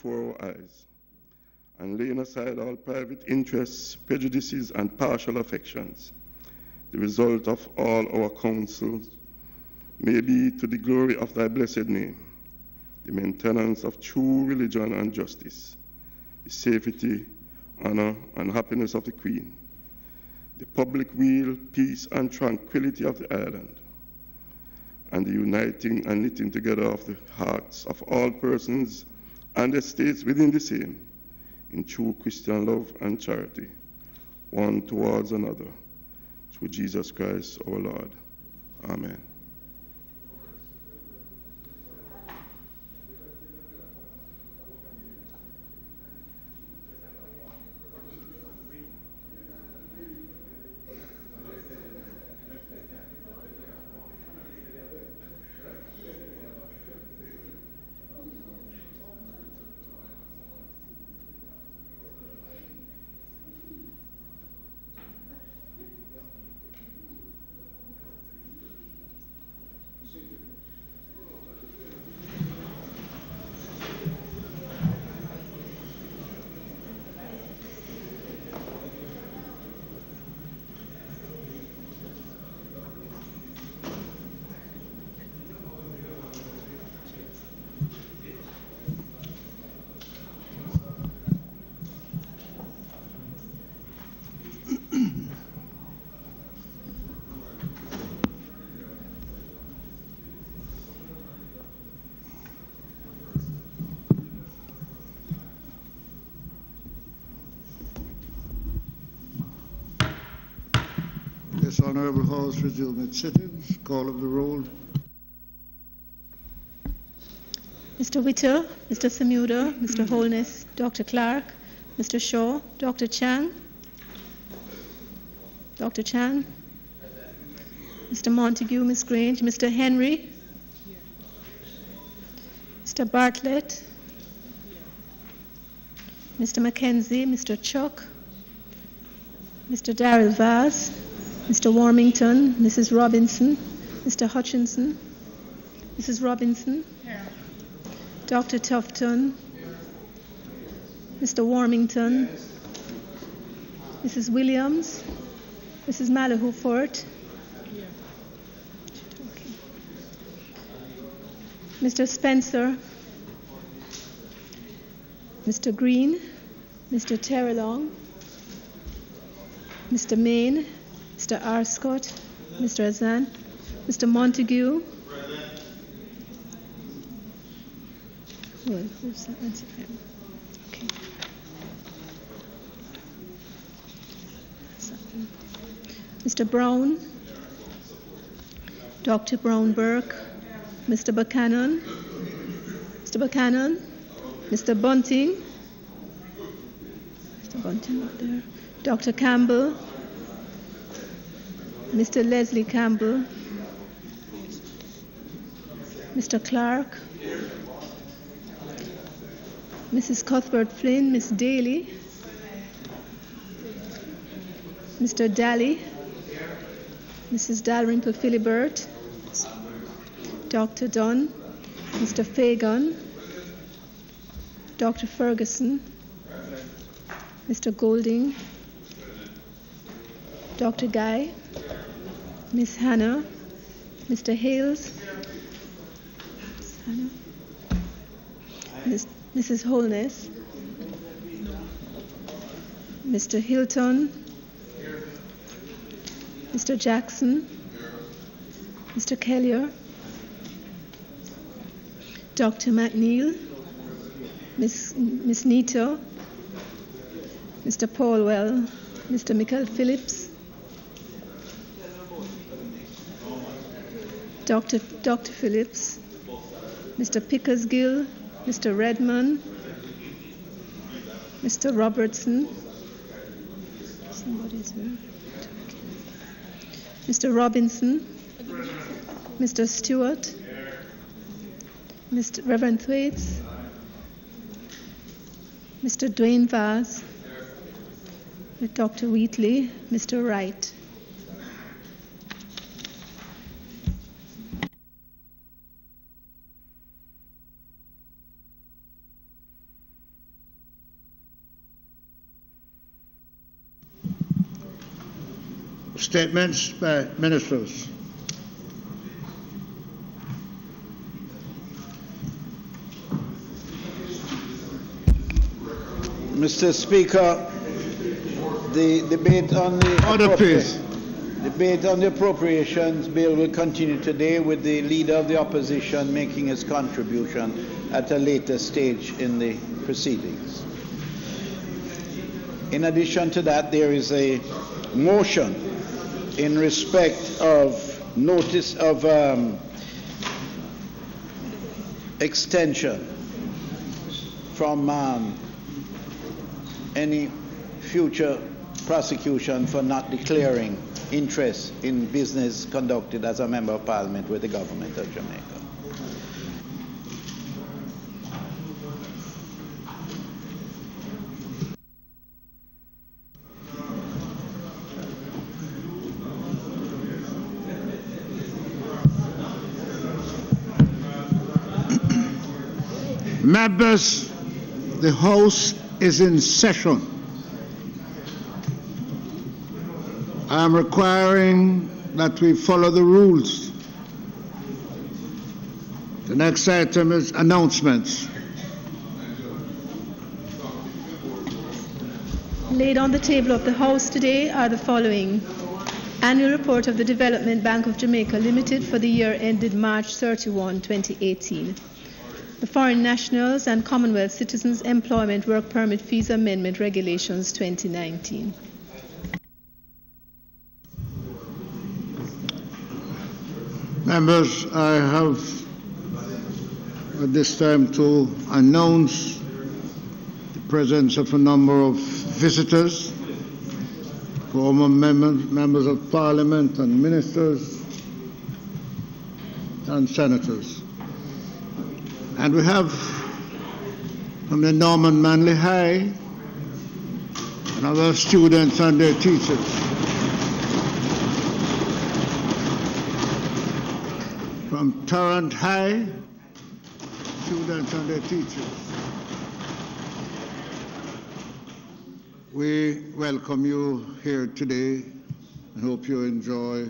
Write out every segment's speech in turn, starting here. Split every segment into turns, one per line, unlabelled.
before our eyes, and laying aside all private interests, prejudices, and partial affections, the result of all our counsels may be to the glory of thy blessed name, the maintenance of true religion and justice, the safety, honor, and happiness of the Queen, the public weal, peace, and tranquility of the island, and the uniting and knitting together of the hearts of all persons and estates within the same, in true Christian love and charity, one towards another, through Jesus Christ our Lord. Amen.
This Honourable House resume its sittings. Call of the roll.
Mr. Witter, Mr. Samuda, Mr. Holness, Dr. Clark, Mr. Shaw, Dr. Chang, Mr. Montague, Ms. Grange, Mr. Henry, Mr. Bartlett, Mr. Mackenzie, Mr. Chuck, Mr. Darrell Vaz, Mr. Warmington, Mrs. Robinson, Mr. Hutchinson, Mrs. Robinson, Dr. Tufton, Mr. Warmington, Mrs. Williams, Mrs. Malahoo Fort, Mr. Spencer, Mr. Green, Mr. Terrelong, Mr. Main, Mr. R. Scott, Mr. Azan, Mr. Montague. Who's that? Okay. Mr. Brown, Dr. Brown-Burke, Mr. Buchanan, Mr. Bunting, not there, Dr. Campbell, Mr. Leslie Campbell, Mr. Clark, Mrs. Cuthbert Flynn, Miss Daly, Mr. Daly, Mrs. Dalrymple Philibert, Dr. Dunn, Mr. Fagan, Dr. Ferguson, Mr. Golding, Dr. Guy, Miss Hannah, Mr. Hales, Mrs. Holness, Mr. Hilton, Mr. Jackson, Mr. Kellier, Dr. McNeil, Miss Nito, Mr. Paulwell, Mr. Michael Phillips, Dr. Phillips, Mr. Pickersgill, Mr. Redman, Mr. Robertson, somebody's here, Mr. Robinson, Mr. Stewart, Mr. Reverend Thwaites, Mr. Dwayne Vaz, Dr. Wheatley, Mr. Wright.
Statements by ministers.
Mr. Speaker, the debate on the appropriations bill will continue today with the Leader of the Opposition making his contribution at a later stage in the proceedings. In addition to that, there is a motion in respect of notice of extension from any future prosecution for not declaring interest in business conducted as a member of Parliament with the government of Jamaica.
Members, the House is in session. I am requiring that we follow the rules. The next item is announcements.
Laid on the table of the House today are the following. Annual report of the Development Bank of Jamaica Limited for the year ended March 31, 2018. The Foreign Nationals and Commonwealth Citizens Employment Work Permit Fees Amendment Regulations 2019.
Members, I have at this time to announce the presence of a number of visitors, former members of Parliament and ministers and senators. And we have from the Norman Manley High and our students and their teachers. From Tarrant High, students and their teachers. We welcome you here today and hope you enjoy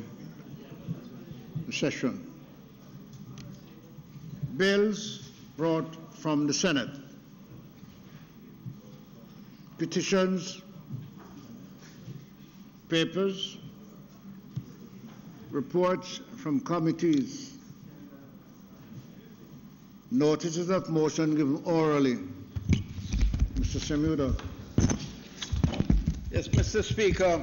the session. Bills brought from the Senate. Petitions, papers, reports from committees, notices of motion given orally. Mr. Semuda.
Yes, Mr. Speaker,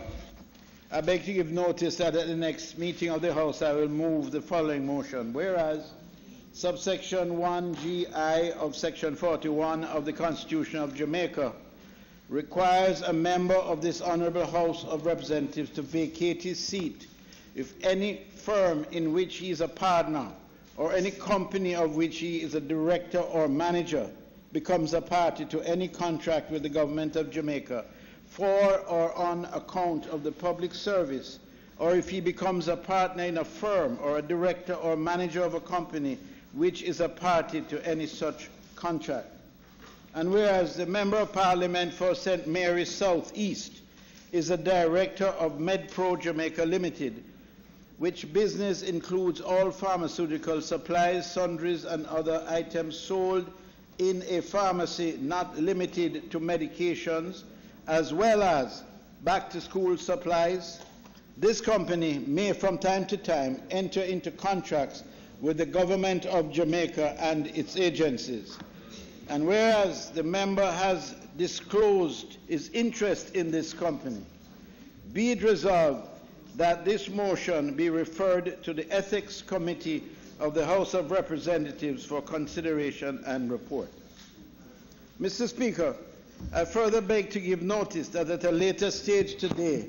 I beg to give notice that at the next meeting of the House I will move the following motion. Whereas subsection 1GI of section 41 of the Constitution of Jamaica requires a member of this Honorable House of Representatives to vacate his seat if any firm in which he is a partner or any company of which he is a director or manager becomes a party to any contract with the government of Jamaica for or on account of the public service, or if he becomes a partner in a firm or a director or manager of a company which is a party to any such contract. And whereas the Member of Parliament for St. Mary's South East is a director of MedPro Jamaica Limited, which business includes all pharmaceutical supplies, sundries, and other items sold in a pharmacy not limited to medications, as well as back-to-school supplies, this company may from time to time enter into contracts with the government of Jamaica and its agencies. And whereas the member has disclosed his interest in this company, be it resolved that this motion be referred to the Ethics Committee of the House of Representatives for consideration and report. Mr. Speaker, I further beg to give notice that at a later stage today,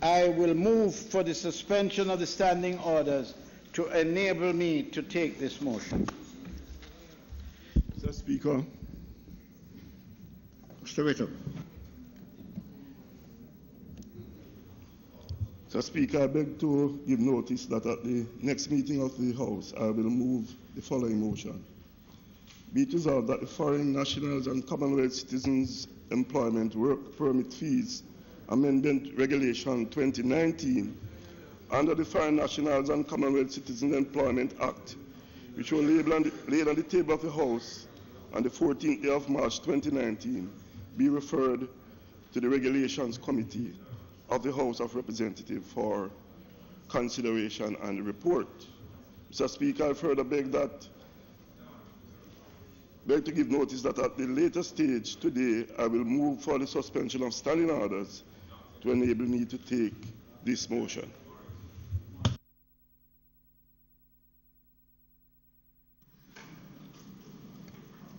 I will move for the suspension of the standing orders to enable me to take this motion.
Mr. Speaker.
Mr. Whittle.
Mr. Speaker, I beg to give notice that at the next meeting of the House, I will move the following motion. Be it resolved that the Foreign Nationals and Commonwealth Citizens Employment Work Permit Fees Amendment Regulation 2019 under the Foreign Nationals and Commonwealth Citizens Employment Act, which were laid on the table of the House on the 14th day of March 2019, be referred to the Regulations Committee of the House of Representatives for consideration and report. Mr. Speaker, I further beg to give notice that at the later stage today, I will move for the suspension of standing orders to enable me to take this motion.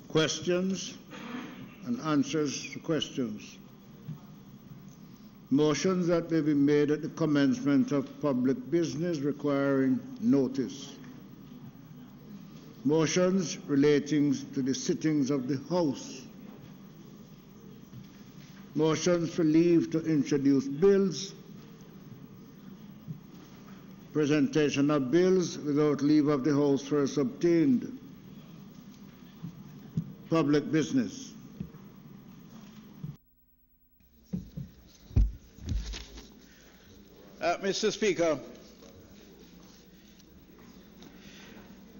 Questions and answers to questions. Motions that may be made at the commencement of public business requiring notice. Motions relating to the sittings of the House. Motions for leave to introduce bills. Presentation of bills without leave of the House first obtained. Public business.
Mr. Speaker,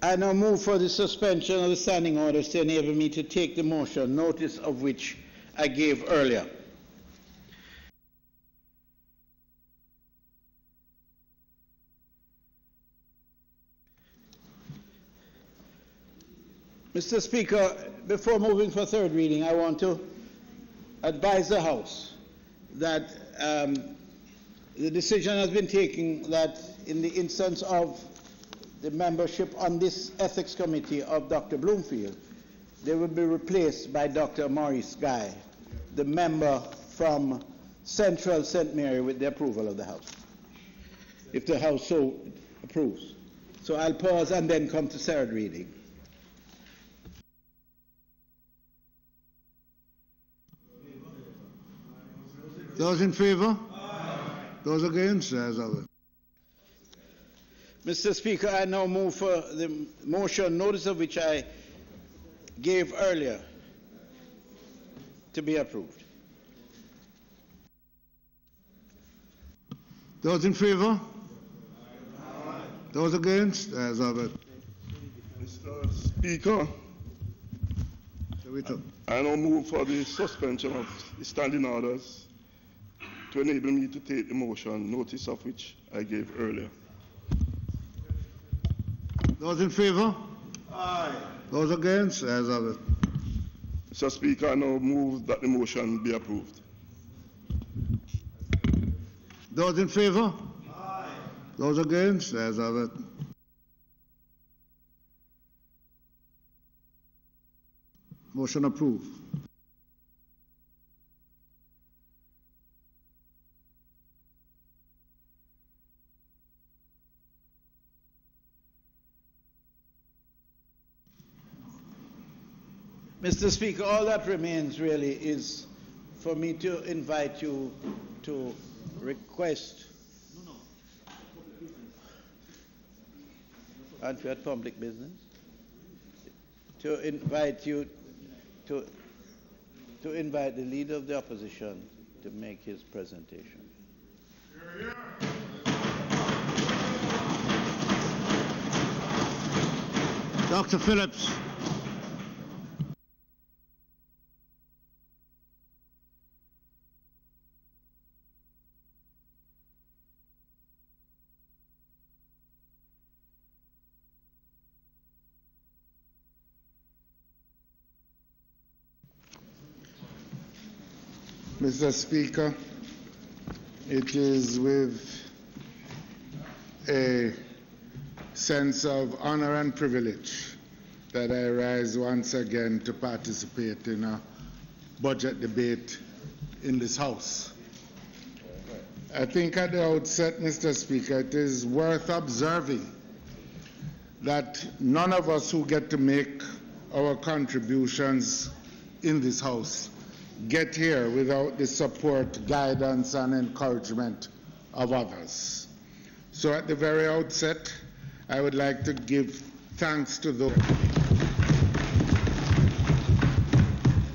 I now move for the suspension of the standing orders to enable me to take the motion, notice of which I gave earlier. Mr. Speaker, before moving for third reading, I want to advise the House that the decision has been taken that in the instance of the membership on this Ethics Committee of Dr. Bloomfield, they will be replaced by Dr. Maurice Guy, the member from Central St. Mary, with the approval of the House, if the House so approves. So I'll pause and then come to third reading.
Those in favor? Those against? As of it.
Mr. Speaker, I now move for the motion, notice of which I gave earlier, to be approved.
Those in favor? Those against? As of it.
Mr. Speaker, I now move for the suspension of the standing orders to enable me to take the motion, notice of which I gave earlier.
Those in favor? Aye. Those against? As of it.
Mr. Speaker, I now move that the motion be approved.
Those in favor? Aye. Those against? As of it. Motion approved.
Mr. Speaker, all that remains really is for me to invite you to request. Aren't we at public business? To invite you to invite the leader of the opposition to make his presentation.
Dr. Phillips.
Mr. Speaker, it is with a sense of honor and privilege that I rise once again to participate in a budget debate in this House. I think at the outset, Mr. Speaker, it is worth observing that none of us who get to make our contributions in this House get here without the support, guidance, and encouragement of others. So at the very outset, I would like to give thanks to those.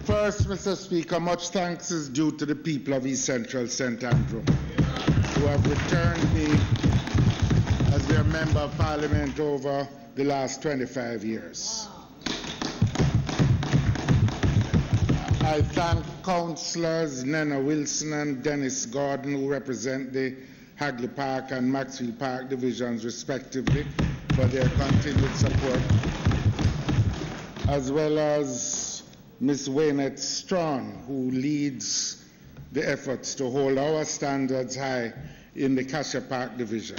First, Mr. Speaker, much thanks is due to the people of East Central St. Andrew who have returned me their Member of Parliament over the last 25 years. I thank Councillors Nena Wilson and Dennis Gordon, who represent the Hagley Park and Maxfield Park divisions respectively, for their continued support, as well as Ms. Waynette Strawn, who leads the efforts to hold our standards high in the Cassia Park division.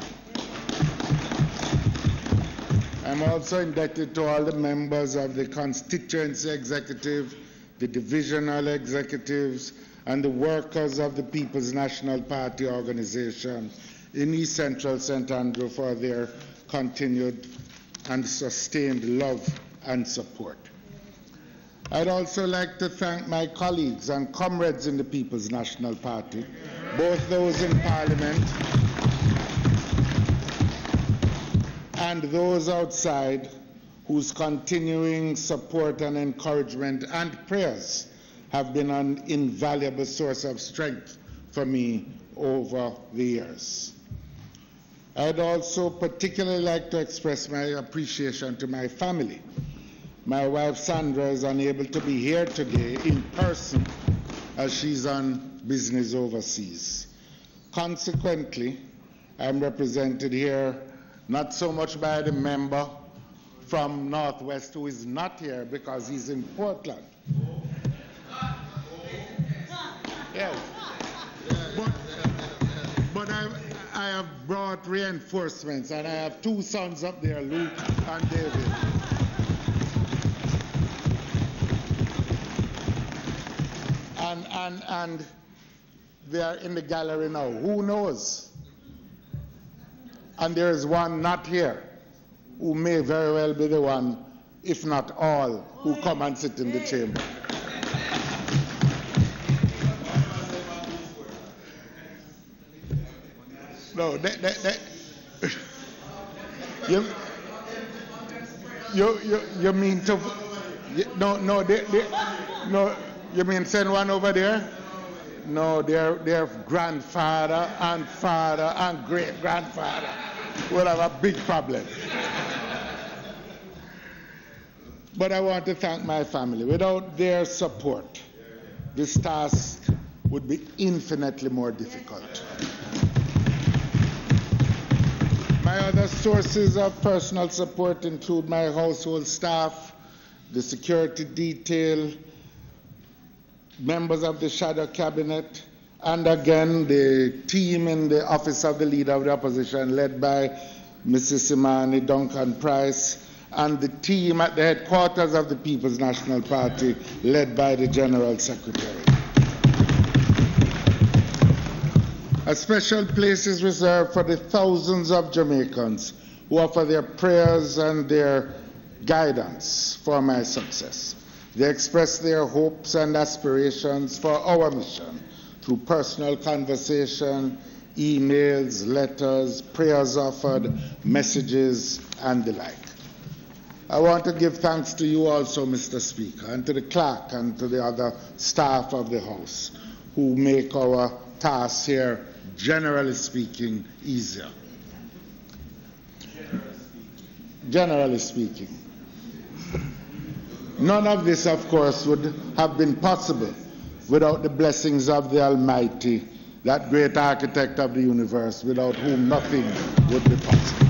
I'm also indebted to all the members of the constituency executive, the divisional executives, and the workers of the People's National Party organization in East Central St. Andrew for their continued and sustained love and support. I'd also like to thank my colleagues and comrades in the People's National Party, both those in Parliament and those outside, whose continuing support and encouragement and prayers have been an invaluable source of strength for me over the years. I'd also particularly like to express my appreciation to my family. My wife Sandra is unable to be here today in person as she's on business overseas. Consequently, I'm represented here not so much by the member from Northwest who is not here because he's in Portland. Yes. But I have brought reinforcements, and I have two sons up there, Luke and David. And they are in the gallery now. Who knows? And there is one not here who may very well be the one, if not all, who come and sit in the chamber. No, you mean to? No. You mean send one over there? No, their grandfather and father and great-grandfather will have a big problem. But I want to thank my family. Without their support, this task would be infinitely more difficult. My other sources of personal support include my household staff, the security detail, members of the shadow cabinet, and again the team in the office of the leader of the opposition led by Mrs. Simani Duncan Price, and the team at the headquarters of the People's National Party led by the General Secretary. A special place is reserved for the thousands of Jamaicans who offer their prayers and their guidance for my success. They express their hopes and aspirations for our mission through personal conversation, emails, letters, prayers offered, messages, and the like. I want to give thanks to you also, Mr. Speaker, and to the clerk and to the other staff of the House who make our tasks here, generally speaking, easier. Generally speaking. None of this, of course, would have been possible without the blessings of the Almighty, that great architect of the universe, without whom nothing would be possible.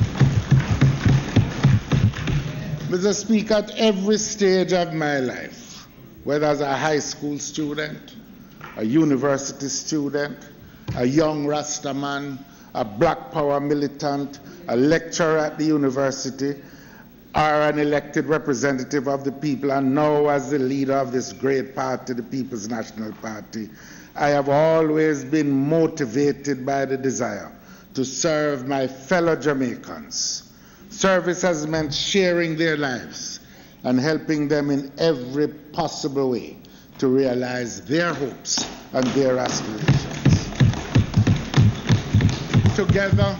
Mr. Speaker, at every stage of my life, whether as a high school student, a university student, a young Rastaman, a Black Power militant, a lecturer at the university, or an elected representative of the people, and now as the leader of this great party, the People's National Party, I have always been motivated by the desire to serve my fellow Jamaicans. Service has meant sharing their lives and helping them in every possible way to realize their hopes and their aspirations. Together,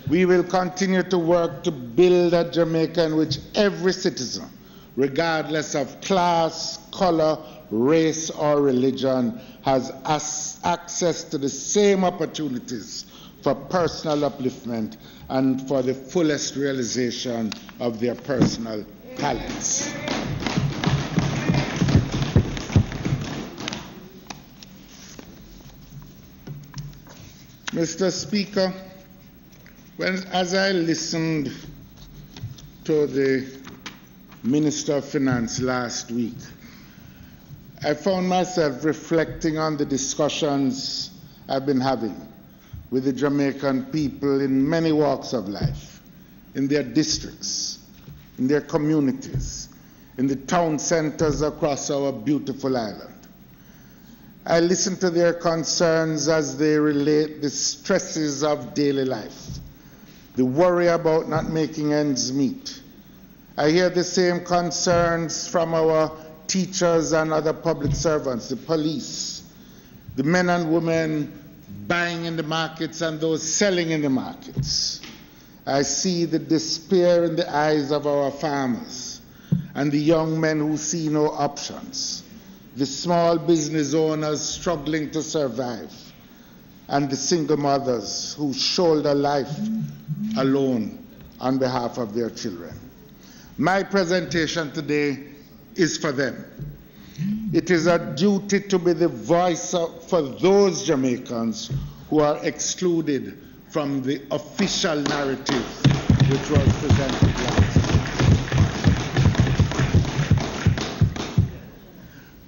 we will continue to work to build a Jamaica in which every citizen, regardless of class, color, race, or religion, has access to the same opportunities for personal upliftment and for the fullest realization of their personal talents. Mr. Speaker, as I listened to the Minister of Finance last week, I found myself reflecting on the discussions I've been having with the Jamaican people in many walks of life, in their districts, in their communities, in the town centers across our beautiful island. I listen to their concerns as they relate the stresses of daily life, the worry about not making ends meet. I hear the same concerns from our teachers and other public servants, the police, the men and women buying in the markets and those selling in the markets. I see the despair in the eyes of our farmers and the young men who see no options, the small business owners struggling to survive, and the single mothers who shoulder life alone on behalf of their children. My presentation today is for them. It is a duty to be the voice for those Jamaicans who are excluded from the official narrative which was presented last week.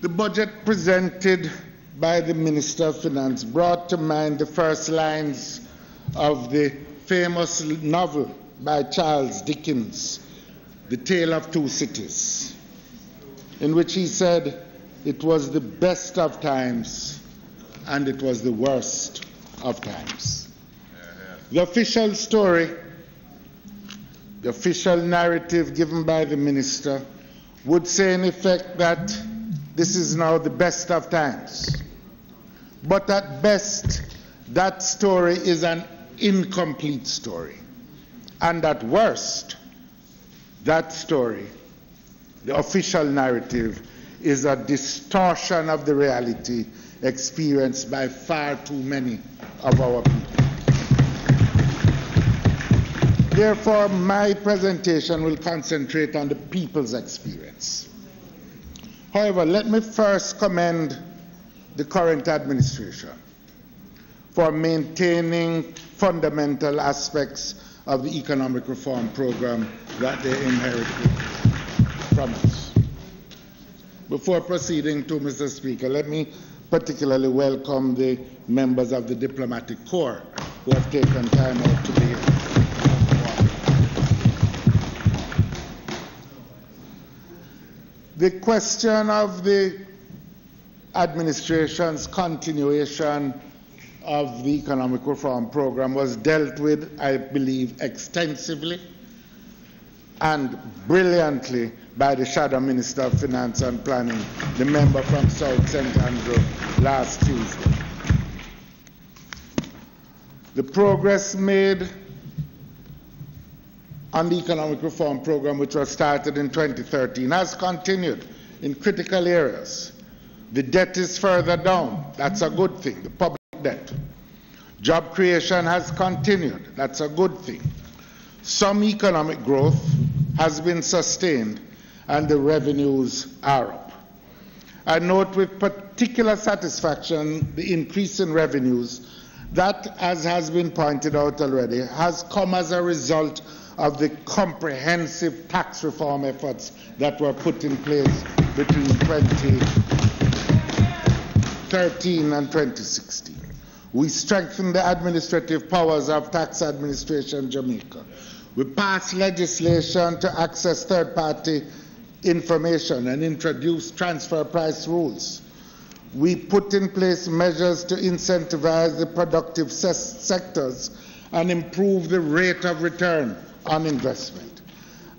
The budget presented by the Minister of Finance brought to mind the first lines of the famous novel by Charles Dickens, The Tale of Two Cities, in which he said it was the best of times and it was the worst of times. The official story, the official narrative given by the minister would say in effect that this is now the best of times. But at best, that story is an incomplete story. And at worst, that story, the official narrative, is a distortion of the reality experienced by far too many of our people. Therefore, my presentation will concentrate on the people's experience. However, let me first commend the current administration for maintaining fundamental aspects of the economic reform program that they inherited from us. Before proceeding to Mr. Speaker, let me particularly welcome the members of the diplomatic corps who have taken time out to be here. The question of the administration's continuation of the economic reform program was dealt with, I believe, extensively and brilliantly by the Shadow Minister of Finance and Planning, the member from South St. Andrew, last Tuesday. The progress made on the economic reform program, which was started in 2013, has continued in critical areas. The debt is further down. That's a good thing, the public debt. Job creation has continued. That's a good thing. Some economic growth has been sustained and the revenues are up. I note with particular satisfaction the increase in revenues that, as has been pointed out already, has come as a result of the comprehensive tax reform efforts that were put in place between 2013 and 2016. We strengthened the administrative powers of Tax Administration Jamaica. We passed legislation to access third-party information and introduced transfer price rules. We put in place measures to incentivize the productive sectors and improve the rate of return on investment.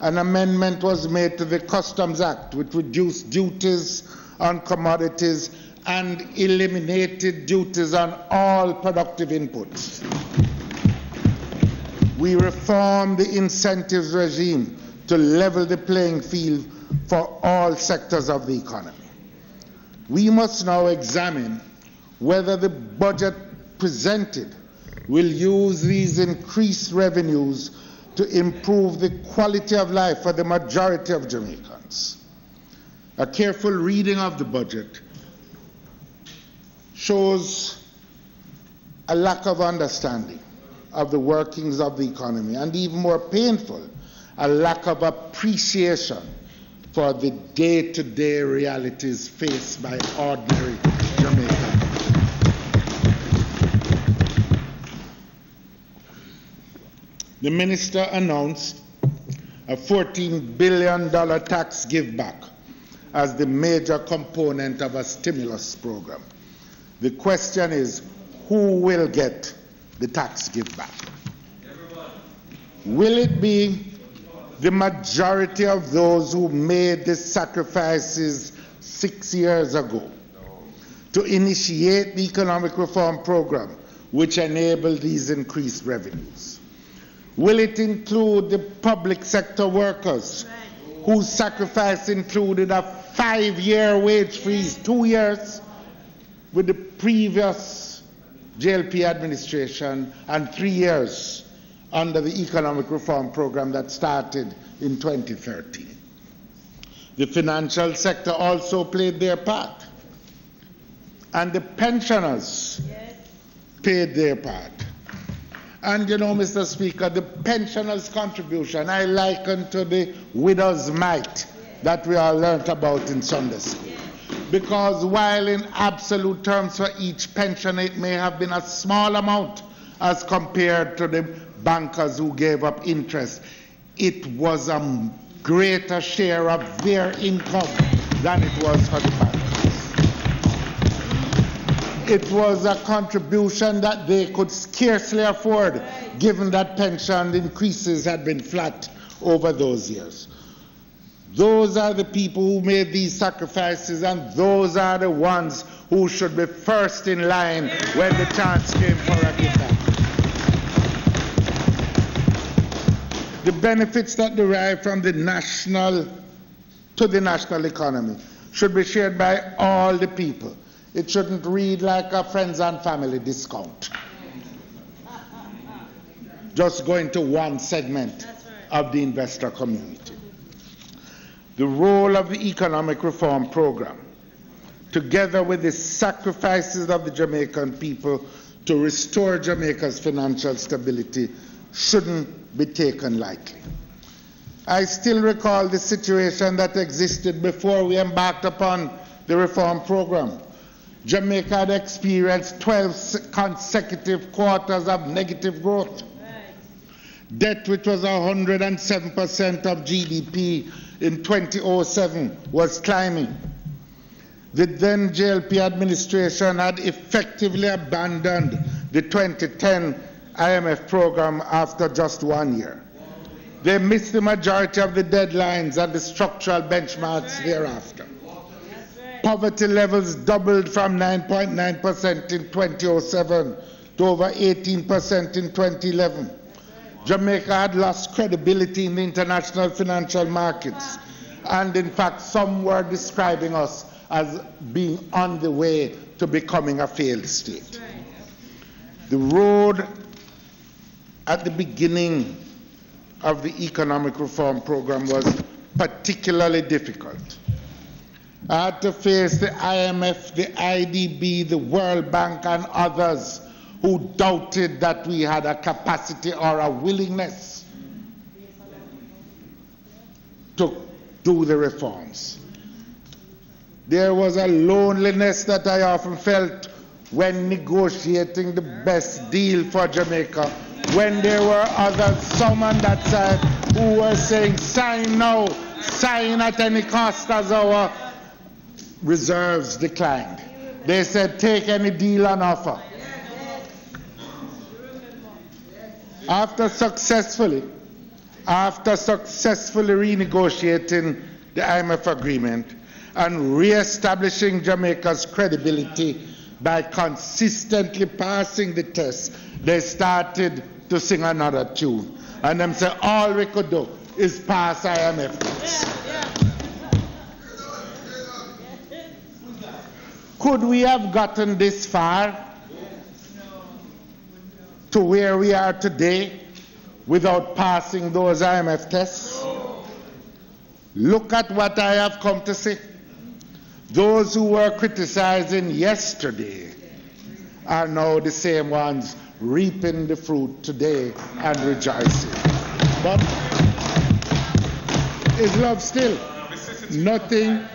An amendment was made to the Customs Act, which reduced duties on commodities and eliminated duties on all productive inputs. We reformed the incentives regime to level the playing field for all sectors of the economy. We must now examine whether the budget presented will use these increased revenues to improve the quality of life for the majority of Jamaicans. A careful reading of the budget shows a lack of understanding of the workings of the economy, and even more painful, a lack of appreciation for the day-to-day realities faced by ordinary Jamaicans. The minister announced a $14 billion tax giveback as the major component of a stimulus program. The question is, who will get the tax giveback? Will it be the majority of those who made the sacrifices 6 years ago to initiate the economic reform program which enabled these increased revenues? Will it include the public sector workers whose sacrifice included a 5-year wage freeze, 2 years with the previous JLP administration and 3 years under the economic reform program that started in 2013. The financial sector also played their part, and the pensioners paid their part. And you know, Mr. Speaker, the pensioners' contribution I liken to the widow's mite that we all learnt about in Sunday school. Because while in absolute terms for each pensioner it may have been a small amount as compared to the bankers who gave up interest, it was a greater share of their income than it was for the bankers. It was a contribution that they could scarcely afford, given that pension increases had been flat over those years. Those are the people who made these sacrifices, and those are the ones who should be first in line when the chance came for a giveback. The benefits that derive from the national economy should be shared by all the people. It shouldn't read like a friends and family discount, just going to one segment of the investor community. The role of the economic reform program, together with the sacrifices of the Jamaican people to restore Jamaica's financial stability, shouldn't be taken lightly. I still recall the situation that existed before we embarked upon the reform program. Jamaica had experienced 12 consecutive quarters of negative growth. Debt, which was 107% of GDP in 2007, was climbing. The then JLP administration had effectively abandoned the 2010 IMF program after just 1 year. They missed the majority of the deadlines and the structural benchmarks thereafter. Poverty levels doubled from 9.9% in 2007 to over 18% in 2011. Jamaica had lost credibility in the international financial markets, and in fact some were describing us as being on the way to becoming a failed state. The road at the beginning of the economic reform program was particularly difficult. I had to face the IMF, the IDB, the World Bank, and others who doubted that we had a capacity or a willingness to do the reforms. There was a loneliness that I often felt when negotiating the best deal for Jamaica, when there were others, some on that side, who were saying, sign now, sign at any cost, as our reserves declined. They said, take any deal on offer. After successfully renegotiating the IMF agreement and re-establishing Jamaica's credibility by consistently passing the test, they started to sing another tune. And them say, all we could do is pass IMF tests. Could we have gotten this far to where we are today without passing those IMF tests? Look at what I have come to say. Those who were criticizing yesterday are now the same ones reaping the fruit today and rejoicing. But is love still? Nothing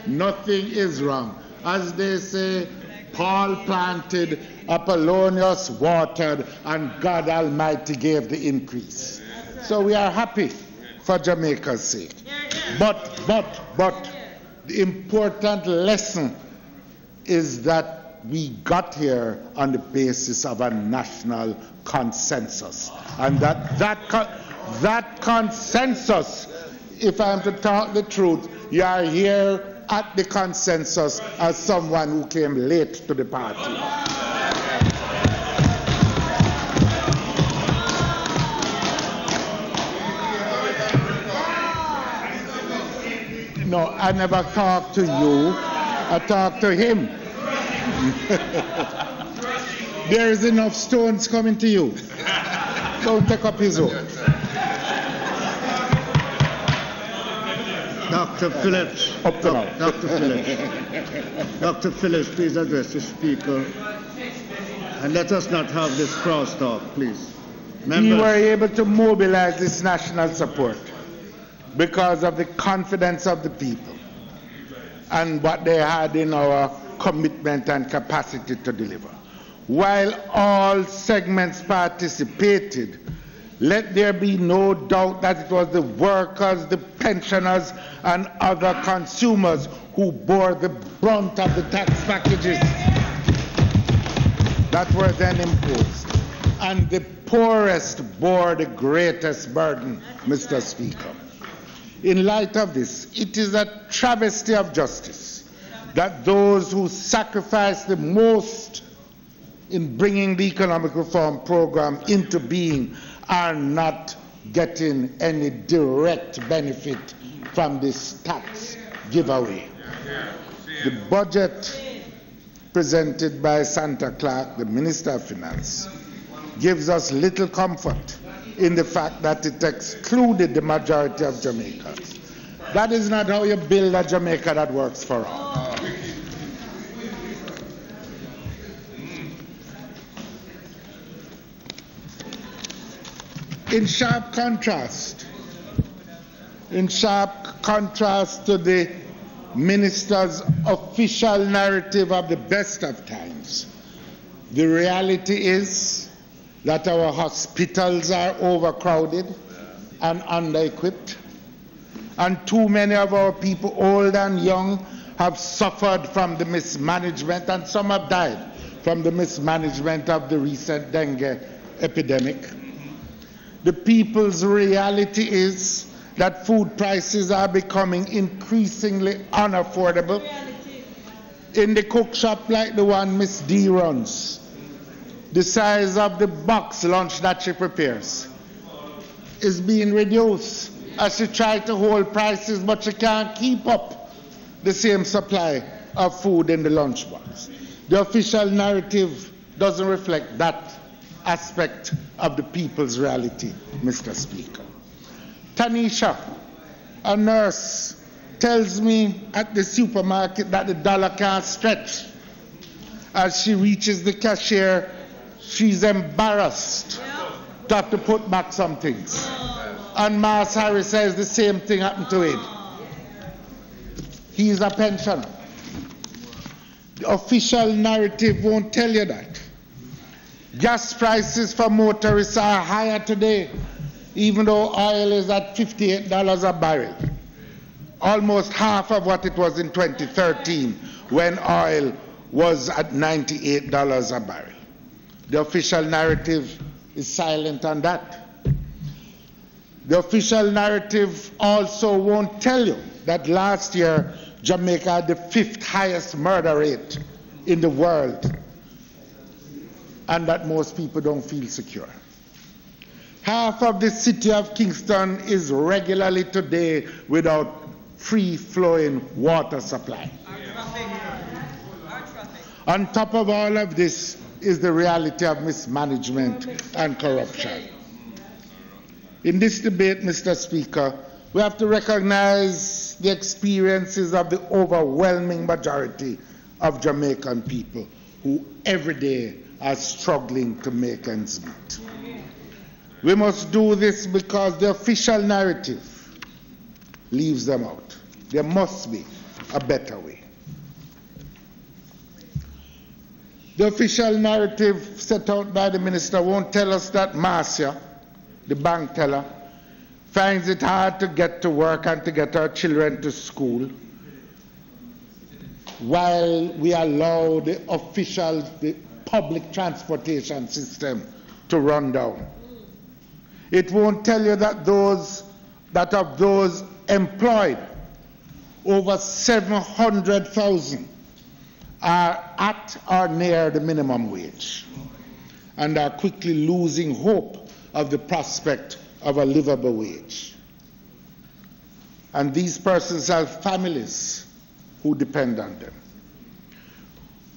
is wrong. As they say, Paul planted, Apollonius watered, and God Almighty gave the increase. So we are happy for Jamaica's sake. But the important lesson is that we got here on the basis of a national consensus. And that consensus, if I am to talk the truth, you are here at the consensus as someone who came late to the party. No, I never talked to you. I talked to him. There is enough stones coming to you. Don't take up his own.
Dr. Phillips. Dr. Phillips, please address the Speaker. And let us not have this crosstalk, please.
We were able to mobilize this national support because of the confidence of the people and what they had in our commitment and capacity to deliver. While all segments participated, let there be no doubt that it was the workers, the pensioners, and other consumers who bore the brunt of the tax packages that were then imposed. And the poorest bore the greatest burden, Mr. Speaker. In light of this, it is a travesty of justice that those who sacrifice the most in bringing the economic reform program into being are not getting any direct benefit from this tax giveaway. The budget presented by Santa Clark, the Minister of Finance, gives us little comfort in the fact that it excluded the majority of Jamaica. That is not how you build a Jamaica that works for all. In sharp contrast to the minister's official narrative of the best of times, the reality is that our hospitals are overcrowded and under-equipped, and too many of our people, old and young, have suffered from the mismanagement, and some have died from the mismanagement of the recent dengue epidemic. The people's reality is that food prices are becoming increasingly unaffordable. In the cook shop like the one Miss D runs, the size of the box lunch that she prepares is being reduced as she tries to hold prices, but she can't keep up the same supply of food in the lunchbox. The official narrative doesn't reflect that aspect of the people's reality, Mr. Speaker. Tanisha, a nurse, tells me at the supermarket that the dollar can't stretch. As she reaches the cashier, she's embarrassed to have to put back some things. And Mas Harris says the same thing happened to him. He's a pensioner. The official narrative won't tell you that. Gas prices for motorists are higher today, even though oil is at $58 a barrel, almost half of what it was in 2013 when oil was at $98 a barrel. The official narrative is silent on that. The official narrative also won't tell you that last year Jamaica had the 5th highest murder rate in the world, and that most people don't feel secure. Half of the city of Kingston is regularly today without free-flowing water supply. On top of all of this, is the reality of mismanagement and corruption. In this debate, Mr. Speaker, we have to recognize the experiences of the overwhelming majority of Jamaican people who every day are struggling to make ends meet. We must do this because the official narrative leaves them out. There must be a better way. The official narrative set out by the minister won't tell us that Marcia, the bank teller, finds it hard to get to work and to get our children to school, while we allow the public transportation system to run down. It won't tell you that of those employed, over 700,000 are at or near the minimum wage and are quickly losing hope of the prospect of a livable wage. And these persons have families who depend on them.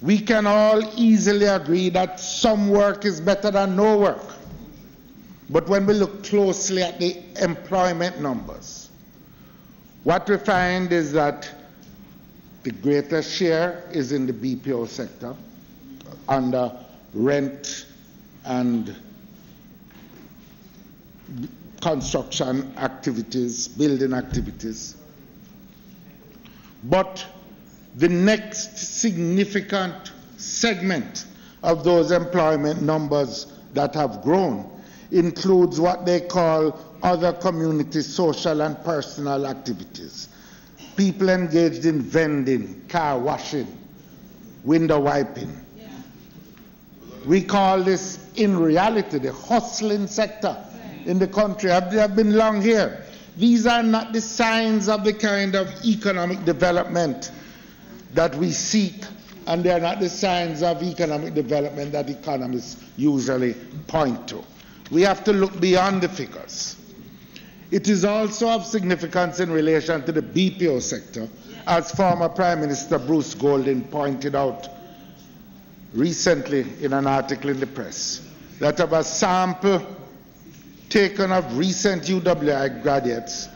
We can all easily agree that some work is better than no work. But when we look closely at the employment numbers, what we find is that the greatest share is in the BPO sector, under rent and construction activities, building activities. But the next significant segment of those employment numbers that have grown includes what they call other community social and personal activities. People engaged in vending, car washing, window wiping. Yeah. We call this, in reality, the hustling sector in the country. I've been long here. These are not the signs of the kind of economic development that we seek, and they are not the signs of economic development that economists usually point to. We have to look beyond the figures. It is also of significance in relation to the BPO sector, as former Prime Minister Bruce Golding pointed out recently in an article in the press, that of a sample taken of recent UWI graduates,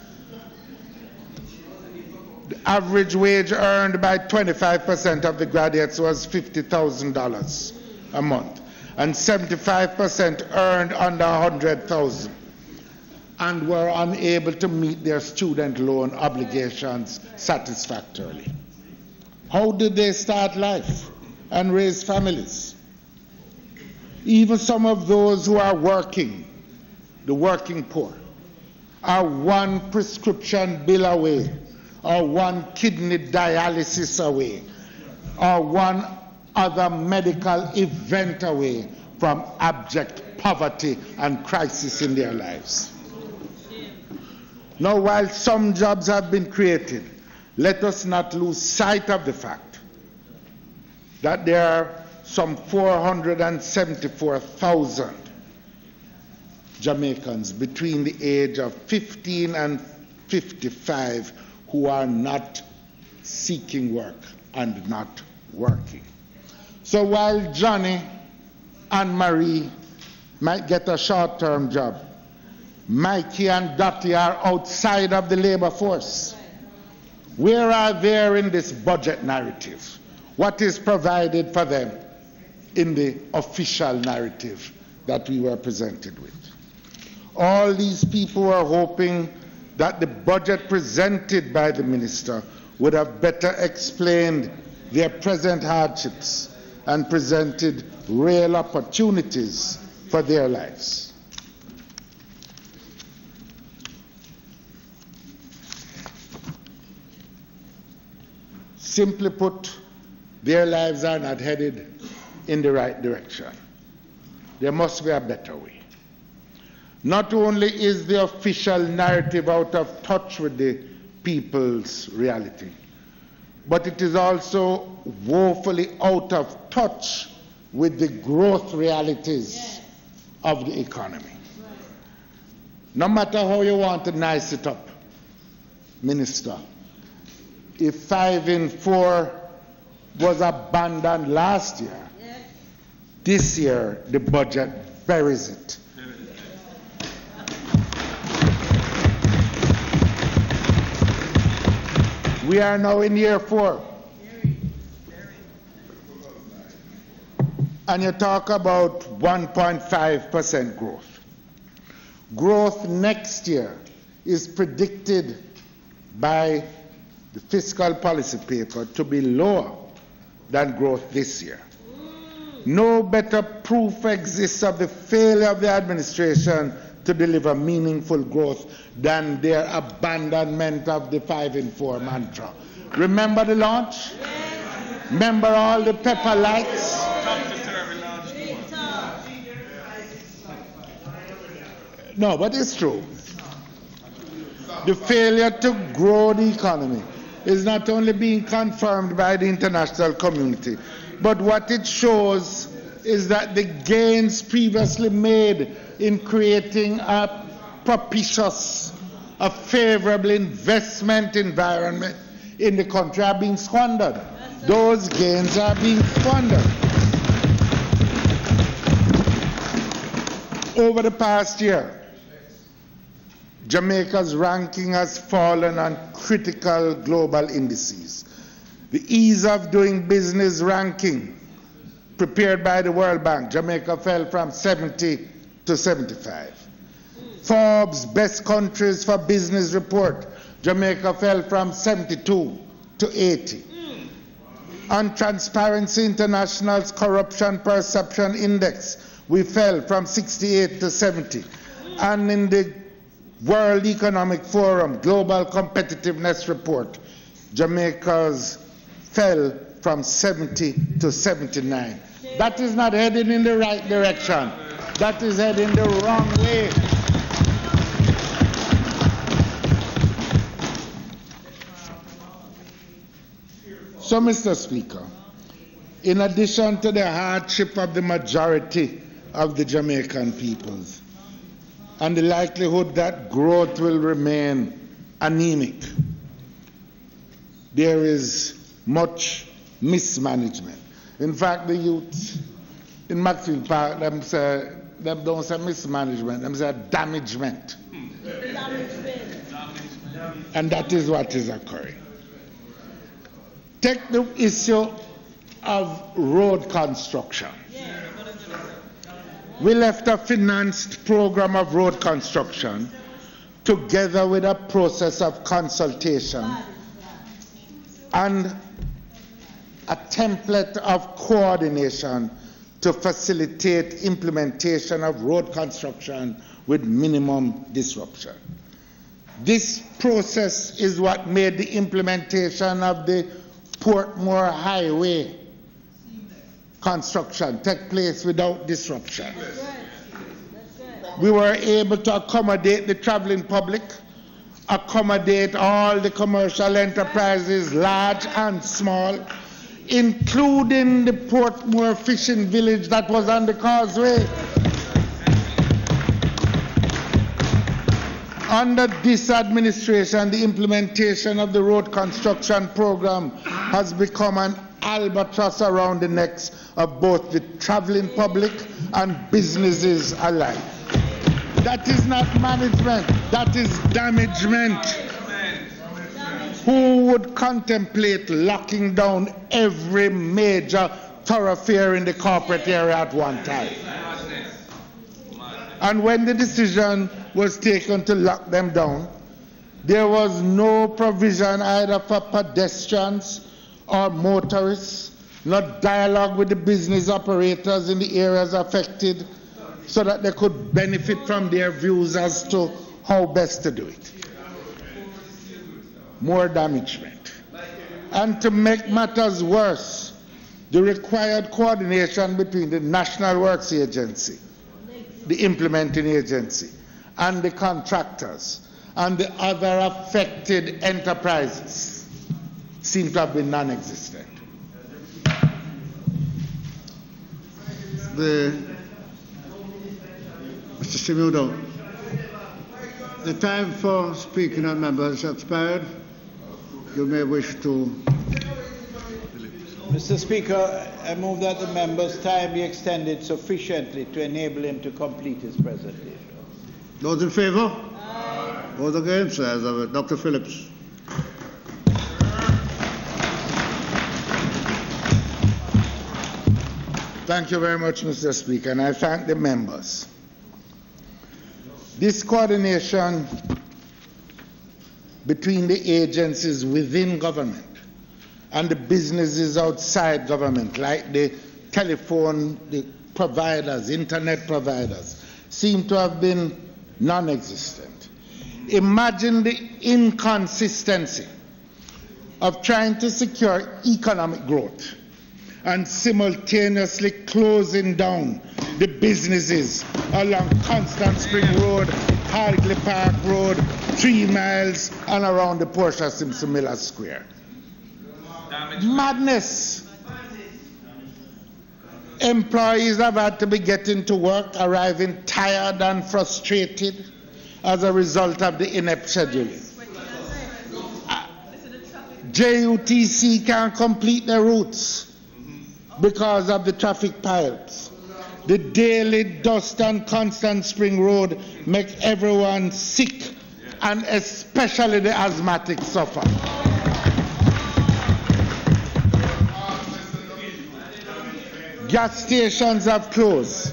the average wage earned by 25% of the graduates was $50,000 a month, and 75% earned under $100,000 and were unable to meet their student loan obligations satisfactorily. How did they start life and raise families? Even some of those who are working, the working poor, are one prescription bill away, or one kidney dialysis away, or one other medical event away from abject poverty and crisis in their lives. Now, while some jobs have been created, let us not lose sight of the fact that there are some 474,000 Jamaicans between the age of 15 and 55 who are not seeking work and not working. So while Johnny and Marie might get a short-term job, Mikey and Dottie are outside of the labor force. Where are they in this budget narrative? What is provided for them in the official narrative that we were presented with? All these people are hoping that the budget presented by the minister would have better explained their present hardships and presented real opportunities for their lives. Simply put, their lives are not headed in the right direction. There must be a better way. Not only is the official narrative out of touch with the people's reality, but it is also woefully out of touch with the growth realities of the economy. No matter how you want to nice it up, Minister, if 5 in 4 was abandoned last year, This year, the budget buries it. We are now in year 4. And you talk about 1.5% growth. Growth next year is predicted by the fiscal policy paper to be lower than growth this year. No better proof exists of the failure of the administration to deliver meaningful growth than their abandonment of the 5 in 4 mantra. Remember the launch? Remember all the pepper lights? No, but it's true. The failure to grow the economy is not only being confirmed by the international community, but what it shows is that the gains previously made in creating a propitious, a favorable investment environment in the country are being squandered. Those gains are being squandered. Over the past year, Jamaica's ranking has fallen on critical global indices. The ease of doing business ranking prepared by the World Bank, Jamaica fell from 70 to 75. Forbes Best Countries for Business report, Jamaica fell from 72 to 80. On Transparency International's Corruption Perception Index, we fell from 68 to 70. And in the World Economic Forum Global Competitiveness Report, Jamaica's fell from 70 to 79. That is not heading in the right direction. That is heading the wrong way. So, Mr. Speaker, in addition to the hardship of the majority of the Jamaican peoples, and the likelihood that growth will remain anemic, there is much mismanagement. In fact, the youth in Maxfield Park, them don't say mismanagement, them say damagement. And that is what is occurring. Take the issue of road construction. We left a financed program of road construction together with a process of consultation and a template of coordination to facilitate implementation of road construction with minimum disruption. This process is what made the implementation of the Portmore Highway construction take place without disruption. We were able to accommodate the traveling public, accommodate all the commercial enterprises, large and small, including the Portmore fishing village that was on the causeway. Under this administration, the implementation of the road construction program has become an albatross around the necks of both the traveling public and businesses alike. That is not management, that is damagement. Who would contemplate locking down every major thoroughfare in the corporate area at one time? And when the decision was taken to lock them down, there was no provision either for pedestrians or motorists, not dialogue with the business operators in the areas affected so that they could benefit from their views as to how best to do it. More damagement. And to make matters worse, the required coordination between the National Works Agency, the implementing agency, and the contractors, and the other affected enterprises seem to have been non-existent.
Mr. Simudo, the time for speaking on members has expired. You may wish to
Mr. Speaker, I move that the member's time be extended sufficiently to enable him to complete his presentation.
Those in favour? Those against? As of it. Dr. Phillips.
Thank you very much, Mr. Speaker, and I thank the members. This coordination between the agencies within government and the businesses outside government, like the telephone the providers, internet providers, seem to have been non-existent. Imagine the inconsistency of trying to secure economic growth and simultaneously closing down the businesses along Constant Spring Road, Hartley Park Road, 3 miles, and around the Portia Simpson Miller Square. Madness. Employees have had to be getting to work, arriving tired and frustrated as a result of the inept scheduling. JUTC can't complete their routes because of the traffic piles. The daily dust on Constant Spring Road make everyone sick, and especially the asthmatics suffer. Gas stations have closed.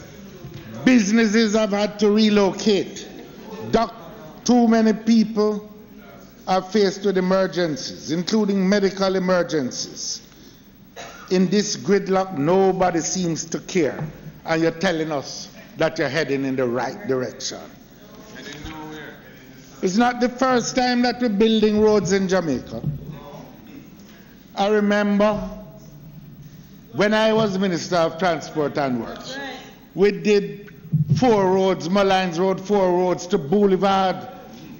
Businesses have had to relocate. Too many people are faced with emergencies, including medical emergencies. In this gridlock, nobody seems to care, and you're telling us that you're heading in the right direction. It's not the first time that we're building roads in Jamaica. I remember when I was Minister of Transport and Works, we did 4 roads, Mullines Road, 4 roads to Boulevard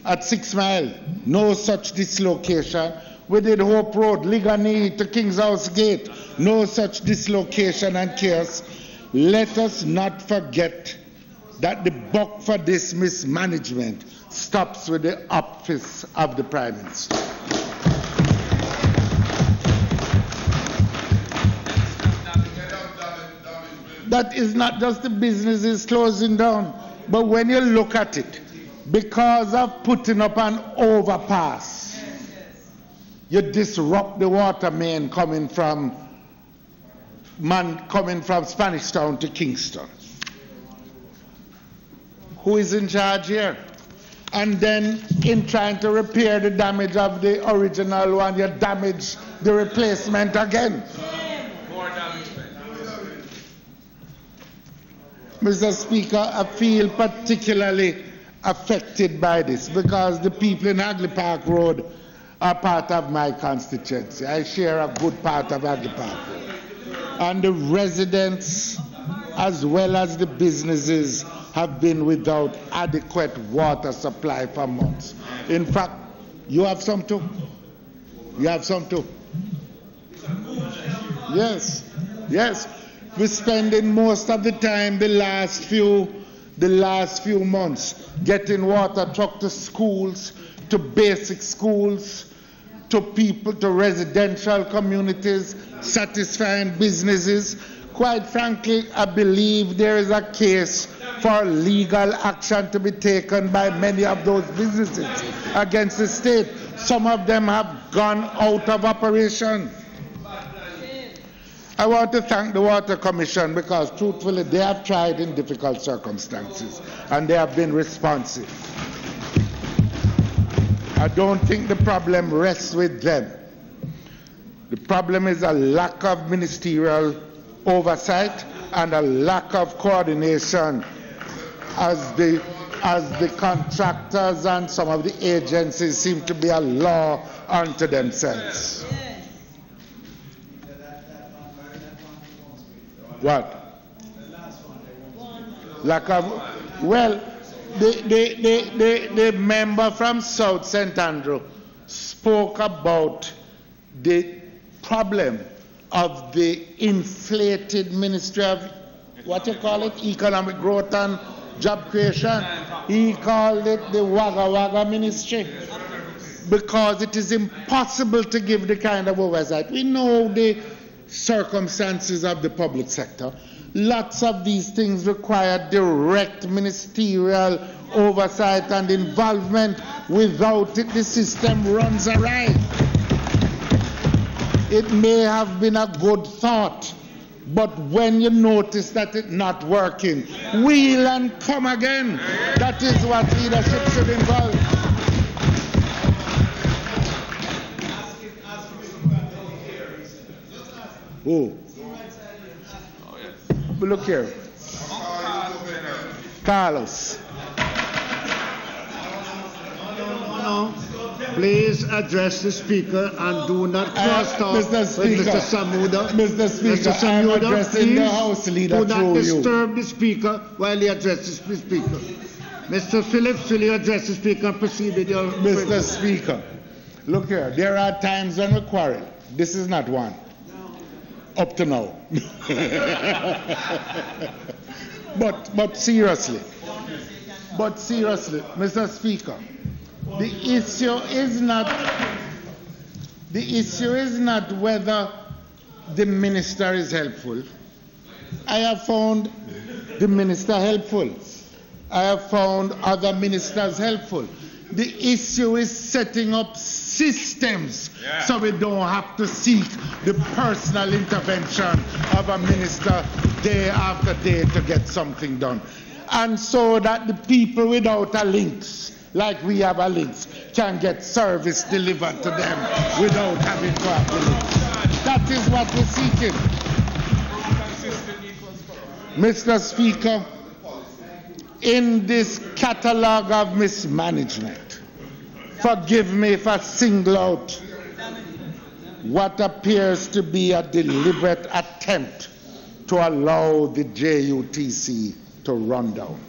at 6 Mile. No such dislocation. We did Hope Road, Ligani to King's House Gate. No such dislocation and chaos. Let us not forget that the buck for this mismanagement stops with the office of the Prime Minister. That is not just the businesses closing down, but when you look at it, because of putting up an overpass, you disrupt the water main coming from Spanish Town to Kingston. Who is in charge here? And then in trying to repair the damage of the original one, you damage the replacement again. More damage. Mr. Speaker, I feel particularly affected by this because the people in Hagley Park Road are part of my constituency. I share a good part of Hagley Park Road. And the residents, as well as the businesses, have been without adequate water supply for months. In fact, you have some too? You have some too? Yes, yes. We're spending most of the time the last few months getting water trucked to schools, to basic schools, to people, to residential communities, satisfying businesses. Quite frankly, I believe there is a case for legal action to be taken by many of those businesses against the state. Some of them have gone out of operation. I want to thank the Water Commission because truthfully they have tried in difficult circumstances and they have been responsive. I don't think the problem rests with them. The problem is a lack of ministerial oversight and a lack of coordination as the contractors and some of the agencies seem to be a law unto themselves. What? Lack of, well, the member from South St. Andrew spoke about the problem of the inflated Ministry of, what you call it, Economic Growth and Job Creation. He called it the Wagga Wagga Ministry because it is impossible to give the kind of oversight. We know the circumstances of the public sector. Lots of these things require direct ministerial oversight and involvement. Without it, the system runs awry. It may have been a good thought, but when you notice that it's not working, wheel and come again. That is what leadership should involve. Oh. But look here. Carlos.
No. Please address the speaker and do not cross talk with Mr. Samuda.
Mr. Speaker,
Mr. Samuda,
I'm addressing the House Leader
do not disturb
you.
the speaker while he addresses the speaker. Mr. Phillips, will you address the speaker and proceed with your...
Mr. Speaker, look here. There are times when we quarrel. This is not one. Up to now. But seriously, Mr. Speaker, the issue is not whether the minister is helpful. I have found the minister helpful. I have found other ministers helpful. The issue is setting up systems so we don't have to seek the personal intervention of a minister day after day to get something done. And so that the people without a links, like we have a links, can get service delivered to them without having to have the links. That is what we're seeking. Mr. Speaker, in this catalogue of mismanagement, forgive me if I single out what appears to be a deliberate attempt to allow the JUTC to run down.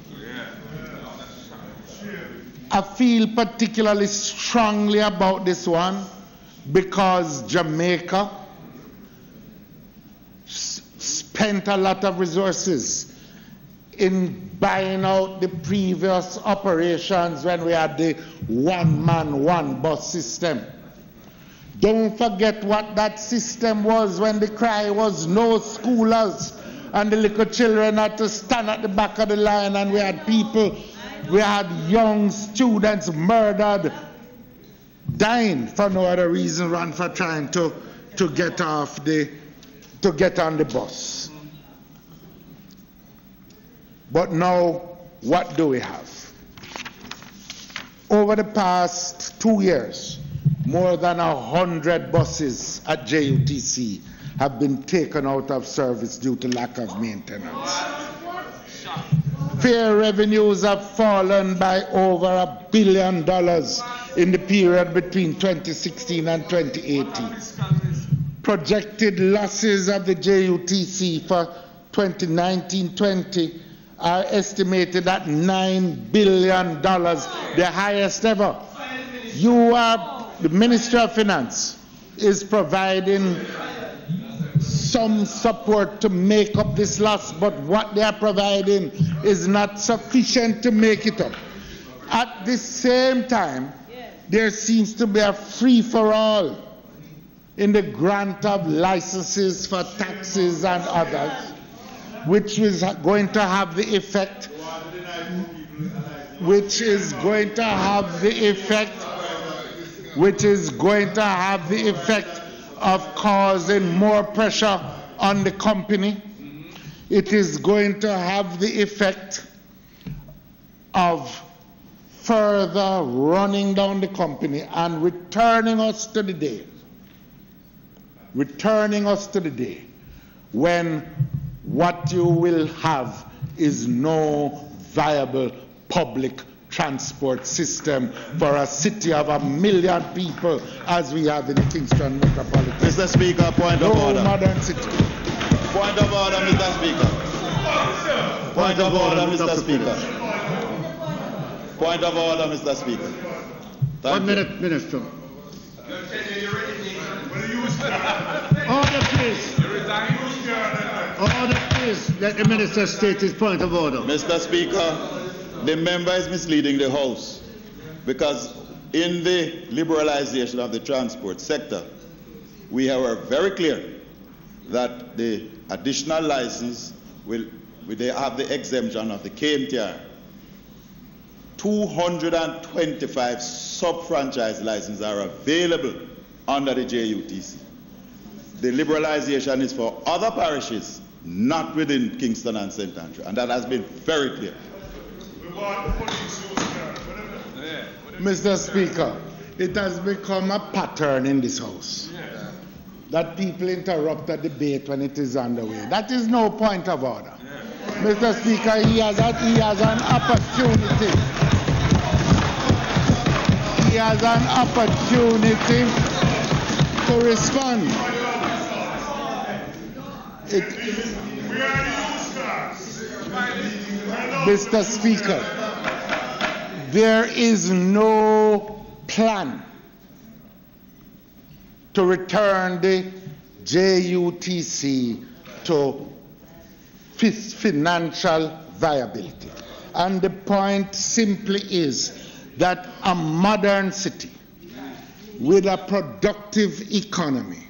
I feel particularly strongly about this one because Jamaica spent a lot of resources in buying out the previous operations when we had the one-man, one-bus system. Don't forget what that system was when the cry was no schoolers and the little children had to stand at the back of the line and we had people, we had young students murdered, dying for no other reason than for trying to get on the bus. But now, what do we have? Over the past 2 years, more than 100 buses at JUTC have been taken out of service due to lack of maintenance. Fare revenues have fallen by over $1 billion in the period between 2016 and 2018. Projected losses of the JUTC for 2019-20 are estimated at $9 billion, the highest ever. The Ministry of Finance is providing some support to make up this loss, but what they are providing is not sufficient to make it up. At the same time, there seems to be a free-for-all in the grant of licenses for taxis and others, which is going to have the effect, of causing more pressure on the company. It is going to have the effect of further running down the company and returning us to the day when what you will have is no viable public transport system for a city of 1 million people as we have in the Kingston metropolitan.
Mr. Speaker, point of order.
No modern city.
Point of order, Mr. Speaker. Point of order, Mr. Speaker. Point of order, Mr. Speaker.
1 minute, Minister. Order, please. Order, please. Let the Minister state his point of order.
Mr. Speaker, the member is misleading the House because in the liberalization of the transport sector, we were very clear that the additional license they have the exemption of the KMTR. 225 sub-franchise licenses are available under the JUTC. The liberalization is for other parishes, not within Kingston and St. Andrew, and that has been very clear.
Mr. Speaker, it has become a pattern in this House that people interrupt a debate when it is underway. That is no point of order. Mr. Speaker, he has an opportunity. He has an opportunity to respond. Mr. Speaker, there is no plan to return the JUTC to financial viability. And the point simply is that a modern city with a productive economy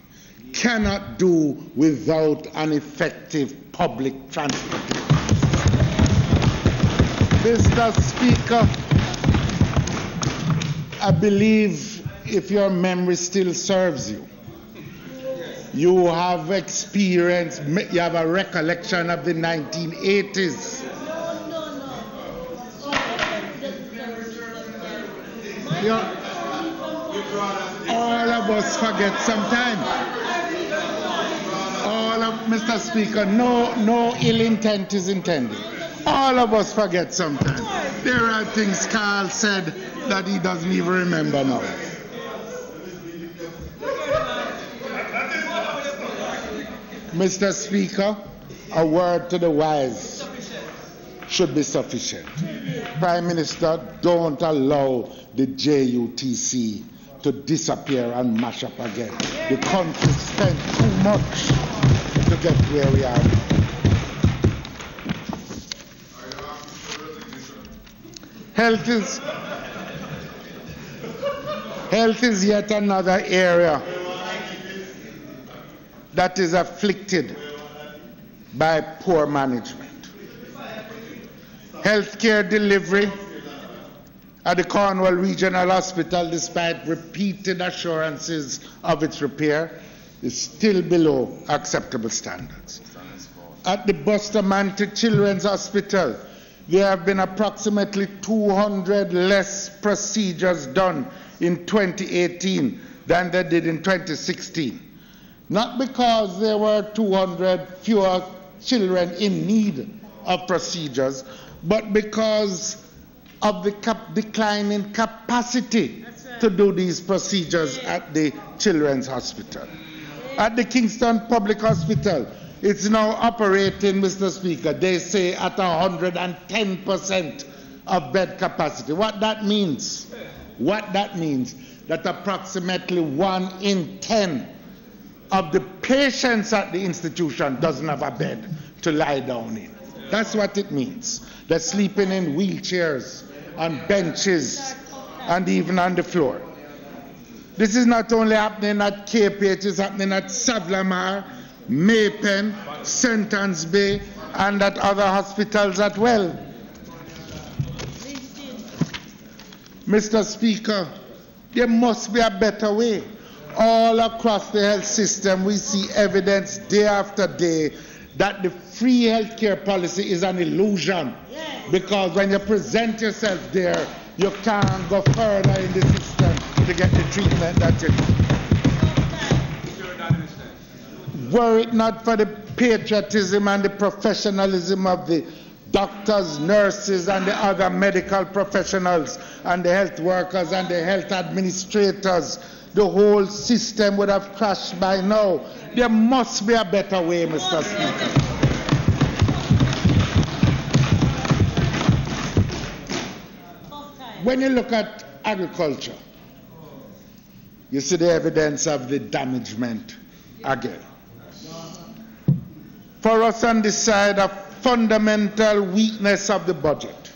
cannot do without an effective public transport. Mr. Speaker, I believe, if your memory still serves you, you have experience, you have a recollection of the 1980s. All of us forget sometime. Mr. Speaker, no ill intent is intended. All of us forget sometime. There are things Carl said that he doesn't even remember now. Mr. Speaker, a word to the wise should be sufficient. Prime Minister, don't allow the JUTC to disappear and mash up again. The country spent too much to get where we are. Health is yet another area that is afflicted by poor management. Healthcare delivery at the Cornwall Regional Hospital, despite repeated assurances of its repair, is still below acceptable standards. At the Bustamante Children's Hospital, there have been approximately 200 less procedures done in 2018 than they did in 2016. Not because there were 200 fewer children in need of procedures, but because of the decline in capacity to do these procedures at the Children's Hospital. At the Kingston Public Hospital, it's now operating, Mr. Speaker, they say at 110% of bed capacity. What that means that approximately 1 in 10 of the patients at the institution doesn't have a bed to lie down in. That's what it means. They're sleeping in wheelchairs, on benches, and even on the floor. This is not only happening at KPH, it's happening at Savlamar, Maypen, St. Anne's Bay, and at other hospitals as well. Mr. Speaker, there must be a better way. All across the health system, we see evidence day after day that the free healthcare policy is an illusion. Because when you present yourself there, you can't go further in the system to get the treatment that you need. Were it not for the patriotism and the professionalism of the doctors, nurses, and the other medical professionals, and the health workers and the health administrators, the whole system would have crashed by now. There must be a better way, Mr. Speaker. When you look at agriculture, you see the evidence of the damagement again. For us on this side, a fundamental weakness of the budget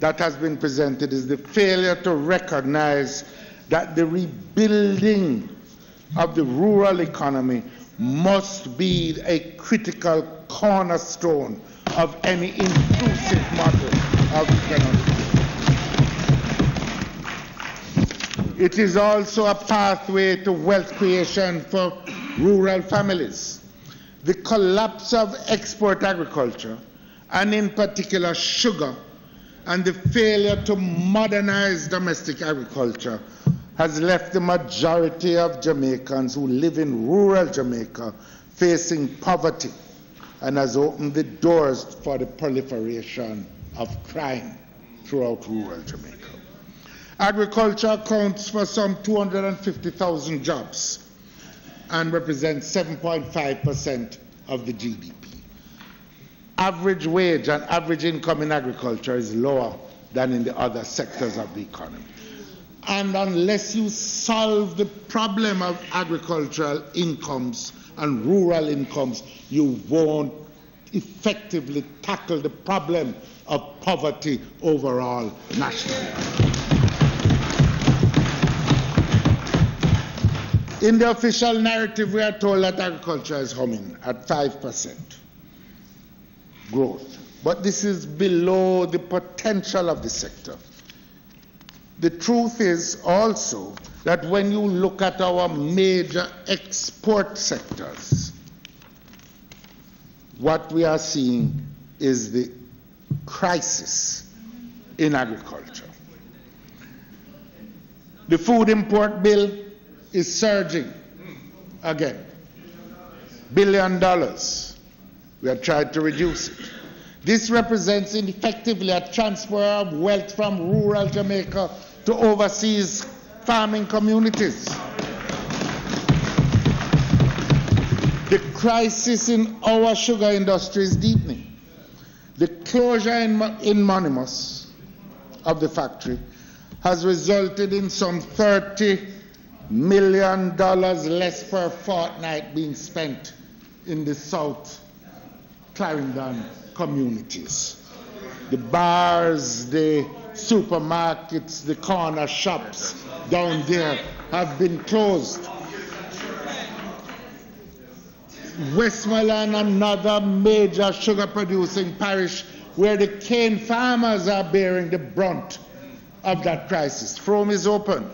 that has been presented is the failure to recognize that the rebuilding of the rural economy must be a critical cornerstone of any inclusive model of economic. It is also a pathway to wealth creation for rural families. The collapse of export agriculture, and in particular sugar, and the failure to modernize domestic agriculture has left the majority of Jamaicans who live in rural Jamaica facing poverty, and has opened the doors for the proliferation of crime throughout rural Jamaica. Agriculture accounts for some 250,000 jobs and represents 7.5% of the GDP. Average wage and average income in agriculture is lower than in the other sectors of the economy. And unless you solve the problem of agricultural incomes and rural incomes, you won't effectively tackle the problem of poverty overall nationally. In the official narrative, we are told that agriculture is humming at 5% growth. But this is below the potential of the sector. The truth is also that when you look at our major export sectors, what we are seeing is the crisis in agriculture. The food import bill is surging again. $1 billion. We have tried to reduce it. This represents effectively a transfer of wealth from rural Jamaica to overseas farming communities. The crisis in our sugar industry is deepening. The closure in Monimus of the factory has resulted in some $30 million less per fortnight being spent in the South Clarendon communities. The bars, the supermarkets, the corner shops down there have been closed. Westmoreland, another major sugar producing parish where the cane farmers are bearing the brunt of that crisis. Frome is open.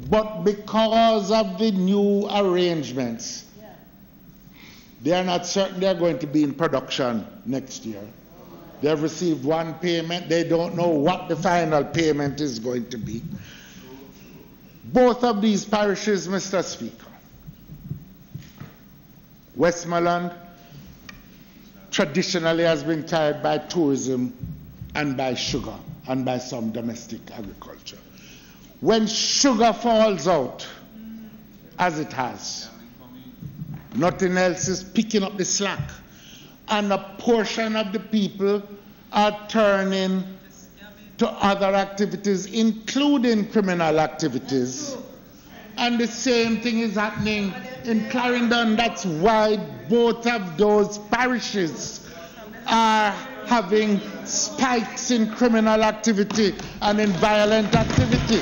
But because of the new arrangements, they are not certain they are going to be in production next year. They have received one payment. They don't know what the final payment is going to be. Both of these parishes, Mr. Speaker, Westmoreland traditionally has been carried by tourism and by sugar and by some domestic agriculture. When sugar falls out, as it has, nothing else is picking up the slack. And a portion of the people are turning to other activities, including criminal activities. And the same thing is happening in Clarendon. That's why both of those parishes are having spikes in criminal activity and in violent activity.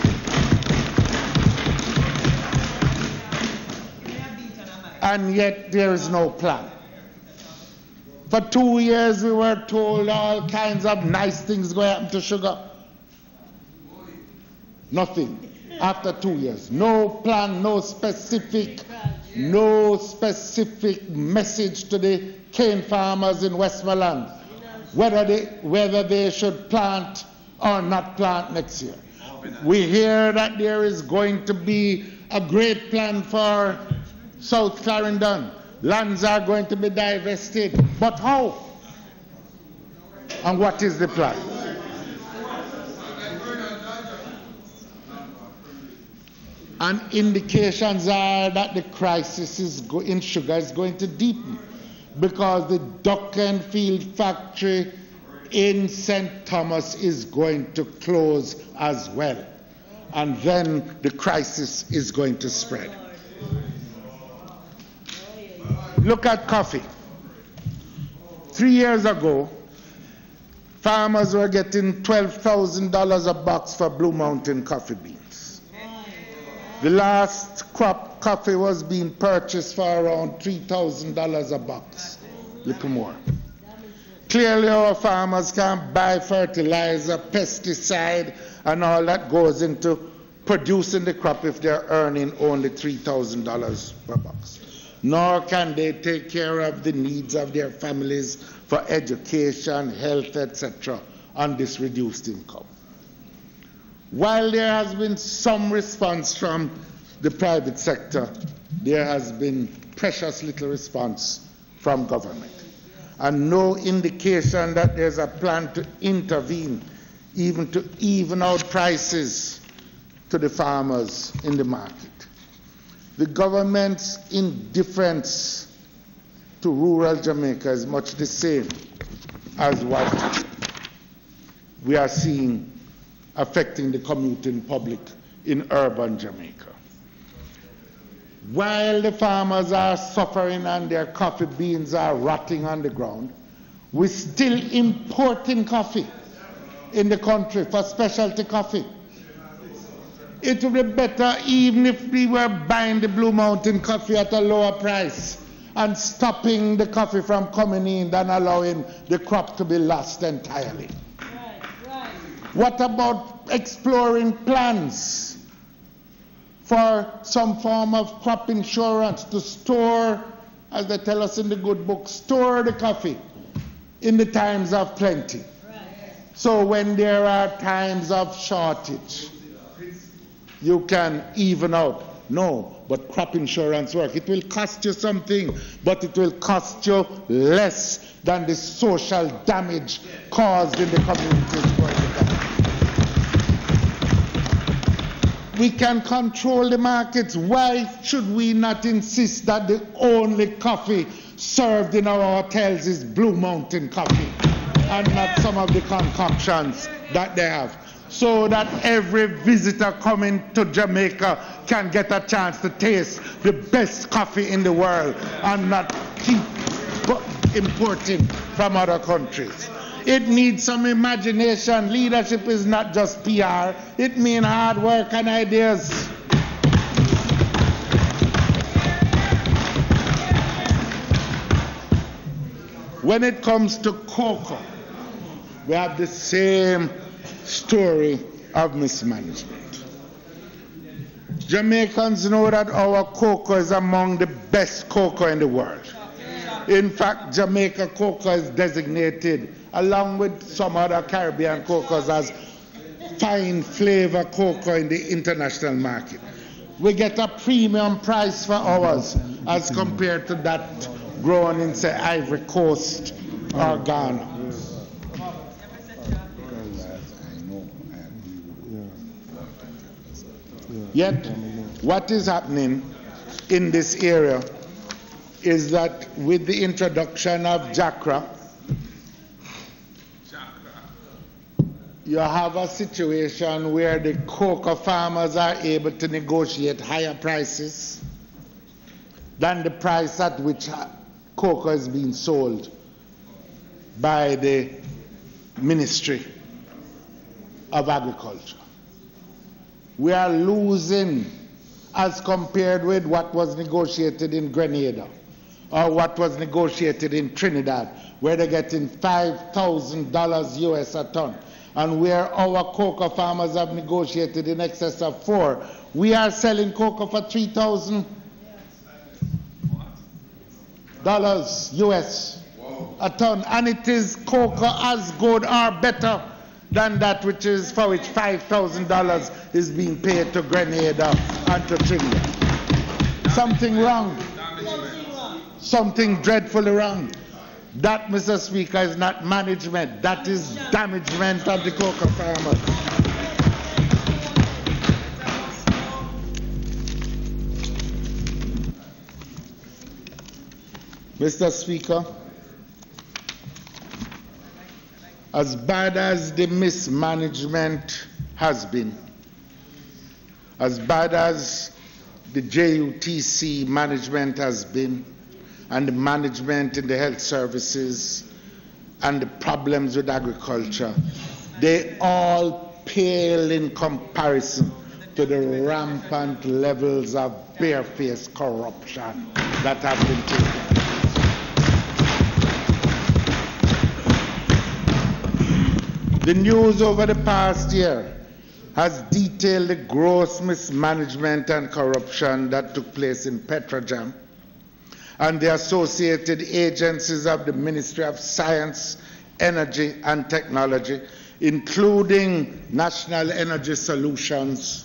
And yet there is no plan. For 2 years we were told all kinds of nice things going to happen to sugar. Nothing. After 2 years. No plan, no specific message to the cane farmers in Westmoreland whether they should plant or not plant next year. We hear that there is going to be a great plan for South Clarendon. Lands are going to be divested. But how? And what is the plan? And indications are that the crisis in sugar is going to deepen because the Duckenfield factory in St. Thomas is going to close as well. And then the crisis is going to spread. Look at coffee. 3 years ago, farmers were getting $12,000 a box for Blue Mountain coffee beans. The last crop coffee was being purchased for around $3,000 a box, little more. Clearly our farmers can't buy fertilizer, pesticide, and all that goes into producing the crop if they're earning only $3,000 per box. Nor can they take care of the needs of their families for education, health, etc. on this reduced income. While there has been some response from the private sector, there has been precious little response from government, and no indication that there's a plan to intervene, even to even out prices to the farmers in the market. The government's indifference to rural Jamaica is much the same as what we are seeing affecting the commuting public in urban Jamaica. While the farmers are suffering and their coffee beans are rotting on the ground, we're still importing coffee in the country for specialty coffee. It would be better even if we were buying the Blue Mountain coffee at a lower price and stopping the coffee from coming in than allowing the crop to be lost entirely. Right. What about exploring plans for some form of crop insurance to store, as they tell us in the good book, store the coffee in the times of plenty. Right. So when there are times of shortage, you can even out. No, but crop insurance work. It will cost you something, but it will cost you less than the social damage caused in the communities. We can control the markets. Why should we not insist that the only coffee served in our hotels is Blue Mountain coffee and not some of the concoctions that they have, so that every visitor coming to Jamaica can get a chance to taste the best coffee in the world and not keep importing from other countries? It needs some imagination. Leadership is not just PR. It means hard work and ideas. When it comes to cocoa, we have the same story of mismanagement. Jamaicans know that our cocoa is among the best cocoa in the world. In fact, Jamaica cocoa is designated, along with some other Caribbean cocoas, as fine flavor cocoa in the international market. We get a premium price for ours as compared to that grown in, say, Ivory Coast or Ghana. Yet, what is happening in this area is that with the introduction of Jackra, you have a situation where the cocoa farmers are able to negotiate higher prices than the price at which cocoa is being sold by the Ministry of Agriculture. We are losing as compared with what was negotiated in Grenada or what was negotiated in Trinidad, where they're getting $5,000 US a ton, and where our cocoa farmers have negotiated in excess of $4,000. We are selling cocoa for $3,000 US a ton, and it is cocoa as good or better than that which is for which $5,000 is being paid to Grenada and to Trinidad. Something wrong. Something dreadfully wrong. That, Mr. Speaker, is not management. That is damagement of the cocoa farmer. Mr. Speaker, as bad as the mismanagement has been, as bad as the JUTC management has been, and the management in the health services, and the problems with agriculture, they all pale in comparison to the rampant levels of barefaced corruption that have been taken. The news over the past year has detailed the gross mismanagement and corruption that took place in Petrojam and the associated agencies of the Ministry of Science, Energy and Technology, including National Energy Solutions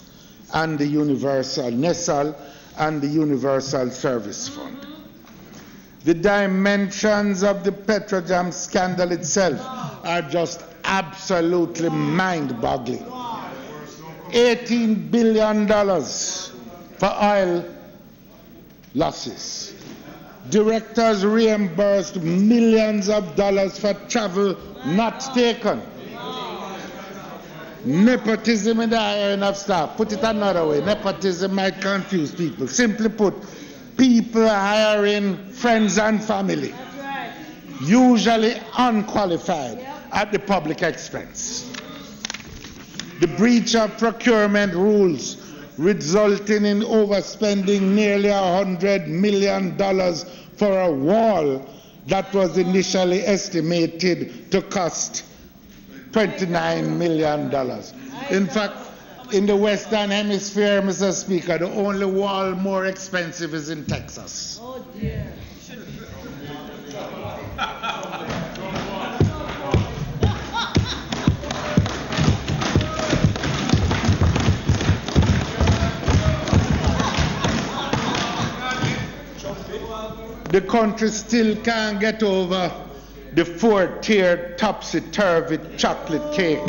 and the Universal NESAL and the Universal Service Fund. The dimensions of the Petrojam scandal itself are just absolutely mind-boggling. $18 billion for oil losses. Directors reimbursed millions of dollars for travel not taken. Nepotism in the hiring of staff. Put it another way, nepotism might confuse people. Simply put, people hiring friends and family, usually unqualified, at the public expense. The breach of procurement rules resulting in overspending nearly $100 million for a wall that was initially estimated to cost $29 million. In fact, in the Western Hemisphere, Mr. Speaker, the only wall more expensive is in Texas.
Oh dear.
The country still can't get over the 4-tiered topsy-turvy chocolate cake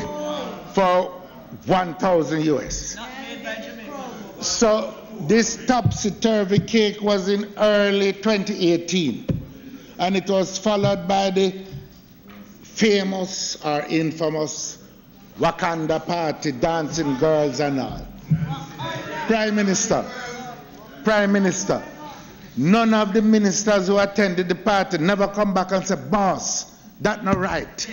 for 1,000 US. So this topsy-turvy cake was in early 2018, and it was followed by the famous or infamous Wakanda party, dancing girls and all. Prime Minister, none of the ministers who attended the party never come back and say, boss, that's not right.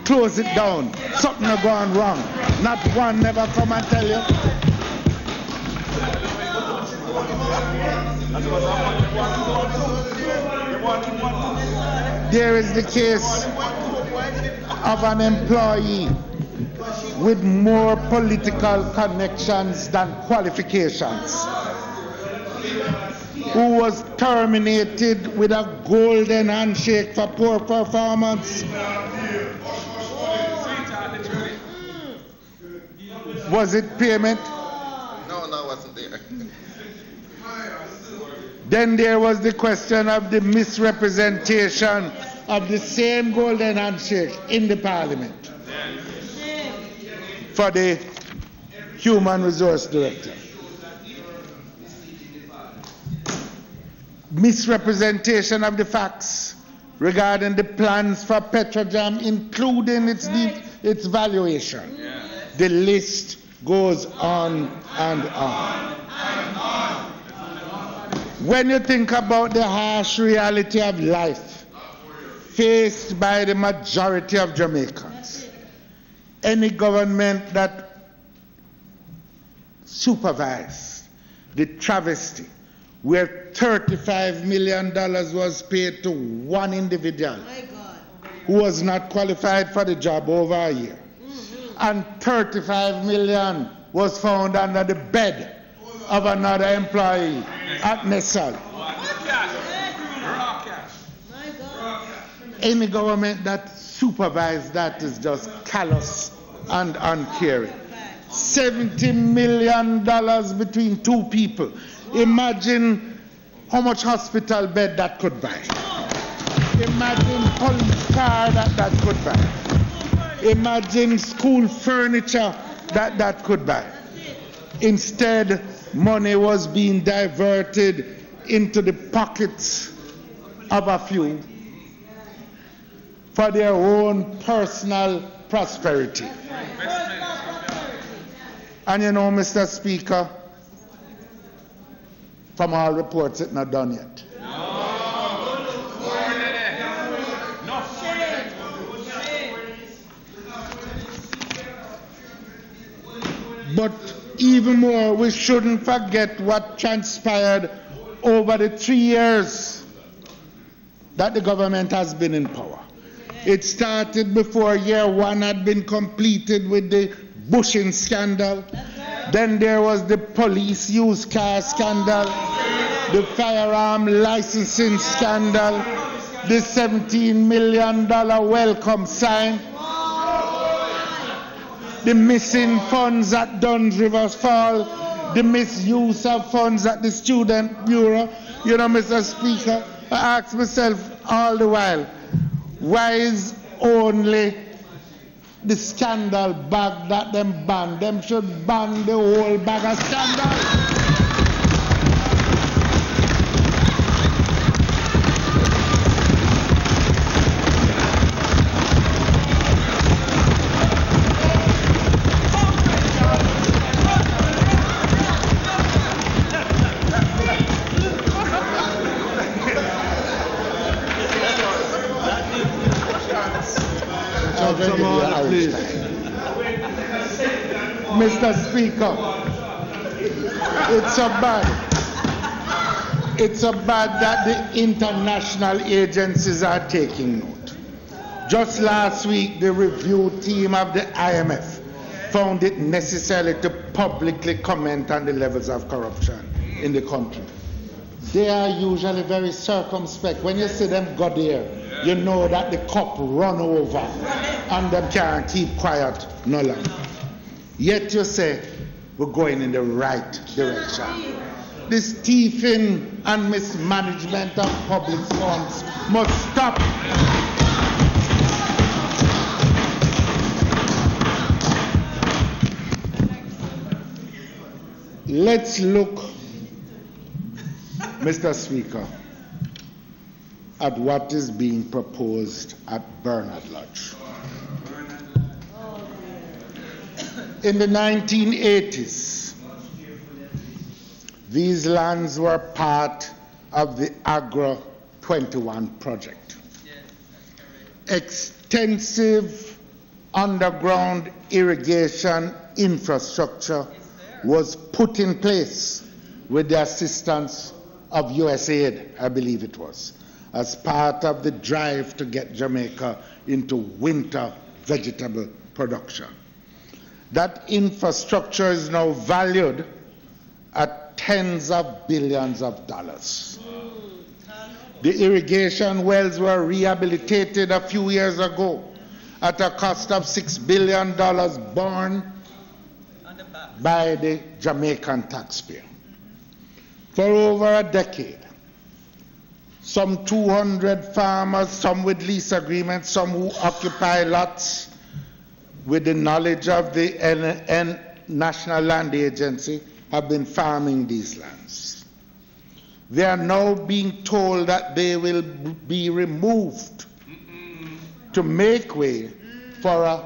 Close it down. Something is going wrong. Not one never come and tell you. There is the case of an employee with more political connections than qualifications, who was terminated with a golden handshake for poor performance. Was it payment?
No, it wasn't there.
Then there was the question of the misrepresentation of the same golden handshake in the parliament for the human resource director. Misrepresentation of the facts regarding the plans for Petrojam, including its valuation. The list goes on and on. When you think about the harsh reality of life faced by the majority of Jamaicans, any government that supervised the travesty where $35 million was paid to one individual who was not qualified for the job over a year, and $35 million was found under the bed of another employee at NESAL. Any government that supervised that is just callous and uncaring. $70 million between two people. Imagine how much hospital bed that could buy. Imagine police car that could buy. Imagine school furniture that could buy. Instead, money was being diverted into the pockets of a few for their own personal prosperity. And you know, Mr. Speaker, from all reports, it's not done yet. But even more, we shouldn't forget what transpired over the 3 years that the government has been in power. It started before year one had been completed with the bushing scandal. Then there was the police used car scandal, the firearm licensing scandal, the $17 million welcome sign, the missing funds at Duns River Fall, the misuse of funds at the Student Bureau. You know, Mr. Speaker, I ask myself all the while, why is only the scandal bag that them ban? Them should ban the whole bag of scandal. Mr. Speaker, it's so bad that the international agencies are taking note. Just last week, the review team of the IMF found it necessary to publicly comment on the levels of corruption in the country. They are usually very circumspect. When you see them go there, you know that the cup run over and them can't keep quiet no longer. Yet you say we're going in the right direction. This thieving and mismanagement of public funds must stop. Let's look, Mr. Speaker, at what is being proposed at Bernard Lodge. In the 1980s, these lands were part of the Agro 21 project. Extensive underground irrigation infrastructure was put in place with the assistance of USAID, I believe it was, as part of the drive to get Jamaica into winter vegetable production. That infrastructure is now valued at tens of billions of dollars. The irrigation wells were rehabilitated a few years ago at a cost of $6 billion borne by the Jamaican taxpayer. For over a decade, some 200 farmers, some with lease agreements, some who occupy lots with the knowledge of the National Land Agency, have been farming these lands. They are now being told that they will be removed to make way for a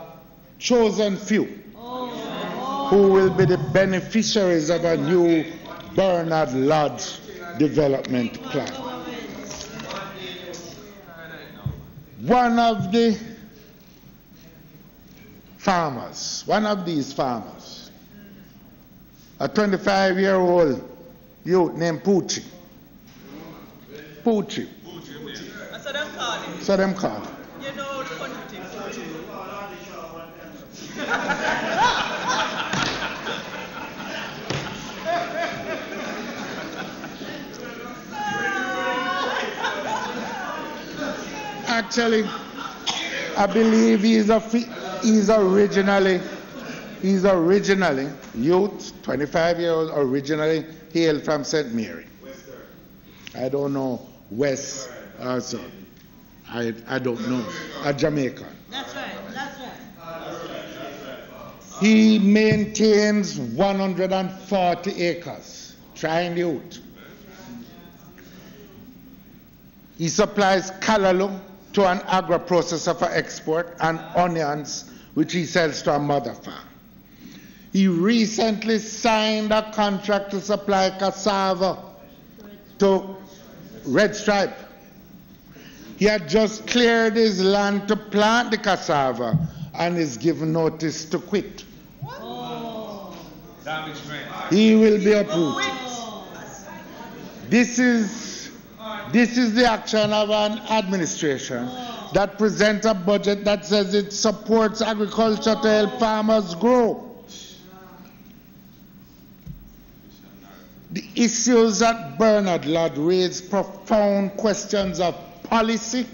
chosen few who will be the beneficiaries of a new Bernard Lodge development plan. One of these farmers, a 25-year-old youth named Poochie. So them call him.
You know the funny thing,
Actually, I believe he's originally youth, 25-year-old, originally hailed from St. Mary. I don't know West also. I don't know. A Jamaican.
That's right.
He maintains 140 acres, trying youth. He supplies callaloo to an agro-processor for export and onions, which he sells to a mother farm. He recently signed a contract to supply cassava to Red Stripe. He had just cleared his land to plant the cassava and is given notice to quit. He will be uprooted. This is the action of an administration that presents a budget that says it supports agriculture to help farmers grow. The issues that Bernard Ludd raised profound questions of policy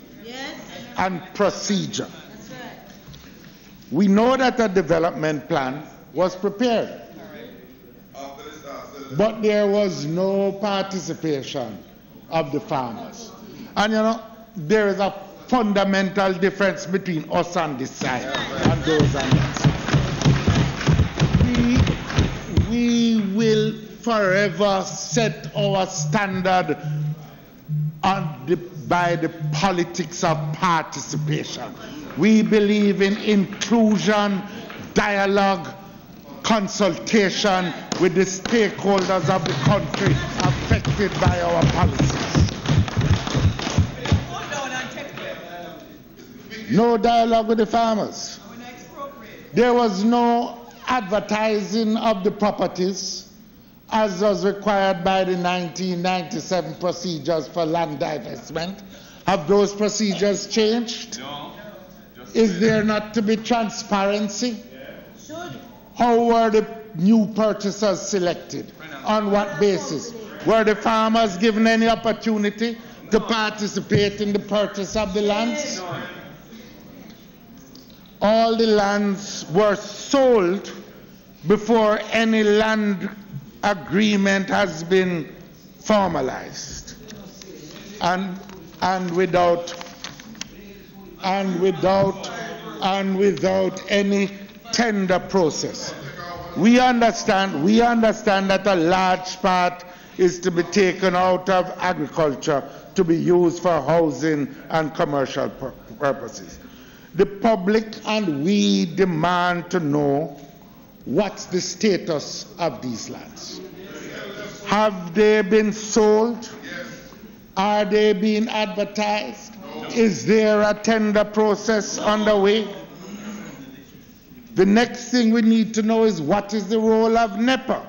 and procedure.
That's right.
We know that a development plan was prepared, but there was no participation of the farmers. And you know, there is a fundamental difference between us on this side and those on that side. We will forever set our standard by the politics of participation. We believe in inclusion, dialogue, consultation with the stakeholders of the country affected by our policies. No dialogue with the farmers. There was no advertising of the properties as was required by the 1997 procedures for land divestment. Have those procedures changed?
No.
Is there not to be transparency?
Should.
How were the new purchasers selected? On what basis? Were the farmers given any opportunity to participate in the purchase of the lands? All the lands were sold before any land agreement has been formalized, and without any tender process. We understand that a large part is to be taken out of agriculture to be used for housing and commercial purposes. The public and we demand to know what's the status of these lands. Have they been sold? Are they being advertised? Is there a tender process underway? The next thing we need to know is what is the role of NEPA.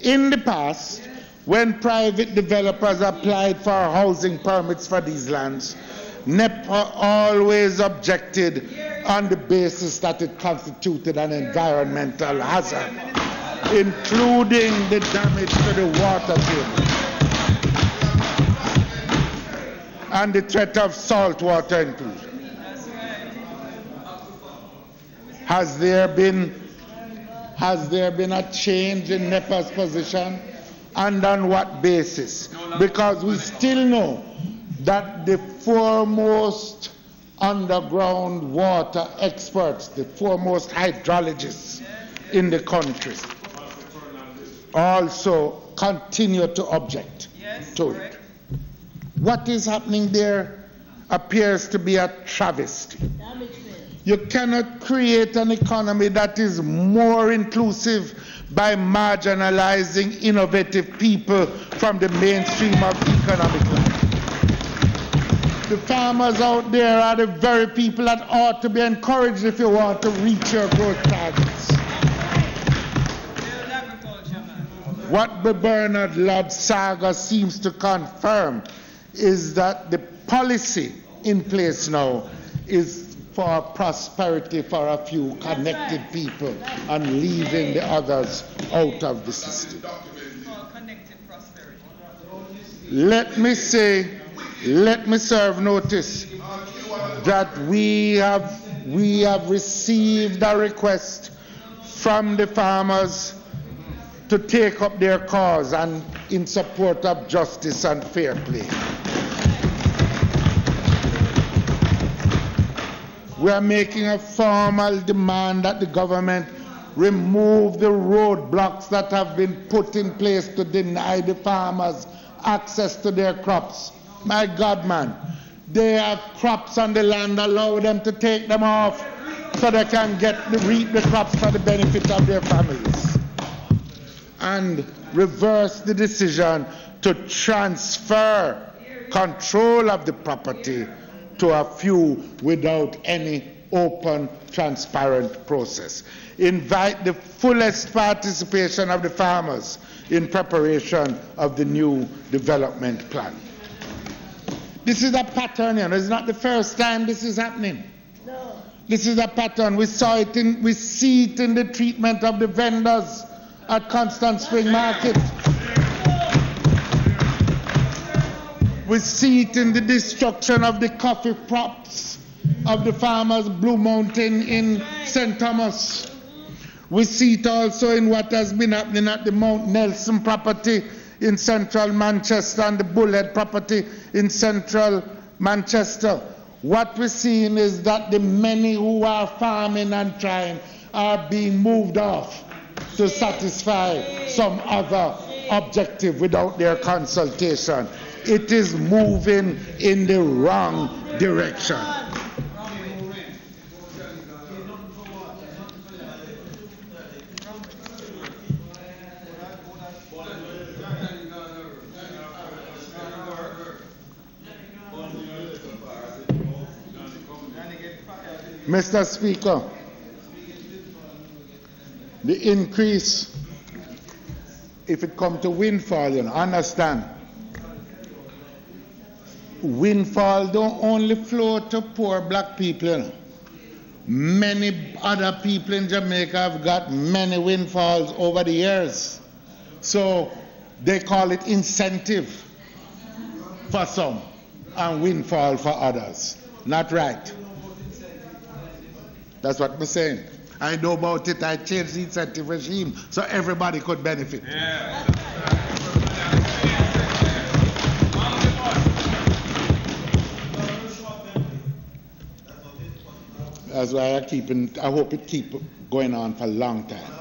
In the past, when private developers applied for housing permits for these lands, NEPA always objected on the basis that it constituted an environmental hazard, including the damage to the water table and the threat of saltwater intrusion. Has there been a change in NEPA's position, and on what basis? Because we still know that the foremost underground water experts, the foremost hydrologists in the country, also continue to object to it. What is happening there appears to be a travesty. You cannot create an economy that is more inclusive by marginalizing innovative people from the mainstream of economic life. The farmers out there are the very people that ought to be encouraged if you want to reach your growth targets. What the Bernard Ludd saga seems to confirm is that the policy in place now is for prosperity for a few connected people and leaving the others out of the system. Let me serve notice that we have received a request from the farmers to take up their cause and in support of justice and fair play. We are making a formal demand that the government remove the roadblocks that have been put in place to deny the farmers access to their crops. My God, man, they have crops on the land, allow them to take them off so they can reap the crops for the benefit of their families. And reverse the decision to transfer control of the property to a few without any open, transparent process. Invite the fullest participation of the farmers in preparation of the new development plan. This is a pattern, you know. It's not the first time this is happening. No. This is a pattern. We see it in the treatment of the vendors at Constant Spring Market. We see it in the destruction of the coffee crops of the farmers, Blue Mountain in St. Thomas. We see it also in what has been happening at the Mount Nelson property in central Manchester and the Bullhead property in central Manchester. What we're seeing is that the many who are farming and trying are being moved off to satisfy some other objective without their consultation. It is moving in the wrong direction. Mr. Speaker, the increase, if it comes to windfall, you know, understand, windfall don't only flow to poor black people, you know. Many other people in Jamaica have got many windfalls over the years. So they call it incentive for some and windfall for others. Not right. That's what I'm saying. I know about it. I changed the incentive regime so everybody could benefit. Yeah. That's why I hope it keep going on for a long time.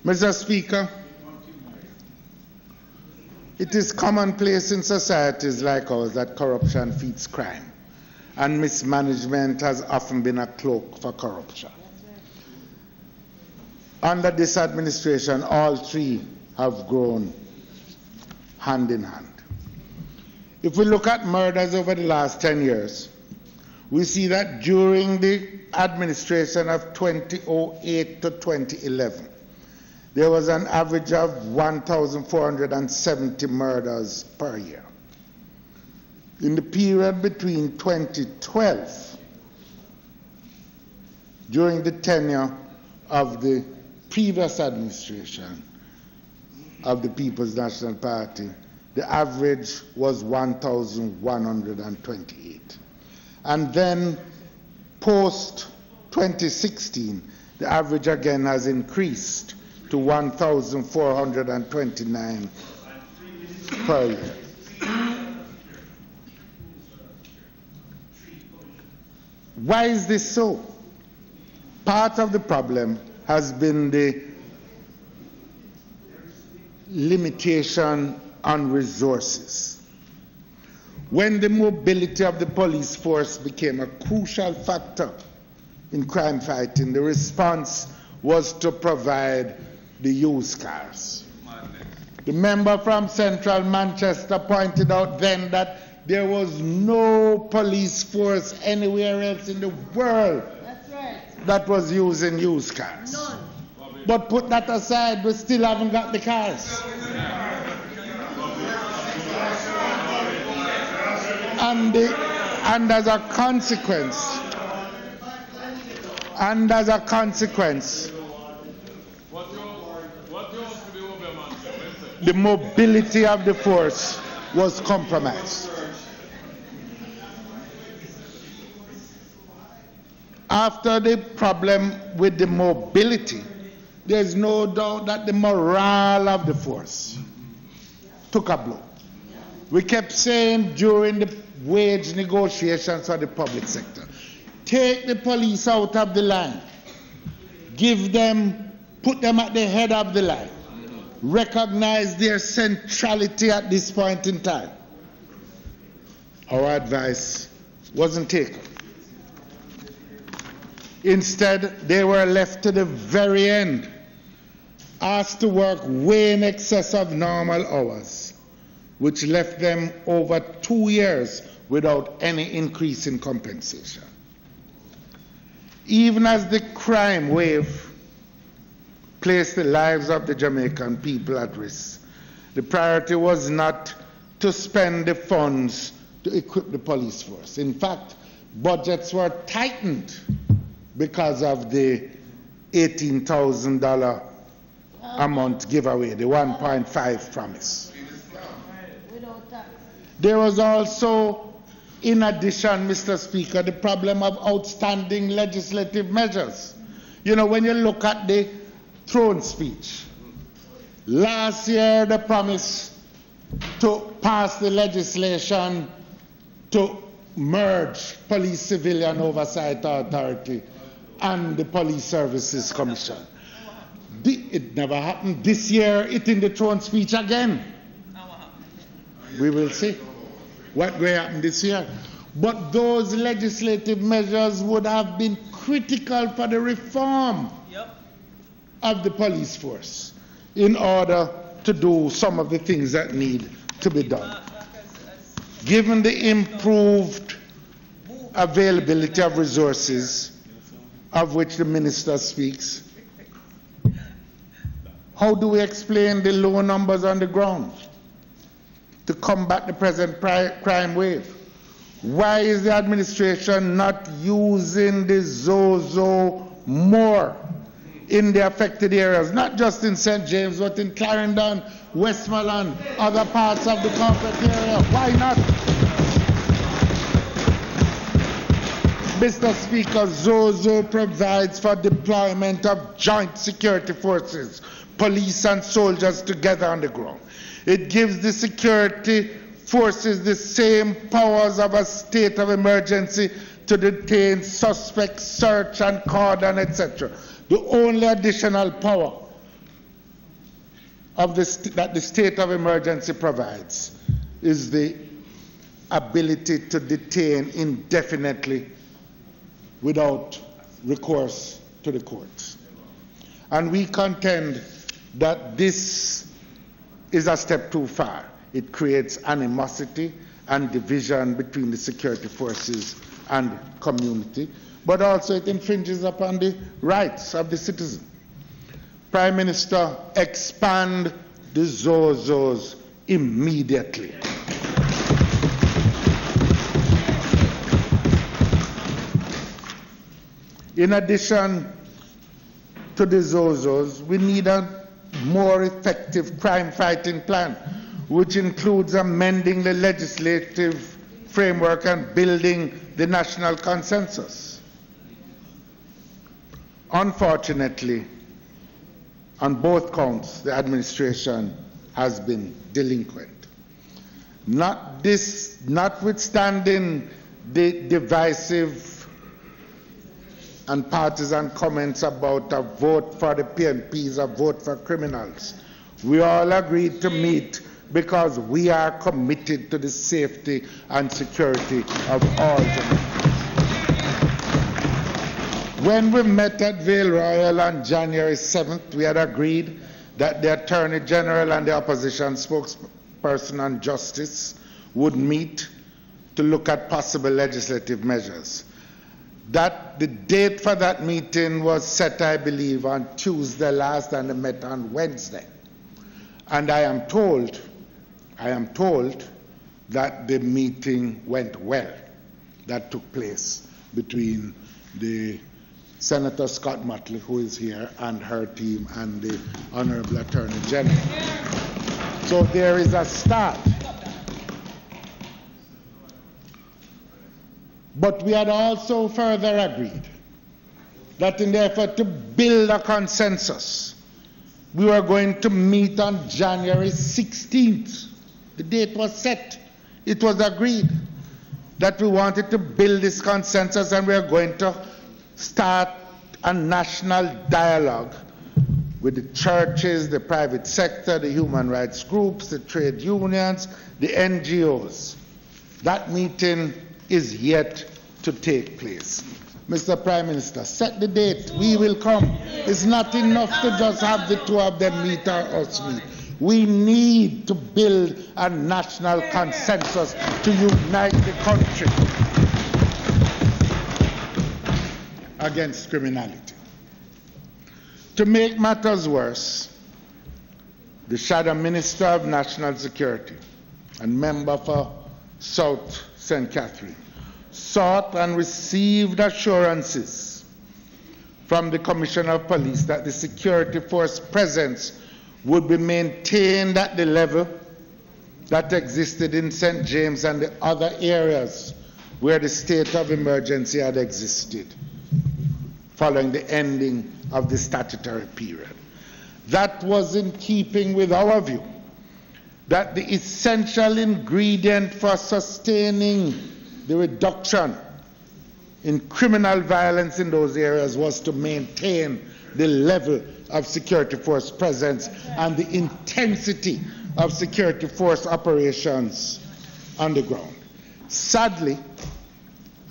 Mr. Speaker, it is commonplace in societies like ours that corruption feeds crime, and mismanagement has often been a cloak for corruption. Under this administration, all three have grown hand in hand. If we look at murders over the last 10 years, we see that during the administration of 2008 to 2011, there was an average of 1,470 murders per year. In the period between 2012, during the tenure of the previous administration of the People's National Party, the average was 1,128. And then post-2016, the average again has increased to 1,429 per year. Why is this so? Part of the problem has been the limitation on resources. When the mobility of the police force became a crucial factor in crime fighting, the response was to provide the used cars. The member from Central Manchester pointed out then that there was no police force anywhere else in the world that was using used cars. None. But put that aside, we still haven't got the cars. And as a consequence, the mobility of the force was compromised. After the problem with the mobility, there's no doubt that the morale of the force took a blow. We kept saying during the wage negotiations for the public sector, take the police out of the line, put them at the head of the line, recognize their centrality at this point in time. Our advice wasn't taken. Instead, they were left to the very end, asked to work way in excess of normal hours, which left them over 2 years without any increase in compensation. even as the crime wave placed the lives of the Jamaican people at risk, the priority was not to spend the funds to equip the police force. In fact, budgets were tightened because of the $18,000 a month giveaway, the 1.5 promise. There was also, in addition, Mr. Speaker, the problem of outstanding legislative measures. You know, when you look at the throne speech, last year the promise to pass the legislation to merge Police Civilian Oversight Authority and the Police Services Commission. It never happened. This year, it's in the throne speech again. We will see what will happen this year. But those legislative measures would have been critical for the reform of the police force in order to do some of the things that need to be done. Given the improved availability of resources of which the minister speaks, how do we explain the low numbers on the ground to combat the present crime wave? Why is the administration not using the Zozo more in the affected areas, not just in St. James, but in Clarendon, Westmoreland, other parts of the conflict area? Why not? Mr. Speaker, Zozo provides for deployment of joint security forces, police and soldiers together on the ground. It gives the security forces the same powers of a state of emergency to detain suspects, search and cordon, etc. The only additional power of that the state of emergency provides is the ability to detain indefinitely without recourse to the courts. And we contend that this is a step too far. It creates animosity and division between the security forces and community, but also it infringes upon the rights of the citizen. Prime Minister, expand the Zozos immediately. In addition to the Zozos, we need a more effective crime-fighting plan, which includes amending the legislative framework and building the national consensus. Unfortunately, on both counts, the administration has been delinquent. Notwithstanding the divisive and partisan comments about a vote for the PNPs, a vote for criminals, we all agreed to meet because we are committed to the safety and security of all Jamaicans. When we met at Vale Royal on January 7th, we had agreed that the Attorney General and the opposition spokesperson on justice would meet to look at possible legislative measures. That the date for that meeting was set, I believe, on Tuesday last, and they met on Wednesday. And I am told that the meeting went well, that took place between the Senator Scott Motley, who is here, and her team, and the Honorable Attorney General. So there is a start. But we had also further agreed that in the effort to build a consensus, we were going to meet on January 16th. The date was set. It was agreed that we wanted to build this consensus, and we are going to start a national dialogue with the churches, the private sector, the human rights groups, the trade unions, the NGOs. That meeting is yet to take place. Mr. Prime Minister, set the date. We will come. It's not enough to just have the two of them meet or us meet. We need to build a national consensus to unite the country. against criminality. To make matters worse, the Shadow Minister of National Security and member for South St. Catherine sought and received assurances from the Commissioner of Police that the security force presence would be maintained at the level that existed in St. James and the other areas where the state of emergency had existed following the ending of the statutory period. That was in keeping with our view that the essential ingredient for sustaining the reduction in criminal violence in those areas was to maintain the level of security force presence and the intensity of security force operations on the ground. Sadly,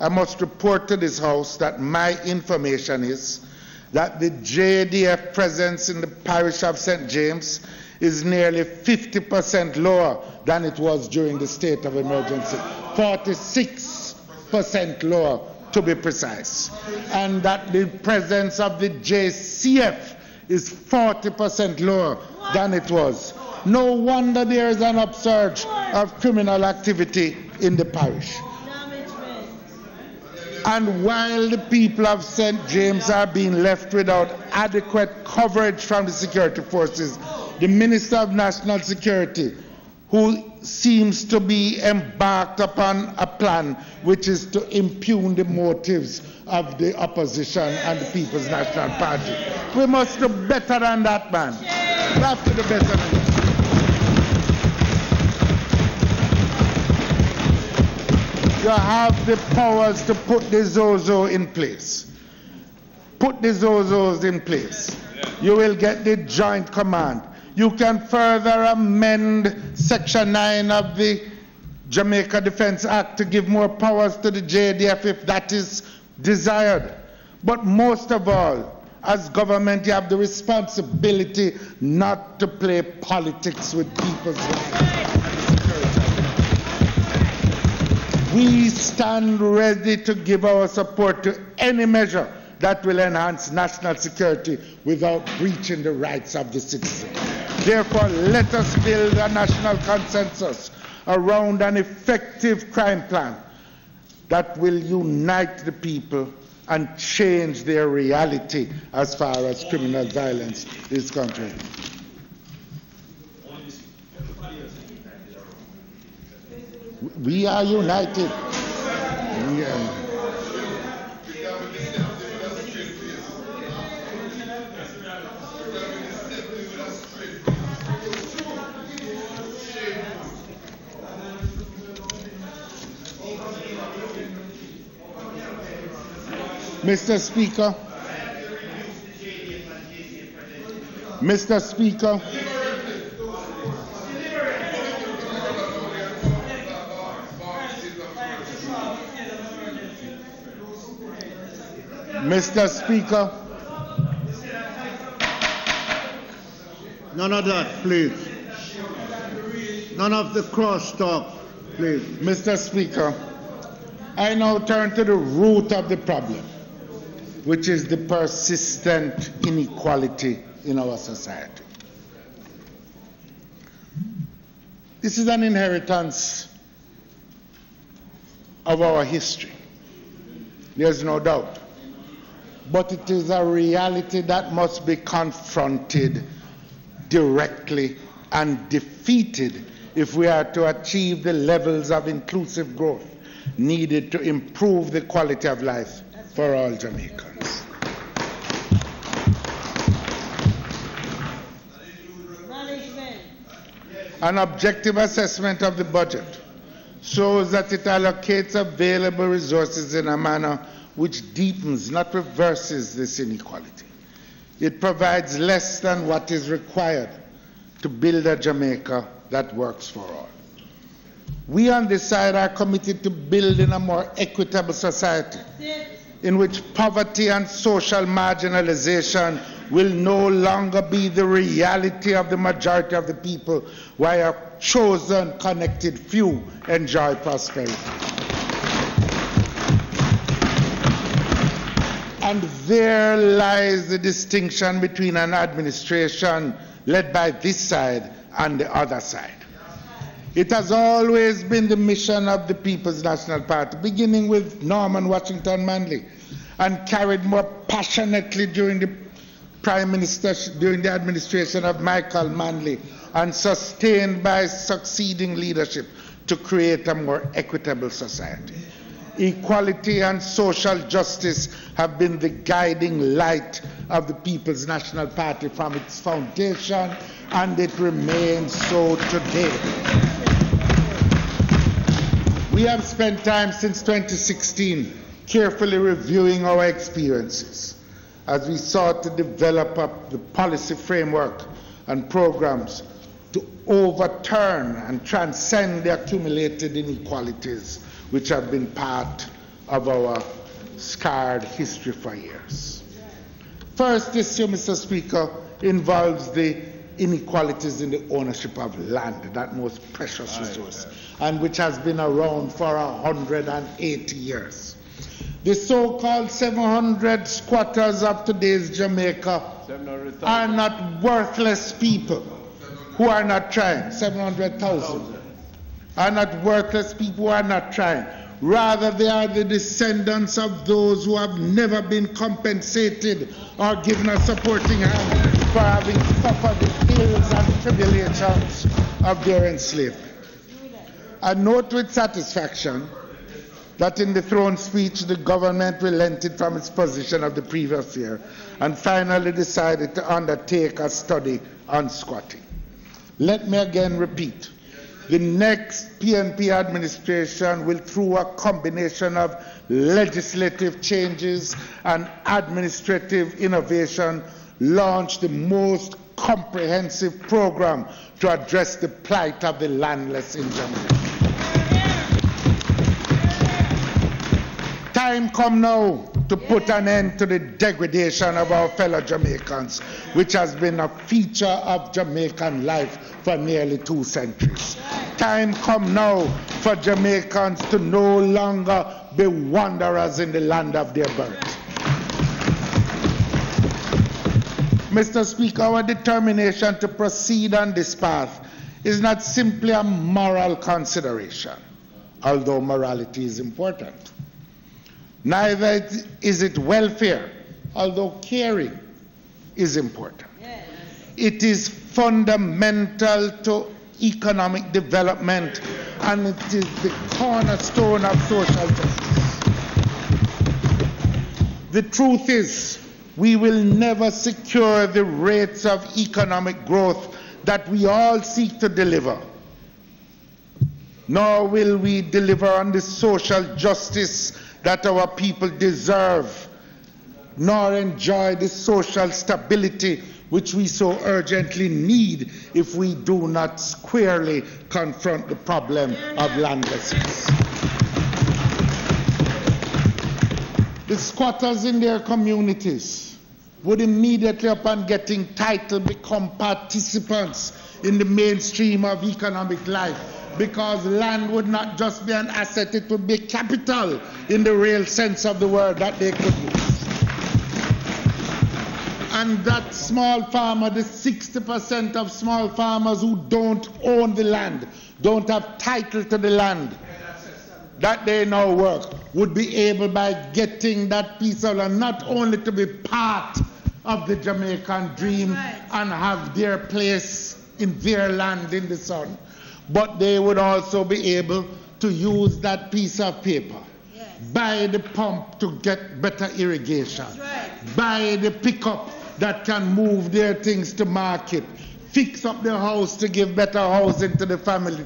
I must report to this House that my information is that the JDF presence in the parish of St. James is nearly 50% lower than it was during the state of emergency, 46% lower to be precise, and that the presence of the JCF is 40% lower than it was. No wonder there is an upsurge of criminal activity in the parish. And while the people of St. James are being left without adequate coverage from the security forces, the Minister of National Security, who seems to be embarked upon a plan which is to impugn the motives of the opposition and the People's National Party. We must do better than that, man. We have to do better than that. You have the powers to put the Zozo in place. Put the Zozos in place. You will get the joint command. You can further amend Section 9 of the Jamaica Defense Act to give more powers to the JDF if that is desired. But most of all, as government, you have the responsibility not to play politics with people's lives. We stand ready to give our support to any measure that will enhance national security without breaching the rights of the citizen. Therefore, let us build a national consensus around an effective crime plan that will unite the people and change their reality as far as criminal violence is concerned. We are united. Mr. Speaker, Mr. Speaker, Mr. Speaker,
none of that, please. None of the crosstalk, please.
Mr. Speaker, I now turn to the root of the problem, which is the persistent inequality in our society. This is an inheritance of our history. There's no doubt. But it is a reality that must be confronted directly and defeated if we are to achieve the levels of inclusive growth needed to improve the quality of life for all Jamaicans. An objective assessment of the budget shows that it allocates available resources in a manner which deepens, not reverses, this inequality. It provides less than what is required to build a Jamaica that works for all. We on this side are committed to building a more equitable society in which poverty and social marginalization will no longer be the reality of the majority of the people, while a chosen, connected few enjoy prosperity. And there lies the distinction between an administration led by this side and the other side. It has always been the mission of the People's National Party, beginning with Norman Washington Manley, and carried more passionately during the during the administration of Michael Manley, and sustained by succeeding leadership to create a more equitable society. Equality and social justice have been the guiding light of the People's National Party from its foundation, and it remains so today. We have spent time since 2016 carefully reviewing our experiences as we sought to develop up the policy framework and programs to overturn and transcend the accumulated inequalities which have been part of our scarred history for years. First issue, Mr. Speaker, involves the inequalities in the ownership of land, that most precious resource, and which has been around for 180 years. The so-called 700 squatters of today's Jamaica are not worthless people who are not trying. 700,000 are not worthless people who are not trying. Rather, they are the descendants of those who have never been compensated or given a supporting hand for having suffered the ills and tribulations of their enslavement. I note with satisfaction that in the throne speech, the government relented from its position of the previous year and finally decided to undertake a study on squatting. Let me again repeat. The next PNP administration will, through a combination of legislative changes and administrative innovation, launch the most comprehensive program to address the plight of the landless in Jamaica. Time come now to put an end to the degradation of our fellow Jamaicans, which has been a feature of Jamaican life for nearly 2 centuries. Time come now for Jamaicans to no longer be wanderers in the land of their birth. Mr. Speaker, our determination to proceed on this path is not simply a moral consideration, although morality is important. Neither is it welfare, although caring is important. Yes. It is fundamental to economic development, and it is the cornerstone of social justice. The truth is, we will never secure the rates of economic growth that we all seek to deliver, nor will we deliver on the social justice that our people deserve, nor enjoy the social stability which we so urgently need if we do not squarely confront the problem of landlessness. The squatters in their communities would immediately, upon getting title, become participants in the mainstream of economic life, because land would not just be an asset, it would be capital in the real sense of the word that they could use. And that small farmer, the 60% of small farmers who don't own the land, don't have title to the land that they now work, would be able, by getting that piece of land, not only to be part of the Jamaican dream and have their place in their land in the sun, but they would also be able to use that piece of paper, buy the pump to get better irrigation, buy the pickup that can move their things to market, fix up the house to give better housing to the family.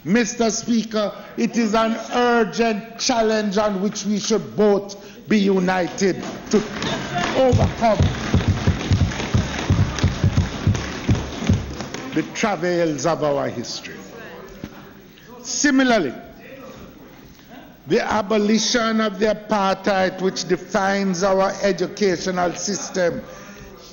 Mr. Speaker, it is an urgent challenge on which we should both be united to overcome the travails of our history. Similarly, the abolition of the apartheid which defines our educational system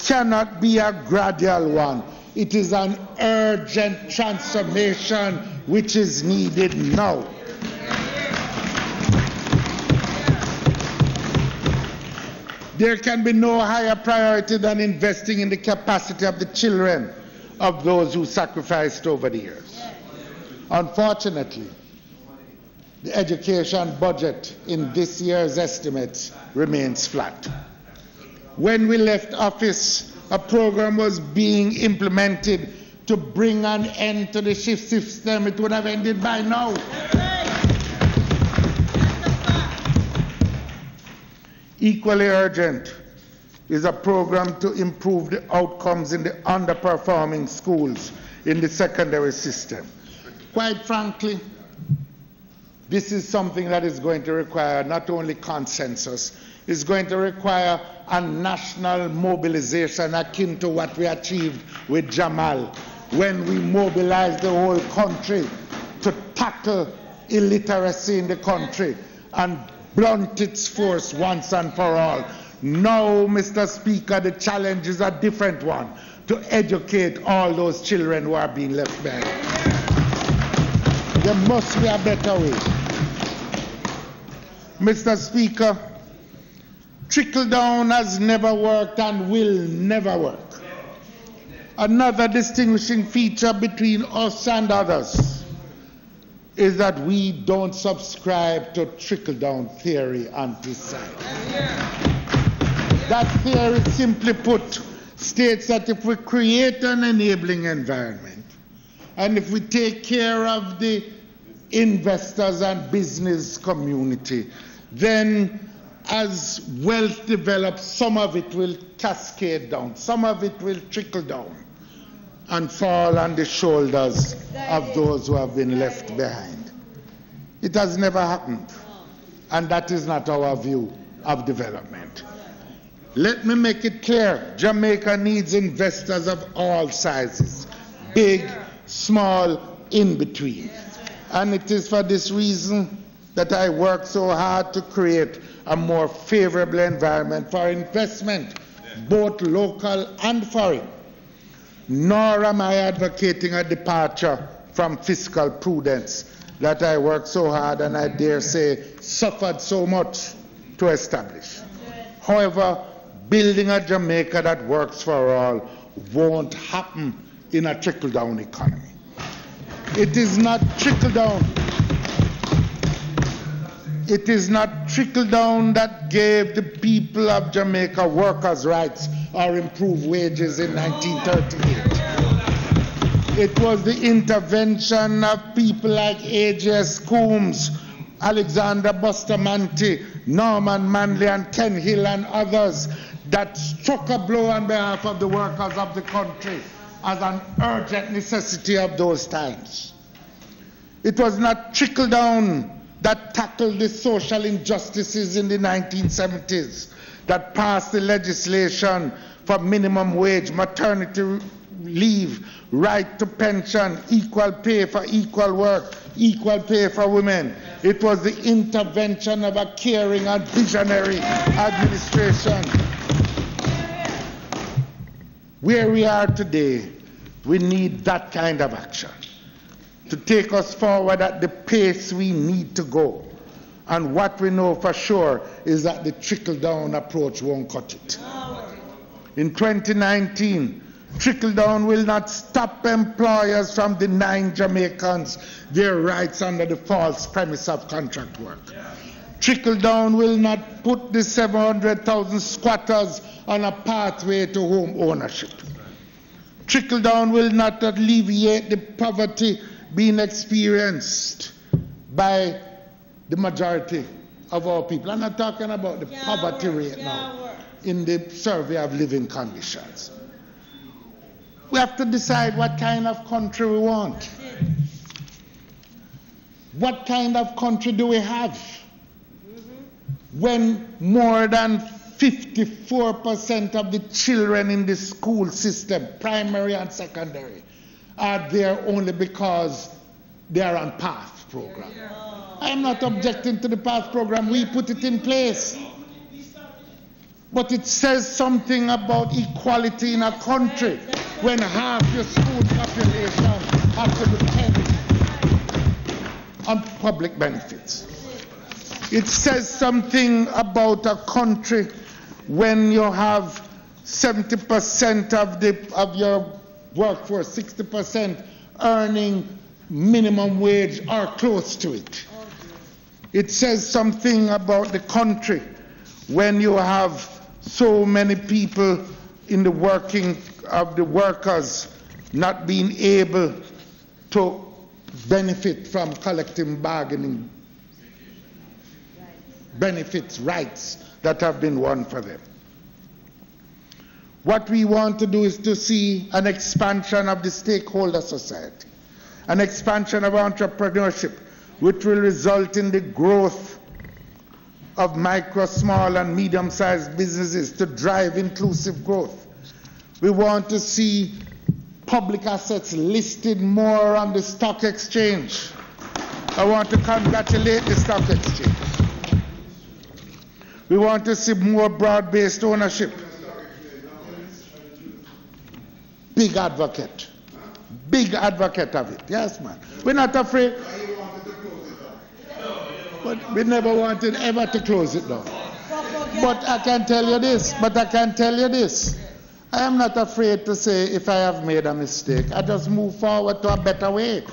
cannot be a gradual one. It is an urgent transformation which is needed now. There can be no higher priority than investing in the capacity of the children of those who sacrificed over the years. Unfortunately, the education budget in this year's estimates remains flat. When we left office, a program was being implemented to bring an end to the shift system. It would have ended by now. Equally urgent is a program to improve the outcomes in the underperforming schools in the secondary system. Quite frankly, this is something that is going to require not only consensus, it's going to require a national mobilization akin to what we achieved with Jamal when we mobilized the whole country to tackle illiteracy in the country and blunt its force once and for all. Now, Mr. Speaker, the challenge is a different one, to educate all those children who are being left behind. There must be a better way. Mr. Speaker, trickle-down has never worked and will never work. Another distinguishing feature between us and others is that we don't subscribe to trickle-down theory on this side. That theory, simply put, states that if we create an enabling environment and if we take care of the investors and business community, then as wealth develops, some of it will cascade down, some of it will trickle down and fall on the shoulders of those who have been left behind. It has never happened, and that is not our view of development. Let me make it clear, Jamaica needs investors of all sizes, big, small, in between. And it is for this reason that I work so hard to create a more favorable environment for investment, both local and foreign. Nor am I advocating a departure from fiscal prudence that I worked so hard and I dare say suffered so much to establish. However, building a Jamaica that works for all won't happen in a trickle-down economy. It is not trickle-down. It is not trickle-down that gave the people of Jamaica workers' rights or improved wages in 1938. It was the intervention of people like A.J.S. Coombs, Alexander Bustamante, Norman Manley and Ken Hill and others that struck a blow on behalf of the workers of the country as an urgent necessity of those times. It was not trickle-down that tackled the social injustices in the 1970s, that passed the legislation for minimum wage, maternity leave, right to pension, equal pay for equal work, equal pay for women. It was the intervention of a caring and visionary administration. Where we are today, we need that kind of action to take us forward at the pace we need to go. And what we know for sure is that the trickle-down approach won't cut it. In 2019, trickle-down will not stop employers from denying Jamaicans their rights under the false premise of contract work. Trickle-down will not put the 700,000 squatters on a pathway to home ownership. Trickle-down will not alleviate the poverty being experienced by the majority of our people. I'm not talking about the poverty rate now in the survey of living conditions. We have to decide what kind of country we want. What kind of country do we have when more than 54% of the children in the school system, primary and secondary, are there only because they are on PATH program? I'm not objecting to the PATH program. We put it in place. But it says something about equality in a country when half your school population has to depend on public benefits. It says something about a country when you have 70% of your workforce, 60% earning minimum wage or close to it. It says something about the country when you have so many people in the working of the workers not being able to benefit from collective bargaining benefits, rights that have been won for them. What we want to do is to see an expansion of the stakeholder society, an expansion of entrepreneurship, which will result in the growth of micro, small, and medium-sized businesses to drive inclusive growth. We want to see public assets listed more on the stock exchange. I want to congratulate the stock exchange. We want to see more broad-based ownership. Big advocate of it. Yes, man. We're not afraid. But we never wanted ever to close it down. But I can tell you this. I am not afraid to say if I have made a mistake. I just move forward to a better way.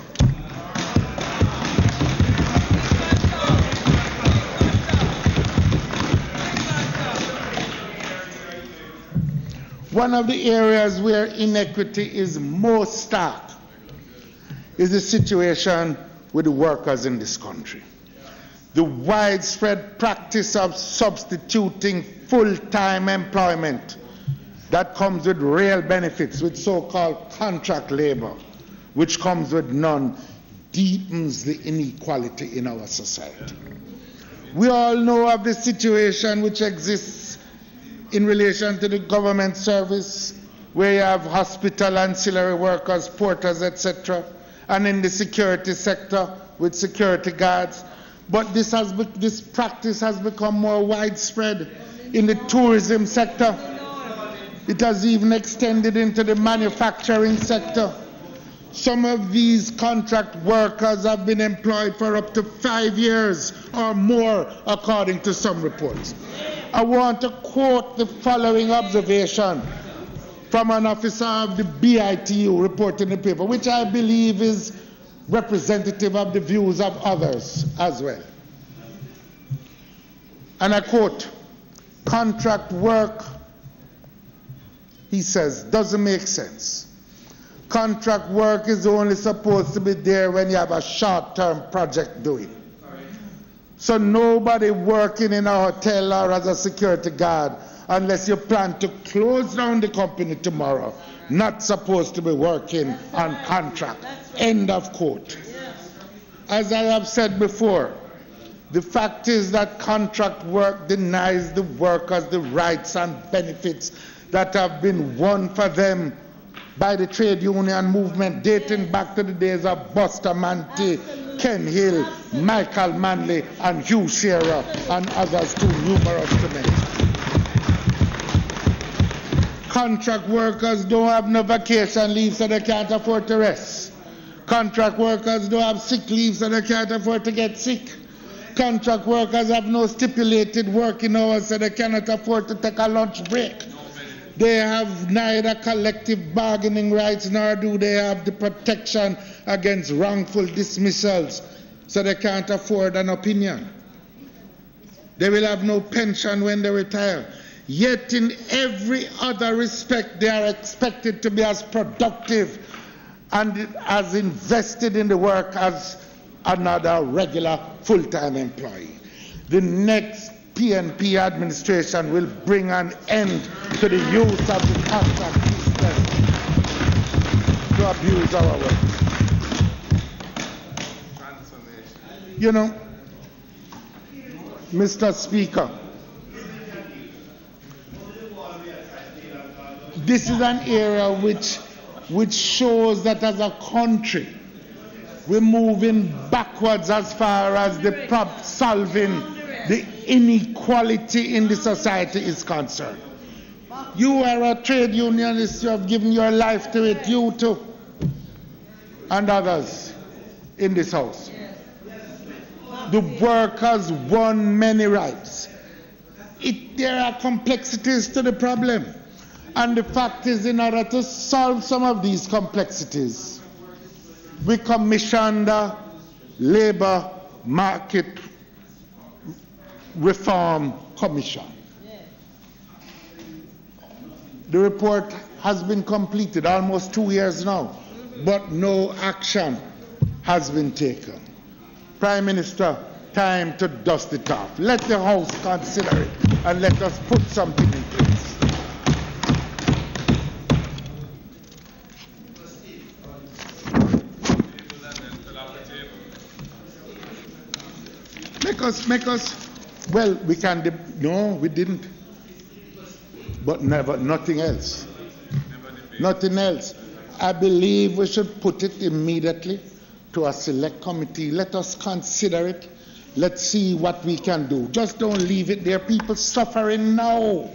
One of the areas where inequity is most stark is the situation with the workers in this country. The widespread practice of substituting full-time employment that comes with real benefits, with so-called contract labor, which comes with none, deepens the inequality in our society. We all know of the situation which exists in relation to the government service, where you have hospital ancillary workers, porters, etc., and in the security sector with security guards. But this practice has become more widespread in the tourism sector. It has even extended into the manufacturing sector. Some of these contract workers have been employed for up to 5 years or more, according to some reports. I want to quote the following observation from an officer of the BITU report in the paper, which I believe is representative of the views of others as well. And I quote, contract work, he says, doesn't make sense. Contract work is only supposed to be there when you have a short-term project doing. So nobody working in a hotel or as a security guard, unless you plan to close down the company tomorrow, not supposed to be working on contract. End of quote. As I have said before, the fact is that contract work denies the workers the rights and benefits that have been won for them by the trade union movement dating back to the days of Buster Manty, Ken Hill, Michael Manley, and Hugh Shearer, and others too numerous to mention. Contract workers don't have no vacation leave, so they can't afford to rest. Contract workers don't have sick leave, so they can't afford to get sick. Contract workers have no stipulated working hours, so they cannot afford to take a lunch break. They have neither collective bargaining rights nor do they have the protection against wrongful dismissals, so they can't afford an opinion. They will have no pension when they retire. Yet in every other respect, they are expected to be as productive and as invested in the work as another regular full-time employee. The next PNP administration will bring an end to the use of the contract system to abuse our work. You know, Mr. Speaker, this is an area which shows that as a country, we're moving backwards as far as the solving the inequality in the society is concerned. You are a trade unionist, you have given your life to it, you too, and others in this house. The workers won many rights. there are complexities to the problem. And the fact is, in order to solve some of these complexities, we commissioned a labor market reform commission. The report has been completed almost 2 years now, but no action has been taken. Prime Minister, time to dust it off. Let the House consider it and let us put something in place. Make us, well, we can, no, we didn't. But nothing else. Nothing else. I believe we should put it immediately to a select committee. Let us consider it. Let's see what we can do. Just don't leave it there. People suffering now.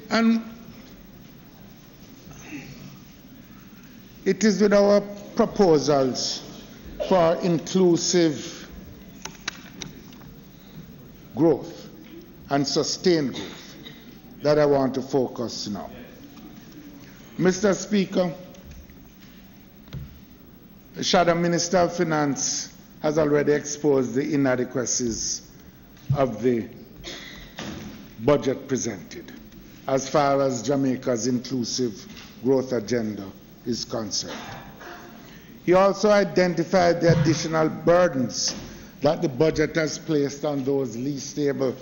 And it is with our proposals for inclusive growth and sustained growth that I want to focus now. Mr. Speaker, the Shadow Minister of Finance has already exposed the inadequacies of the budget presented as far as Jamaica's inclusive growth agenda is concerned. He also identified the additional burdens that the budget has placed on those least able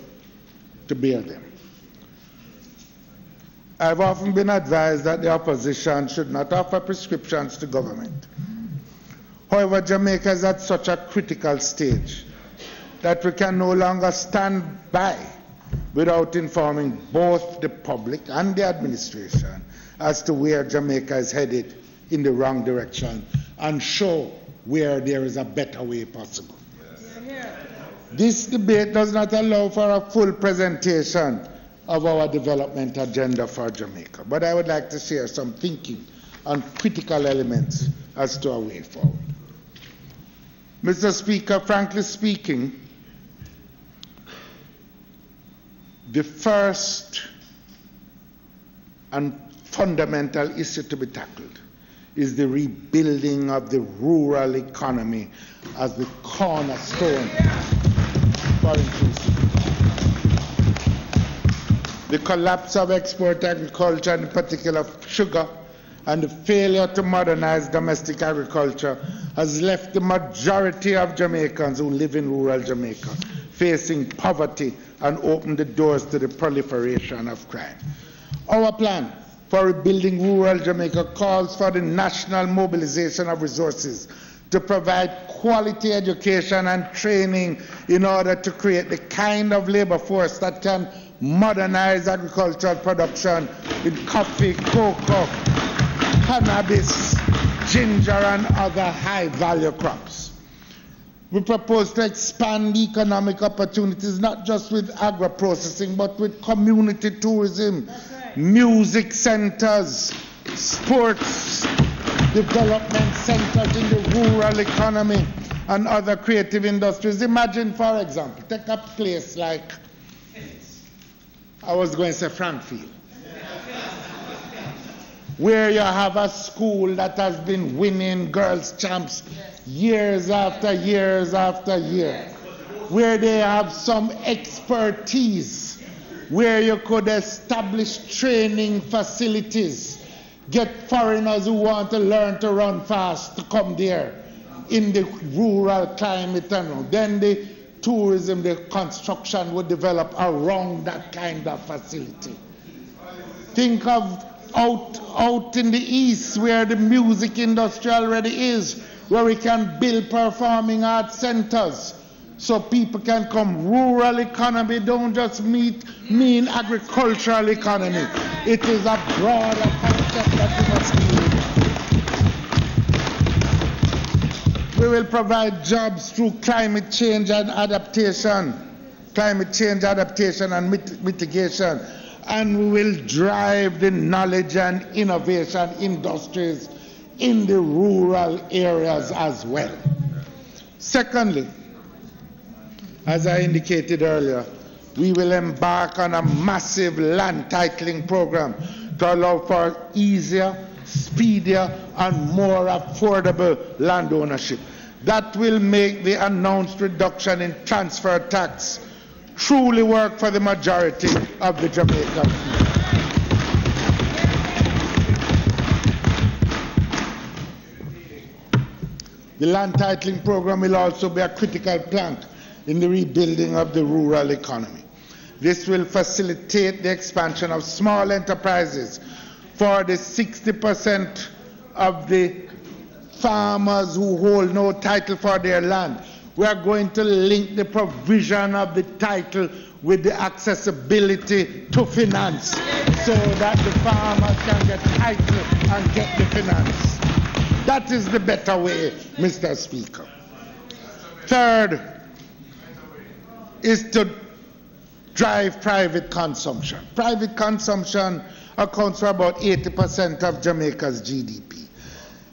to bear them. I've often been advised that the opposition should not offer prescriptions to government. However, Jamaica is at such a critical stage that we can no longer stand by without informing both the public and the administration as to where Jamaica is headed in the wrong direction and show where there is a better way possible. This debate does not allow for a full presentation of our development agenda for Jamaica, but I would like to share some thinking on critical elements as to a way forward. Mr. Speaker, frankly speaking, the first and fundamental issue to be tackled is the rebuilding of the rural economy as the cornerstone for inclusive. The collapse of export agriculture, in particular sugar, and the failure to modernize domestic agriculture has left the majority of Jamaicans who live in rural Jamaica facing poverty and opened the doors to the proliferation of crime. Our plan for rebuilding rural Jamaica calls for the national mobilization of resources to provide quality education and training in order to create the kind of labor force that can modernize agricultural production in coffee, cocoa, cannabis, ginger, and other high-value crops. We propose to expand economic opportunities not just with agro-processing, but with community tourism, music centers, sports development centers in the rural economy, and other creative industries. Imagine, for example, take a place like, I was going to say Frankfield, where you have a school that has been winning girls' champs years after years after year, where they have some expertise, where you could establish training facilities, get foreigners who want to learn to run fast to come there in the rural climate, and then the tourism, the construction would develop around that kind of facility. Think of out in the east where the music industry already is, where we can build performing arts centers so people can come. Rural economy don't just mean agricultural economy. It is a broader concept that we must deal with. We will provide jobs through climate change and adaptation and mitigation. And we will drive the knowledge and innovation industries in the rural areas as well. Secondly, as I indicated earlier, we will embark on a massive land titling program to allow for easier, speedier, and more affordable land ownership. That will make the announced reduction in transfer tax truly work for the majority of the Jamaicans. The land titling program will also be a critical plank in the rebuilding of the rural economy. This will facilitate the expansion of small enterprises for the 60% of the farmers who hold no title for their land. We are going to link the provision of the title with the accessibility to finance so that the farmers can get title and get the finance. That is the better way, Mr. Speaker. Third is to drive private consumption. Private consumption accounts for about 80% of Jamaica's GDP.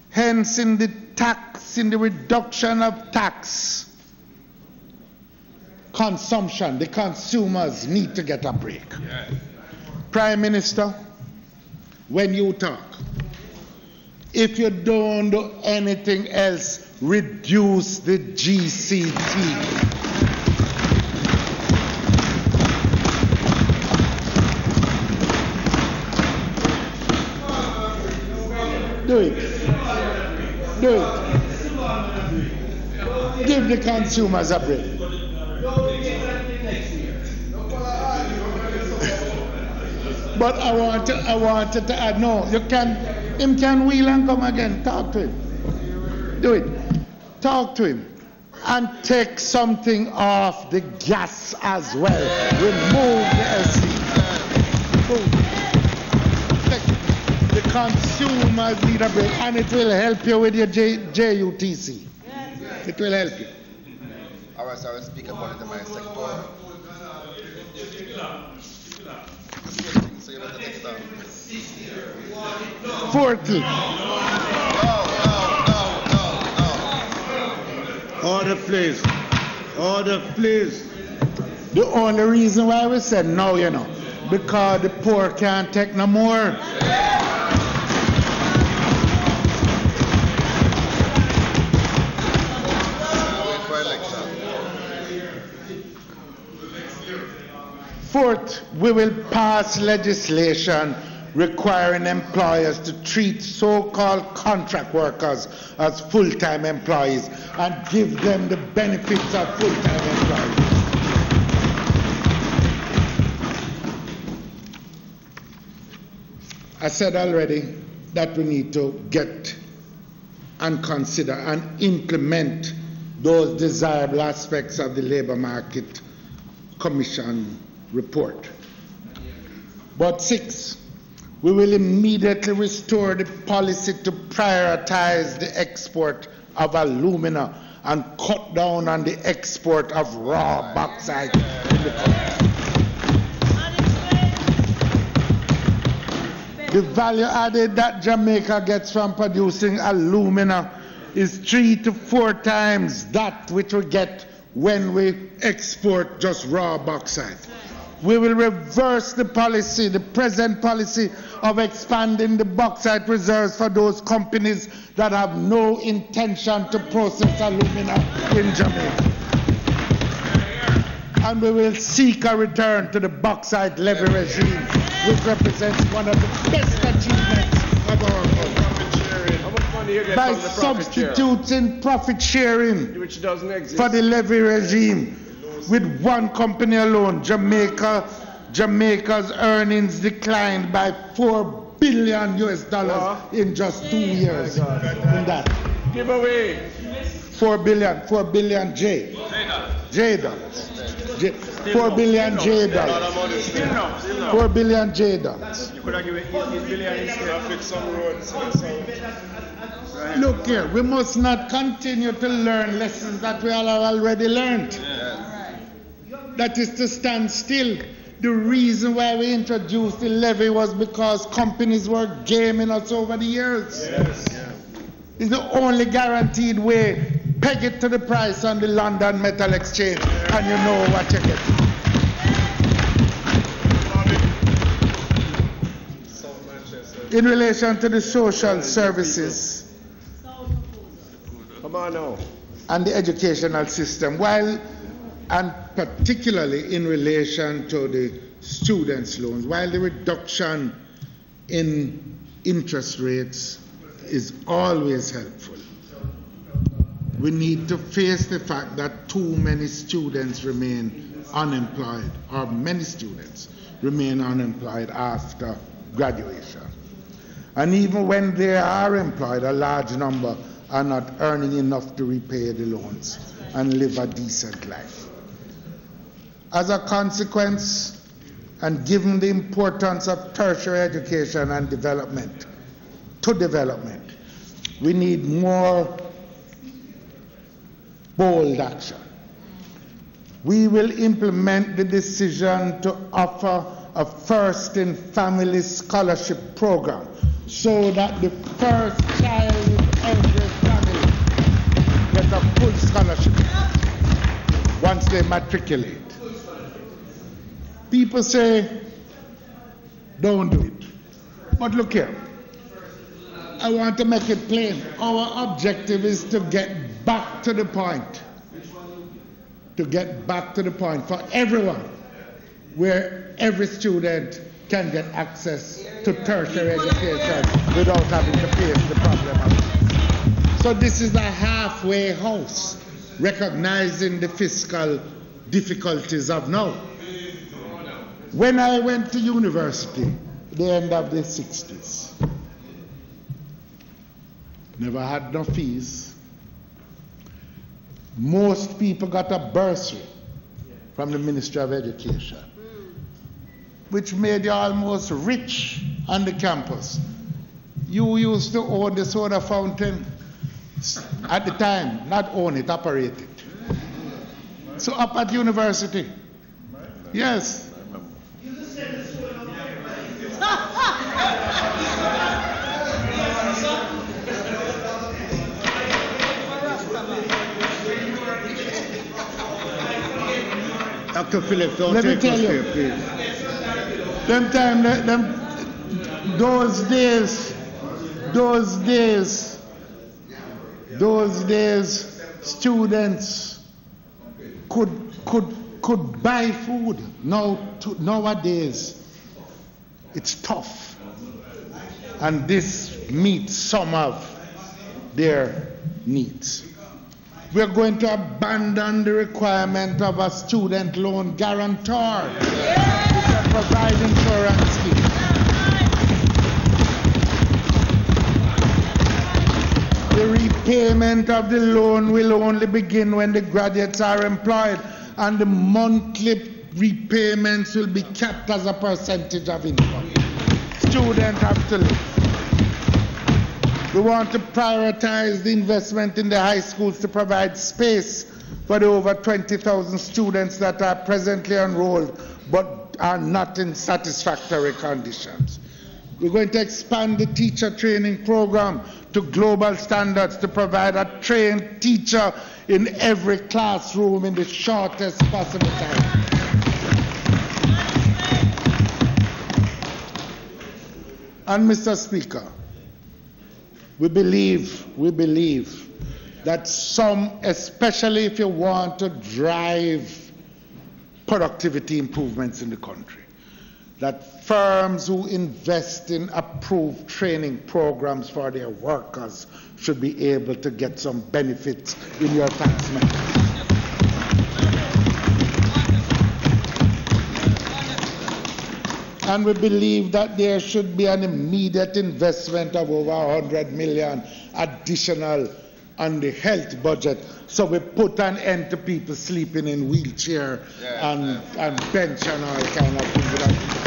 Hence, in the reduction of tax, consumption, the consumers need to get a break. Yes. Prime Minister, when you talk, if you don't do anything else, reduce the GCT. Do it. Do it. Give the consumers a break. But I wanted to add, no, him can wheel and come again. Talk to him. Do it. Talk to him. And take something off the gas as well. Remove the SC. The consumers need a break, and it will help you with your JUTC. It will help you.
All right, so I will speak about it in my sector.
Fourthly.
Order, please. Order, please.
The only reason why we said no, because the poor can't take no more. Fourth, we will pass legislation requiring employers to treat so-called contract workers as full-time employees and give them the benefits of full-time employees. I said already that we need to get and consider and implement those desirable aspects of the Labour Market Commission report. But 6, we will immediately restore the policy to prioritize the export of alumina and cut down on the export of raw bauxite in the country. The value added that Jamaica gets from producing alumina is 3 to 4 times that which we get when we export just raw bauxite. We will reverse the policy, the present policy of expanding the bauxite reserves for those companies that have no intention to process alumina in Jamaica. And we will seek a return to the bauxite levy regime, which represents one of the best achievements of our country. By substituting profit sharing
which doesn't exist
for the levy regime, with one company alone, Jamaica's earnings declined by $4 billion in just 2 years. In that.
Give away.
4 billion J dollars. 4 billion J dollars. 4 billion J dollars.
You could have given 8 billion instead. Fix some roads.
Look here, we must not continue to learn lessons that we all have already learned. That is to stand still. The reason why we introduced the levy was because companies were gaming us over the years. Yes. It's the only guaranteed way peg it to the price on the London Metal Exchange, and you know what you get. In relation to the social services
Come on now.
and the educational system, and particularly in relation to the students' loans, while the reduction in interest rates is always helpful, we need to face the fact that too many students remain unemployed, or many students remain unemployed after graduation. And even when they are employed, a large number are not earning enough to repay the loans and live a decent life. As a consequence, and given the importance of tertiary education and development, we need more bold action. We will implement the decision to offer a First in Family Scholarship program so that the first child in every family gets a full scholarship once they matriculate. People say, don't do it. But look here, I want to make it plain. Our objective is to get back to the point. To get back to the point for everyone, where every student can get access to tertiary education without having to face the problem of it. So this is a halfway house, recognizing the fiscal difficulties of now. When I went to university, the end of the 60s, never had no fees. Most people got a bursary from the Ministry of Education, which made you almost rich on the campus. You used to own the soda fountain at the time, not own it, operate it. So up at university, yes.
Dr. Phillips, don't
Let me
take
tell
us
you,
there, please.
those days, students could buy food. Nowadays, it's tough. And this meets some of their needs. We're going to abandon the requirement of a student loan guarantor. We can provide insurance scheme. The repayment of the loan will only begin when the graduates are employed, and the monthly repayments will be kept as a percentage of income. Students have to live. We want to prioritize the investment in the high schools to provide space for the over 20,000 students that are presently enrolled but are not in satisfactory conditions. We're going to expand the teacher training program to global standards to provide a trained teacher in every classroom in the shortest possible time. And Mr. Speaker, we believe that especially if you want to drive productivity improvements in the country, that firms who invest in approved training programs for their workers should be able to get some benefits in your tax matters. And we believe that there should be an immediate investment of over 100 million additional on the health budget, so we put an end to people sleeping in wheelchair and bench and all kind of things.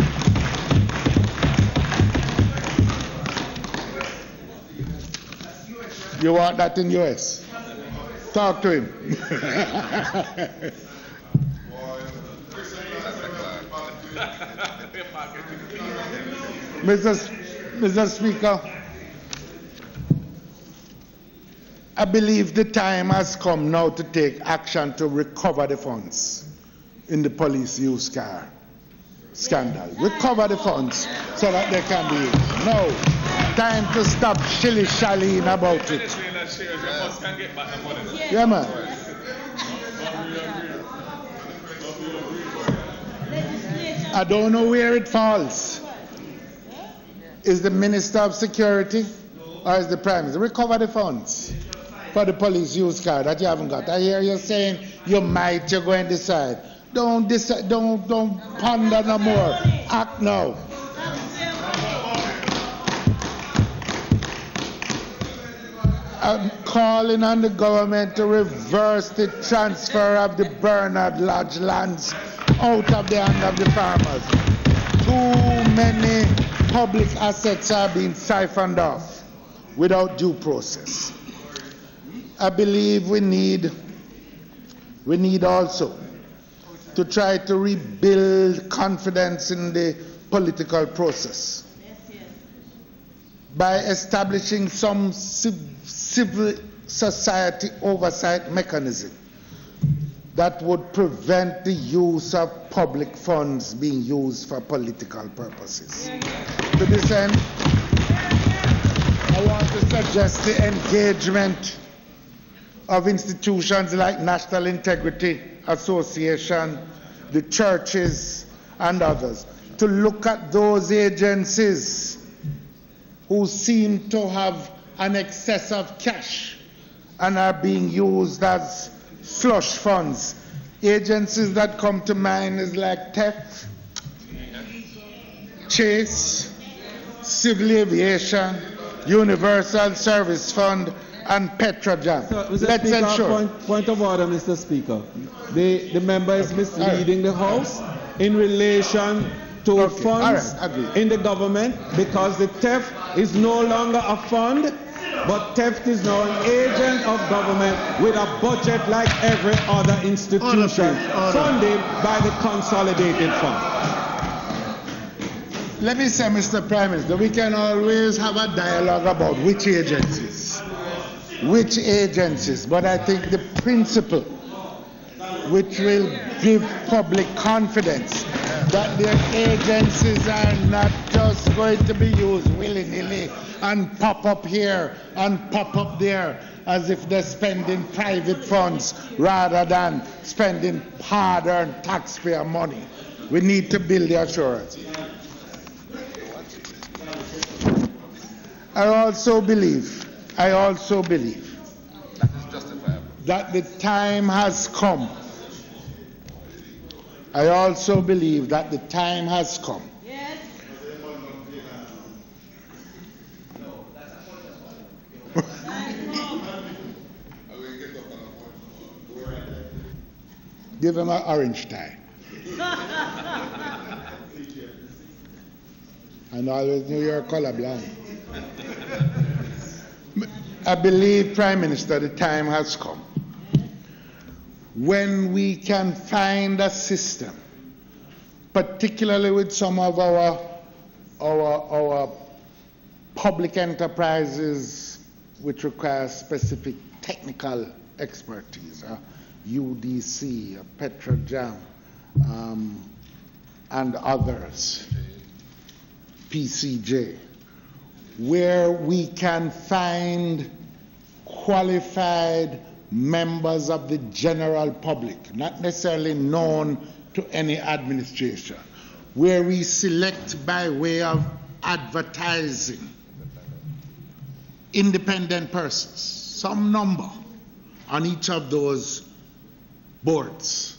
You want that in US? Talk to him. Mr. Speaker, I believe the time has come now to take action to recover the funds in the police used car scandal. Recover the funds so that they can be used. No, time to stop shilly-shallying about it. Yeah, man. I don't know where it falls. Is the Minister of Security or is the Prime Minister? Recover the funds for the police used car that you haven't got. I hear you saying you're going to decide. Don't decide, don't ponder no more. Act now. I'm calling on the government to reverse the transfer of the Bernard Lodge lands out of the hand of the farmers. Too many public assets are being siphoned off without due process. I believe we need also to try to rebuild confidence in the political process by establishing some civil society oversight mechanism that would prevent the use of public funds being used for political purposes. To this end, I want to suggest the engagement of institutions like National Integrity Association, the churches, and others, to look at those agencies who seem to have an excess of cash and are being used as slush funds. Agencies that come to mind is like TEF, Chase, Civil Aviation, Universal Service Fund, and Petrojam.
So,
Let's ensure.
Point of order, Mr. Speaker. The member is misleading the House in relation to funds in the government, because the TEF is no longer a fund, but TEF is now an agent of government with a budget like every other institution, funded by the consolidated fund.
Let me say, Mr. Prime Minister, we can always have a dialogue about which agencies, but I think the principle which will give public confidence that their agencies are not just going to be used willy-nilly and pop up here and pop up there as if they're spending private funds rather than spending hard-earned taxpayer money. We need to build the assurance. I also believe that the time has come. I also believe that the time has come. Yes. Give him an orange tie. And always New York colorblind. I believe, Prime Minister, the time has come when we can find a system, particularly with some of our public enterprises which require specific technical expertise, UDC, Petrojam, and others, PCJ, where we can find qualified members of the general public, not necessarily known to any administration, where we select by way of advertising independent persons, some number on each of those boards,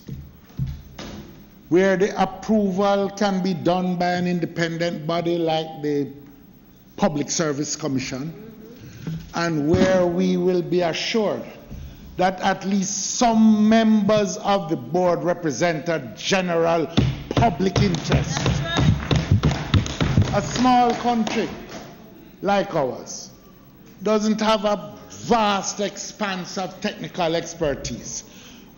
where the approval can be done by an independent body like the Public Service Commission, and where we will be assured that at least some members of the board represent a general public interest. A small country like ours doesn't have a vast expanse of technical expertise.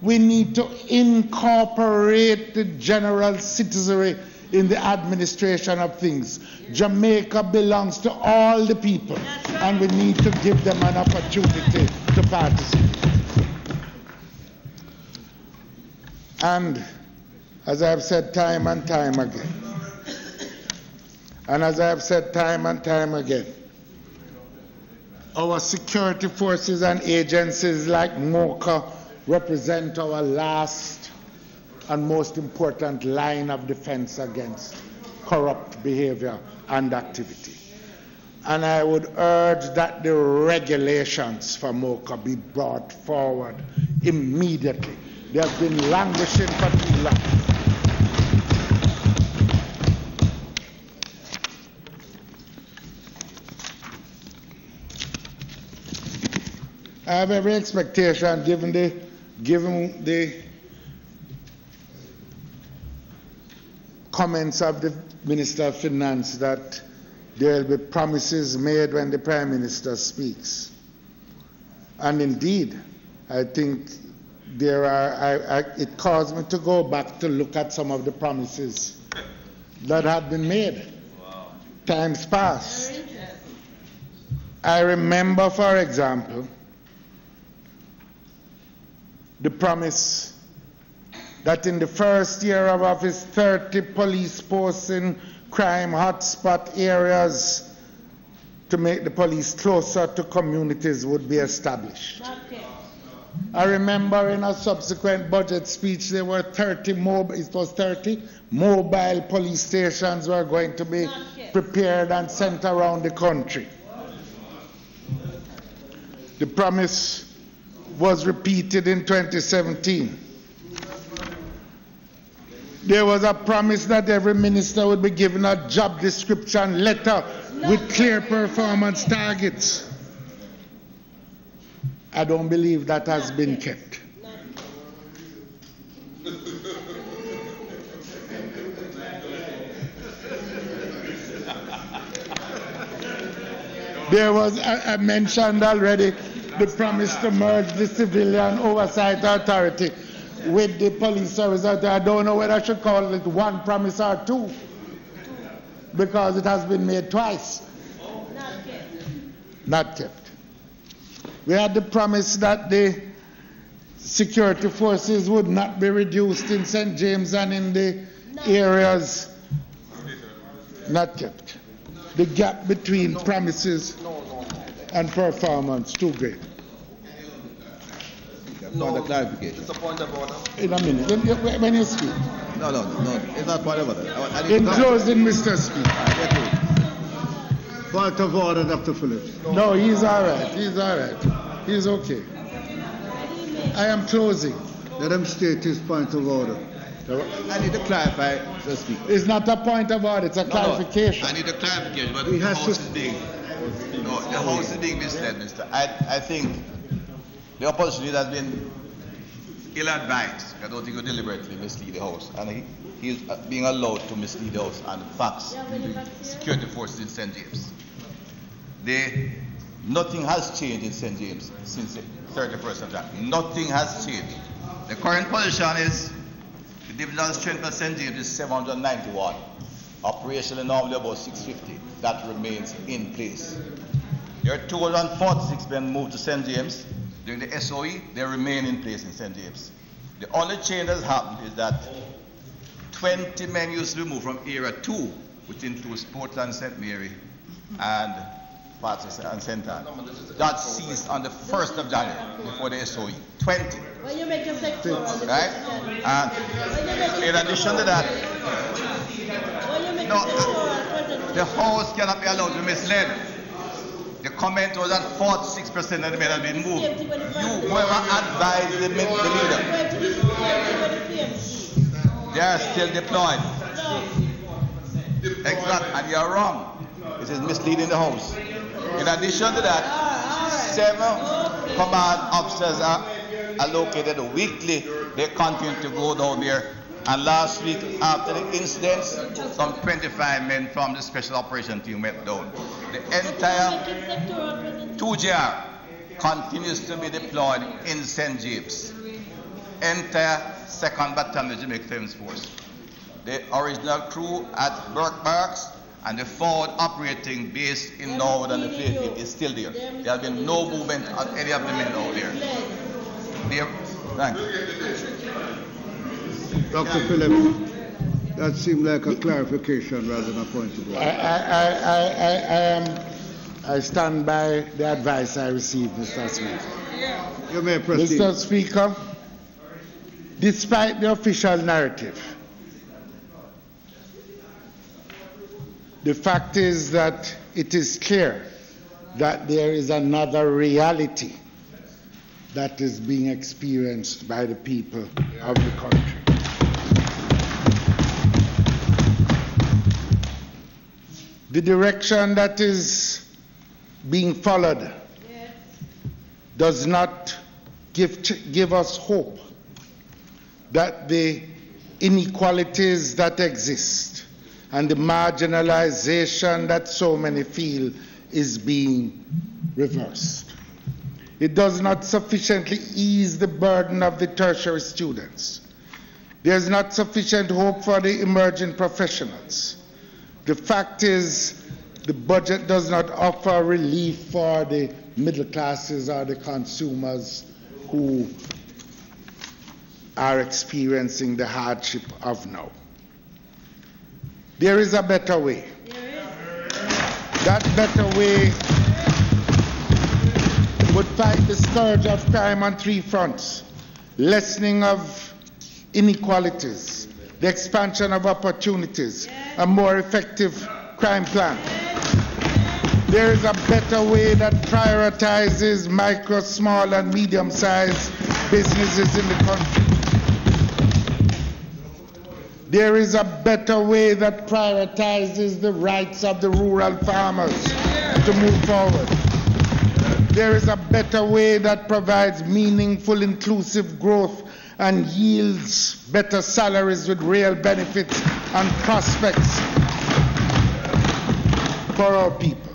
We need to incorporate the general citizenry in the administration of things. Jamaica belongs to all the people, and we need to give them an opportunity to participate. And as I have said time and time again, our security forces and agencies like MOCA represent our last and most important line of defense against corrupt behavior and activity. And I would urge that the regulations for MOCA be brought forward immediately. They have been languishing for too long. I have every expectation, given the comments of the Minister of Finance, that there will be promises made when the Prime Minister speaks. And indeed, I think there are, it caused me to go back to look at some of the promises that had been made times past. I remember, for example, the promise that in the first year of office, 30 police posts in crime hotspot areas to make the police closer to communities would be established. I remember in a subsequent budget speech there were 30 mobile police stations were going to be prepared and sent around the country. The promise was repeated in 2017. There was a promise that every minister would be given a job description letter with clear performance targets. I don't believe that has been kept. There was, I mentioned already, the promise to merge the Civilian Oversight Authority with the Police Service Authority. I don't know whether I should call it one promise or two, because it has been made twice. Not kept. We had the promise that the security forces would not be reduced in St. James and in the areas. Not kept. The gap between promises and performance too great.
No, clarification.
It's a point of order.
In a minute, when you speak.
No, it's not point of order.
In closing, Mr. Speaker.
Point of order, Dr. Phillips.
No, he's all right. He's all right. He's okay. I am closing.
Let him state his point of order.
I need to clarify, Mr. Speaker.
It's not a point of order, it's a clarification.
I need a clarification, but the House is being misled, Mr. I think the opposition leader has been ill-advised. I don't think he deliberately mislead the House. And he is being allowed to mislead the House on the facts of the security forces in St. James. Nothing has changed in St. James since the 31st of January. Nothing has changed. The current position is the divisional strength of St. James is 791. Operationally normally about 650. That remains in place. There are 246 men moved to St. James. During the SOE, they remain in place in St. James. The only change that has happened is that 20 men used to be moved from Area 2, which includes Portland, St. Mary, and parts of St. Anne. That ceased on the 1st of January before the SOE. 20.
When you make your sector,
right? And in addition to that, the House cannot be allowed to be misled. The comment was that 46% of the men have been moved. Whoever advised the leader, they are still deployed. Exactly, and you are wrong. This is misleading the House. In addition to that, 7 command officers are allocated weekly. They continue to go down there. And last week, after the incidents, some 25 men from the Special Operation Team went down. The entire 2GR continues to be deployed in St. James. Entire 2nd Battalion Jamaica Defence Force. The original crew at Burke Barracks and the forward operating base in Norwood and the Playfield is still there. There has been no movement on any of the men out there. Thank you.
Dr. Phillips, that seemed like a clarification rather than a point of order.
I stand by the advice I received, Mr. Speaker.
You may proceed.
Mr. Speaker, despite the official narrative, the fact is that it is clear that there is another reality that is being experienced by the people of the country. The direction that is being followed does not give us hope that the inequalities that exist and the marginalization that so many feel is being reversed. It does not sufficiently ease the burden of the tertiary students. There's not sufficient hope for the emerging professionals. The fact is, the budget does not offer relief for the middle classes or the consumers who are experiencing the hardship of now. There is a better way. That better way would fight the scourge of crime on three fronts: lessening of inequalities, the expansion of opportunities, a more effective crime plan. There is a better way that prioritizes micro, small, and medium-sized businesses in the country. There is a better way that prioritizes the rights of the rural farmers to move forward. There is a better way that provides meaningful, inclusive growth and yields better salaries with real benefits and prospects for our people.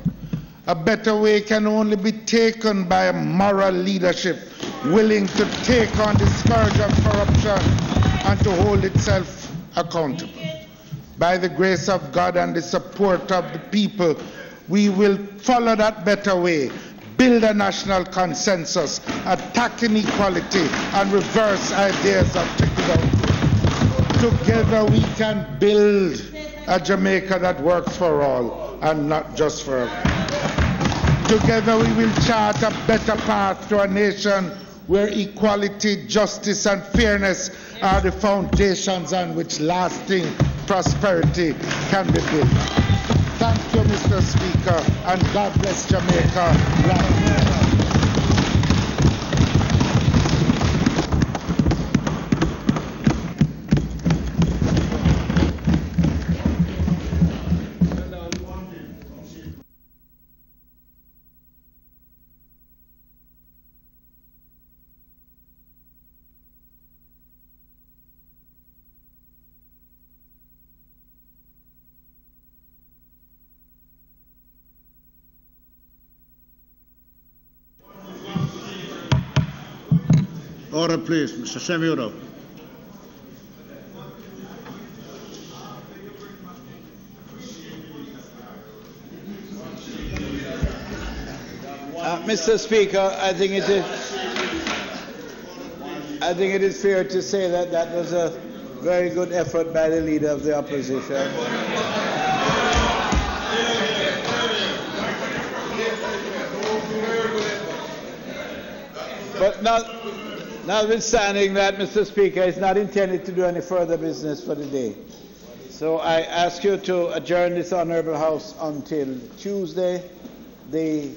A better way can only be taken by a moral leadership willing to take on the scourge of corruption and to hold itself accountable. By the grace of God and the support of the people, we will follow that better way, build a national consensus, attack inequality, and reverse ideas of trickle-down. Together we can build a Jamaica that works for all and not just for a few. Together we will chart a better path to a nation where equality, justice, and fairness are the foundations on which lasting prosperity can be built. Thank you, Mr. Speaker, and God bless Jamaica.
Order, please. Mr. Semuro.
Mr. Speaker, I think it is fair to say that that was a very good effort by the leader of the opposition. But notwithstanding that, Mr. Speaker, it's not intended to do any further business for the day. So I ask you to adjourn this Honourable House until Tuesday, the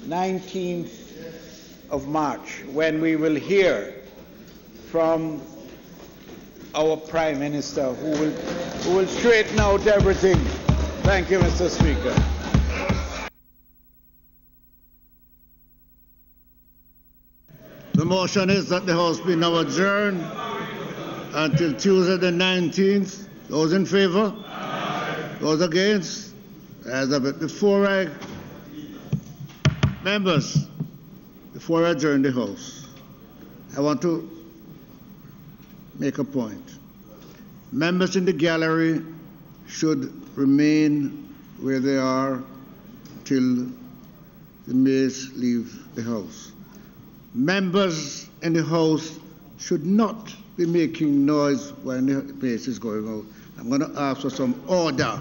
19th of March, when we will hear from our Prime Minister, who will straighten out everything. Thank you, Mr. Speaker.
The motion is that the House be now adjourned until Tuesday the 19th. Those in favor? Aye. Those against? As of it. Before I adjourn the House, I want to make a point. Members in the gallery should remain where they are till the mayors leave the House. Members in the House should not be making noise when the mayor is going out. I'm going to ask for some order.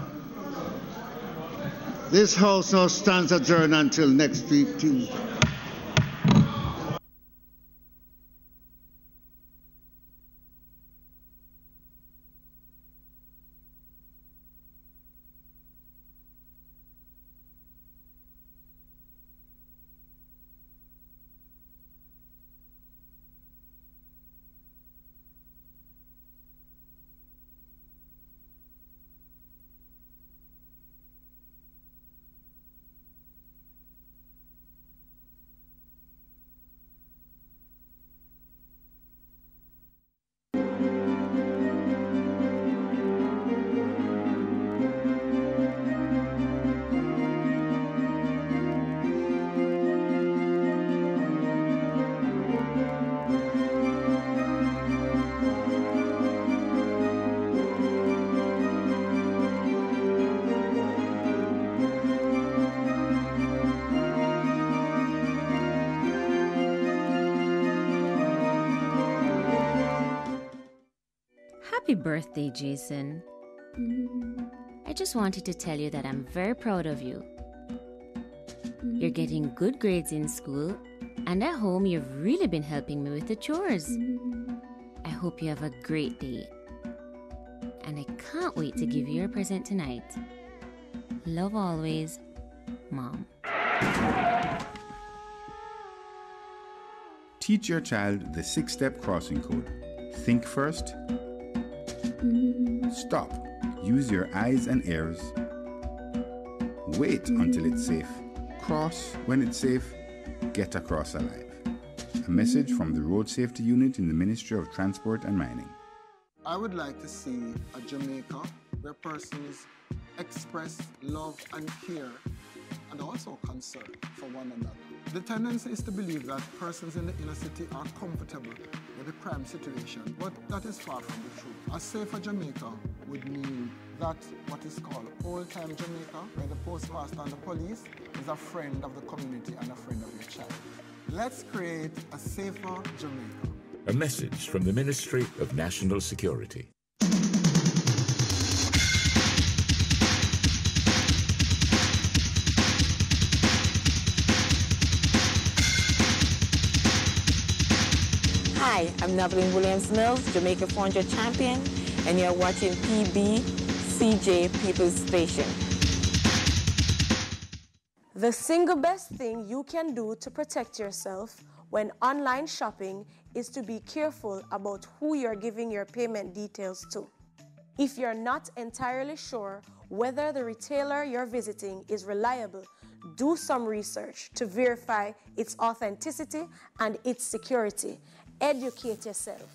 This House now stands adjourned until next week, Tuesday.
Happy birthday, Jason. I just wanted to tell you that I'm very proud of you. You're getting good grades in school, and at home you've really been helping me with the chores. I hope you have a great day. And I can't wait to give you your present tonight. Love always, Mom.
Teach your child the 6-step crossing code. Think first. Stop. Use your eyes and ears. Wait until it's safe. Cross when it's safe. Get across alive. A message from the Road Safety Unit in the Ministry of Transport and Mining.
I would like to see a Jamaica where persons express love and care and also concern for one another. The tendency is to believe that persons in the inner city are comfortable with the crime situation, but that is far from the truth. A safer Jamaica would mean that what is called old-time Jamaica, where the postmaster and the police is a friend of the community and a friend of your child. Let's create a safer Jamaica.
A message from the Ministry of National Security.
Hi, I'm Nevelyn Williams-Mills, Jamaica 400 champion, and you're watching PBCJ People's Station.
The single best thing you can do to protect yourself when online shopping is to be careful about who you're giving your payment details to. If you're not entirely sure whether the retailer you're visiting is reliable, do some research to verify its authenticity and its security. Educate yourself.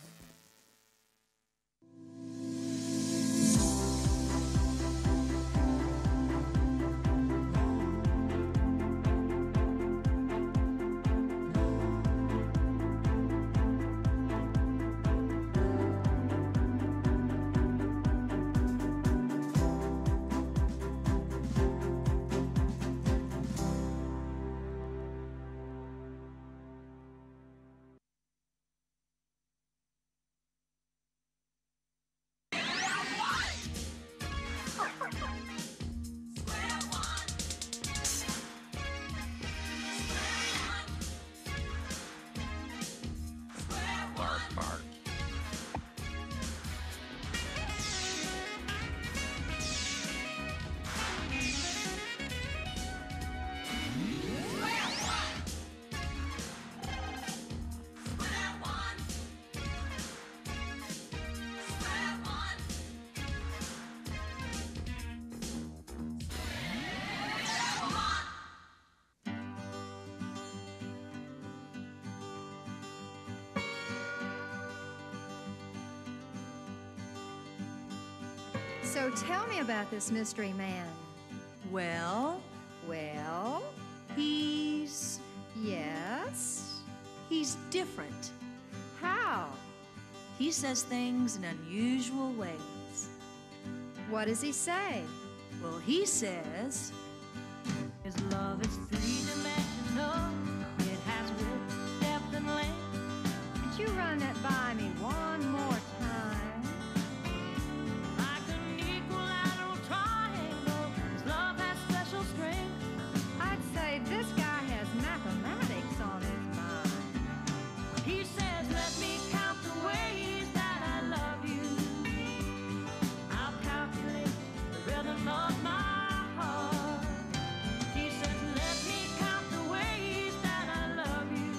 So tell me about this mystery man.
Well,
Yes?
he's different.
How?
He says things in unusual ways.
What does he say?
Well, he says his love is three-dimensional. It has width, depth, and length.
Could you run that by me one more time?
Like an equilateral triangle, his love has special strength.
I'd say this guy has mathematics on his mind.
He says, let me count the ways that I love you. I'll calculate the rhythm of my heart. He says, let me count the ways that I love you.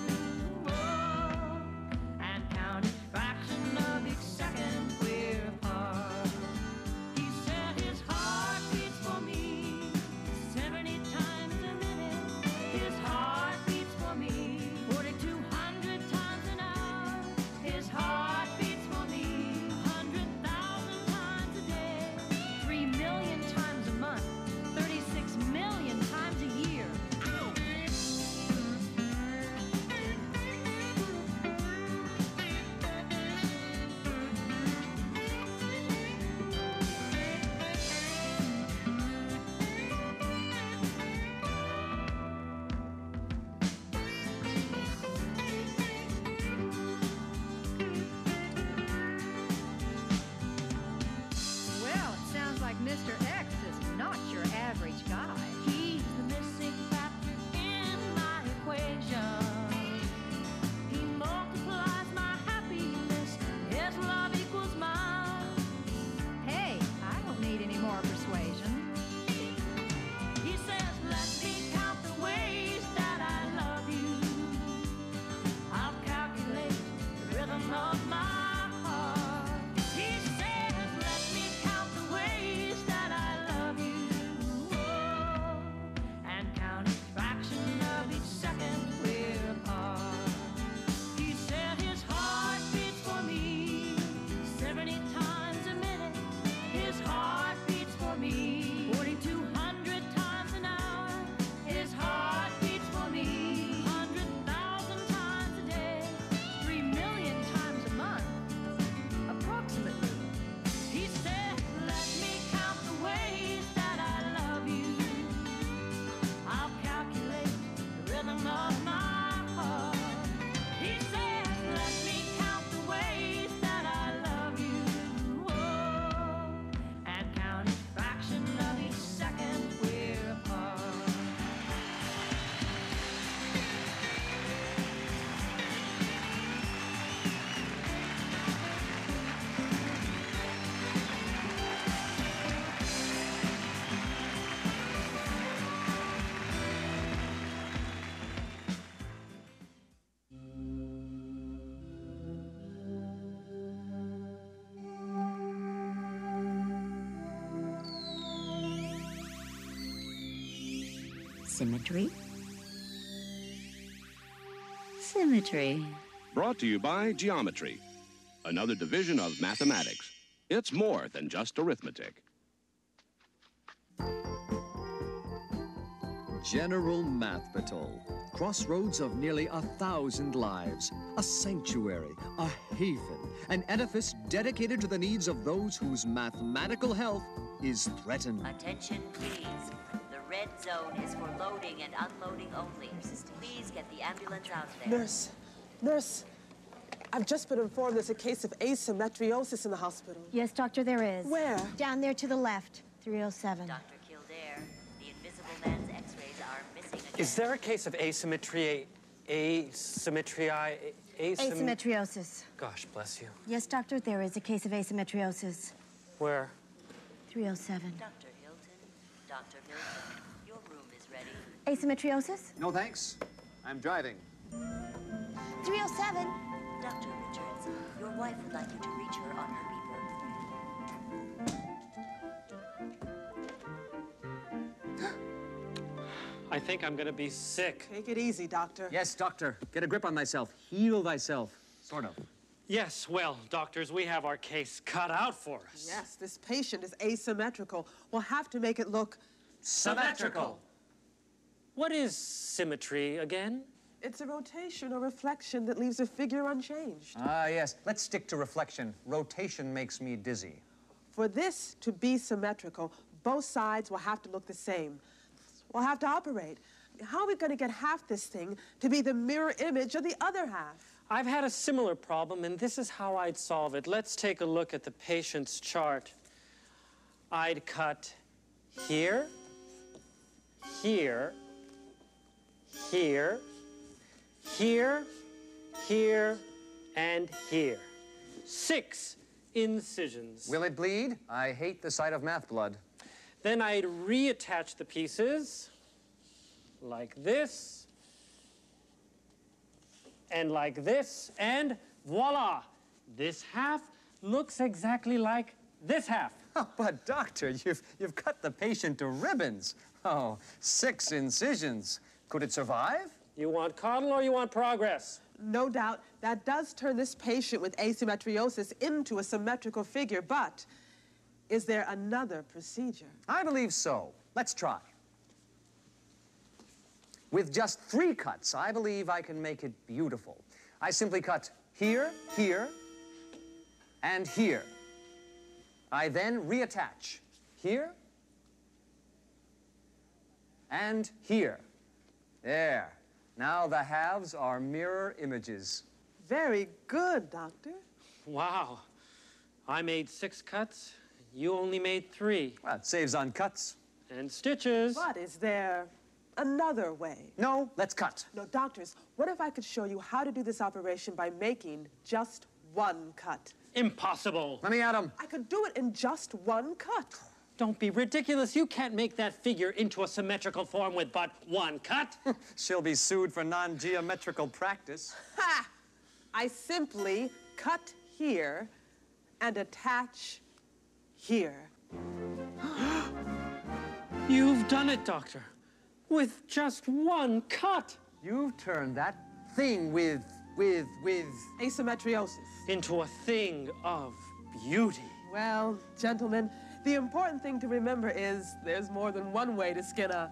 Oh, and count each fraction of each second we're apart. He said his heart beats for me 70 times a minute. His heart beats for me 4,200 times an hour. His heart beats for me 100,000 times a day.
3 million times a month, 36 million times a year. Well, it sounds like Mr. X is not your average guy.
He's the missing factor in my equation. He multiplies my happiness. His love equals mine.
Hey, I don't need any more persuasion.
He says, let me count the ways that I love you. I'll calculate the rhythm of my heart. He says, let me count the ways that I love you. Oh, and count each fraction of each second we're apart. He said his heart beats for me 70 times a minute. His heart beats for me 4,200 times an hour. His heart beats for me 100,000 times a day.
3 million times a month, approximately.
He said, let me count the ways that I love you. I'll calculate the rhythm of my heart. He says, let me count the ways that I love you. Oh, and count each fraction of each second we're apart.
Symmetry. Symmetry.
Brought to you by Geometry, another division of mathematics. It's more than just arithmetic.
General Math Patrol. Crossroads of nearly 1,000 lives. A sanctuary, a haven, an edifice dedicated to the needs of those whose mathematical health is threatened.
Attention, please. The red zone is for loading and unloading only. Please get the ambulance out there.
Nurse, I've just been informed there's a case of asymmetriosis in the hospital.
Yes, doctor, there is.
Where?
Down there to the left, 307.
Dr. Kildare, the invisible man's x-rays are missing again.
Is there a case of
Asymmetriosis.
Gosh, bless you.
Yes, doctor, there is a case of asymmetriosis.
Where?
307.
Dr. Hilton, Dr. Milton, your room is ready.
Asymmetriosis?
No, thanks. I'm driving.
307.
Dr. Richards, your wife would like you to reach her on her
I think I'm gonna be sick.
Take it easy, doctor.
Yes, doctor. Get a grip on thyself. Heal thyself. Sort of.
Yes, well, doctors, we have our case cut out for us.
Yes, this patient is asymmetrical. We'll have to make it look
Symmetrical. What is symmetry again?
It's a rotation or reflection that leaves a figure unchanged.
Ah, yes. Let's stick to reflection. Rotation makes me dizzy.
For this to be symmetrical, Both sides will have to look the same. We'll have to operate. How are we going to get half this thing to be the mirror image of the other half?
I've had a similar problem, and this is how I'd solve it. Let's take a look at the patient's chart. I'd cut here, here, here, here, here, and here. 6 incisions.
Will it bleed? I hate the sight of math blood.
Then I'd reattach the pieces like this, and like this, and voila! This half looks exactly like this half.
Oh, but doctor, you've cut the patient to ribbons. Oh, 6 incisions. Could it survive?
You want coddle or you want progress?
No doubt, that does turn this patient with asymmetriosis into a symmetrical figure, but is there another procedure?
I believe so. Let's try. With just 3 cuts, I believe I can make it beautiful. I simply cut here, here, and here. I then reattach here and here. There. Now the halves are mirror images.
Very good, Doctor.
Wow. I made 6 cuts. You only made 3.
Well, it saves on cuts.
And stitches.
But is there another way?
No, let's cut.
No, doctors, what if I could show you how to do this operation by making just 1 cut?
Impossible.
Let me at him.
I could do it in just 1 cut.
Don't be ridiculous. You can't make that figure into a symmetrical form with but 1 cut.
She'll be sued for non-geometrical practice.
Ha! I simply cut here and attach here.
You've done it, Doctor. With just 1 cut.
You've turned that thing with
asymmetriosis
into a thing of beauty.
Well, gentlemen, the important thing to remember is there's more than one way to skin a...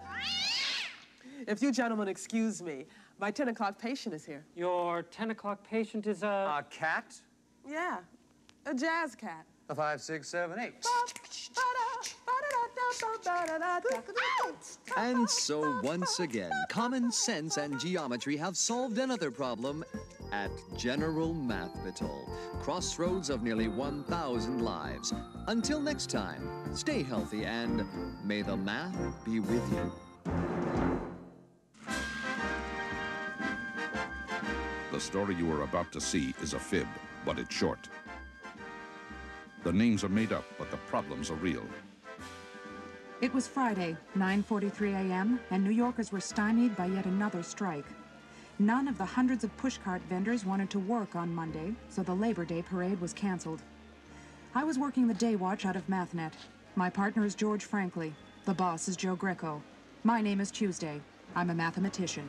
If you gentlemen excuse me, my 10 o'clock patient is here.
Your 10 o'clock patient is
a cat?
Yeah, a jazz cat.
A 5, 6, 7, 8. And so once again, common sense and geometry have solved another problem at General Mathbitol, crossroads of nearly 1,000 lives. Until next time, stay healthy and may the math be with you.
The story you are about to see is a fib, but it's short. The names are made up, but the problems are real.
It was Friday, 9:43 a.m., and New Yorkers were stymied by yet another strike. None of the hundreds of pushcart vendors wanted to work on Monday, so the Labor Day parade was canceled. I was working the day watch out of MathNet. My partner is George Franklin. The boss is Joe Greco. My name is Tuesday. I'm a mathematician.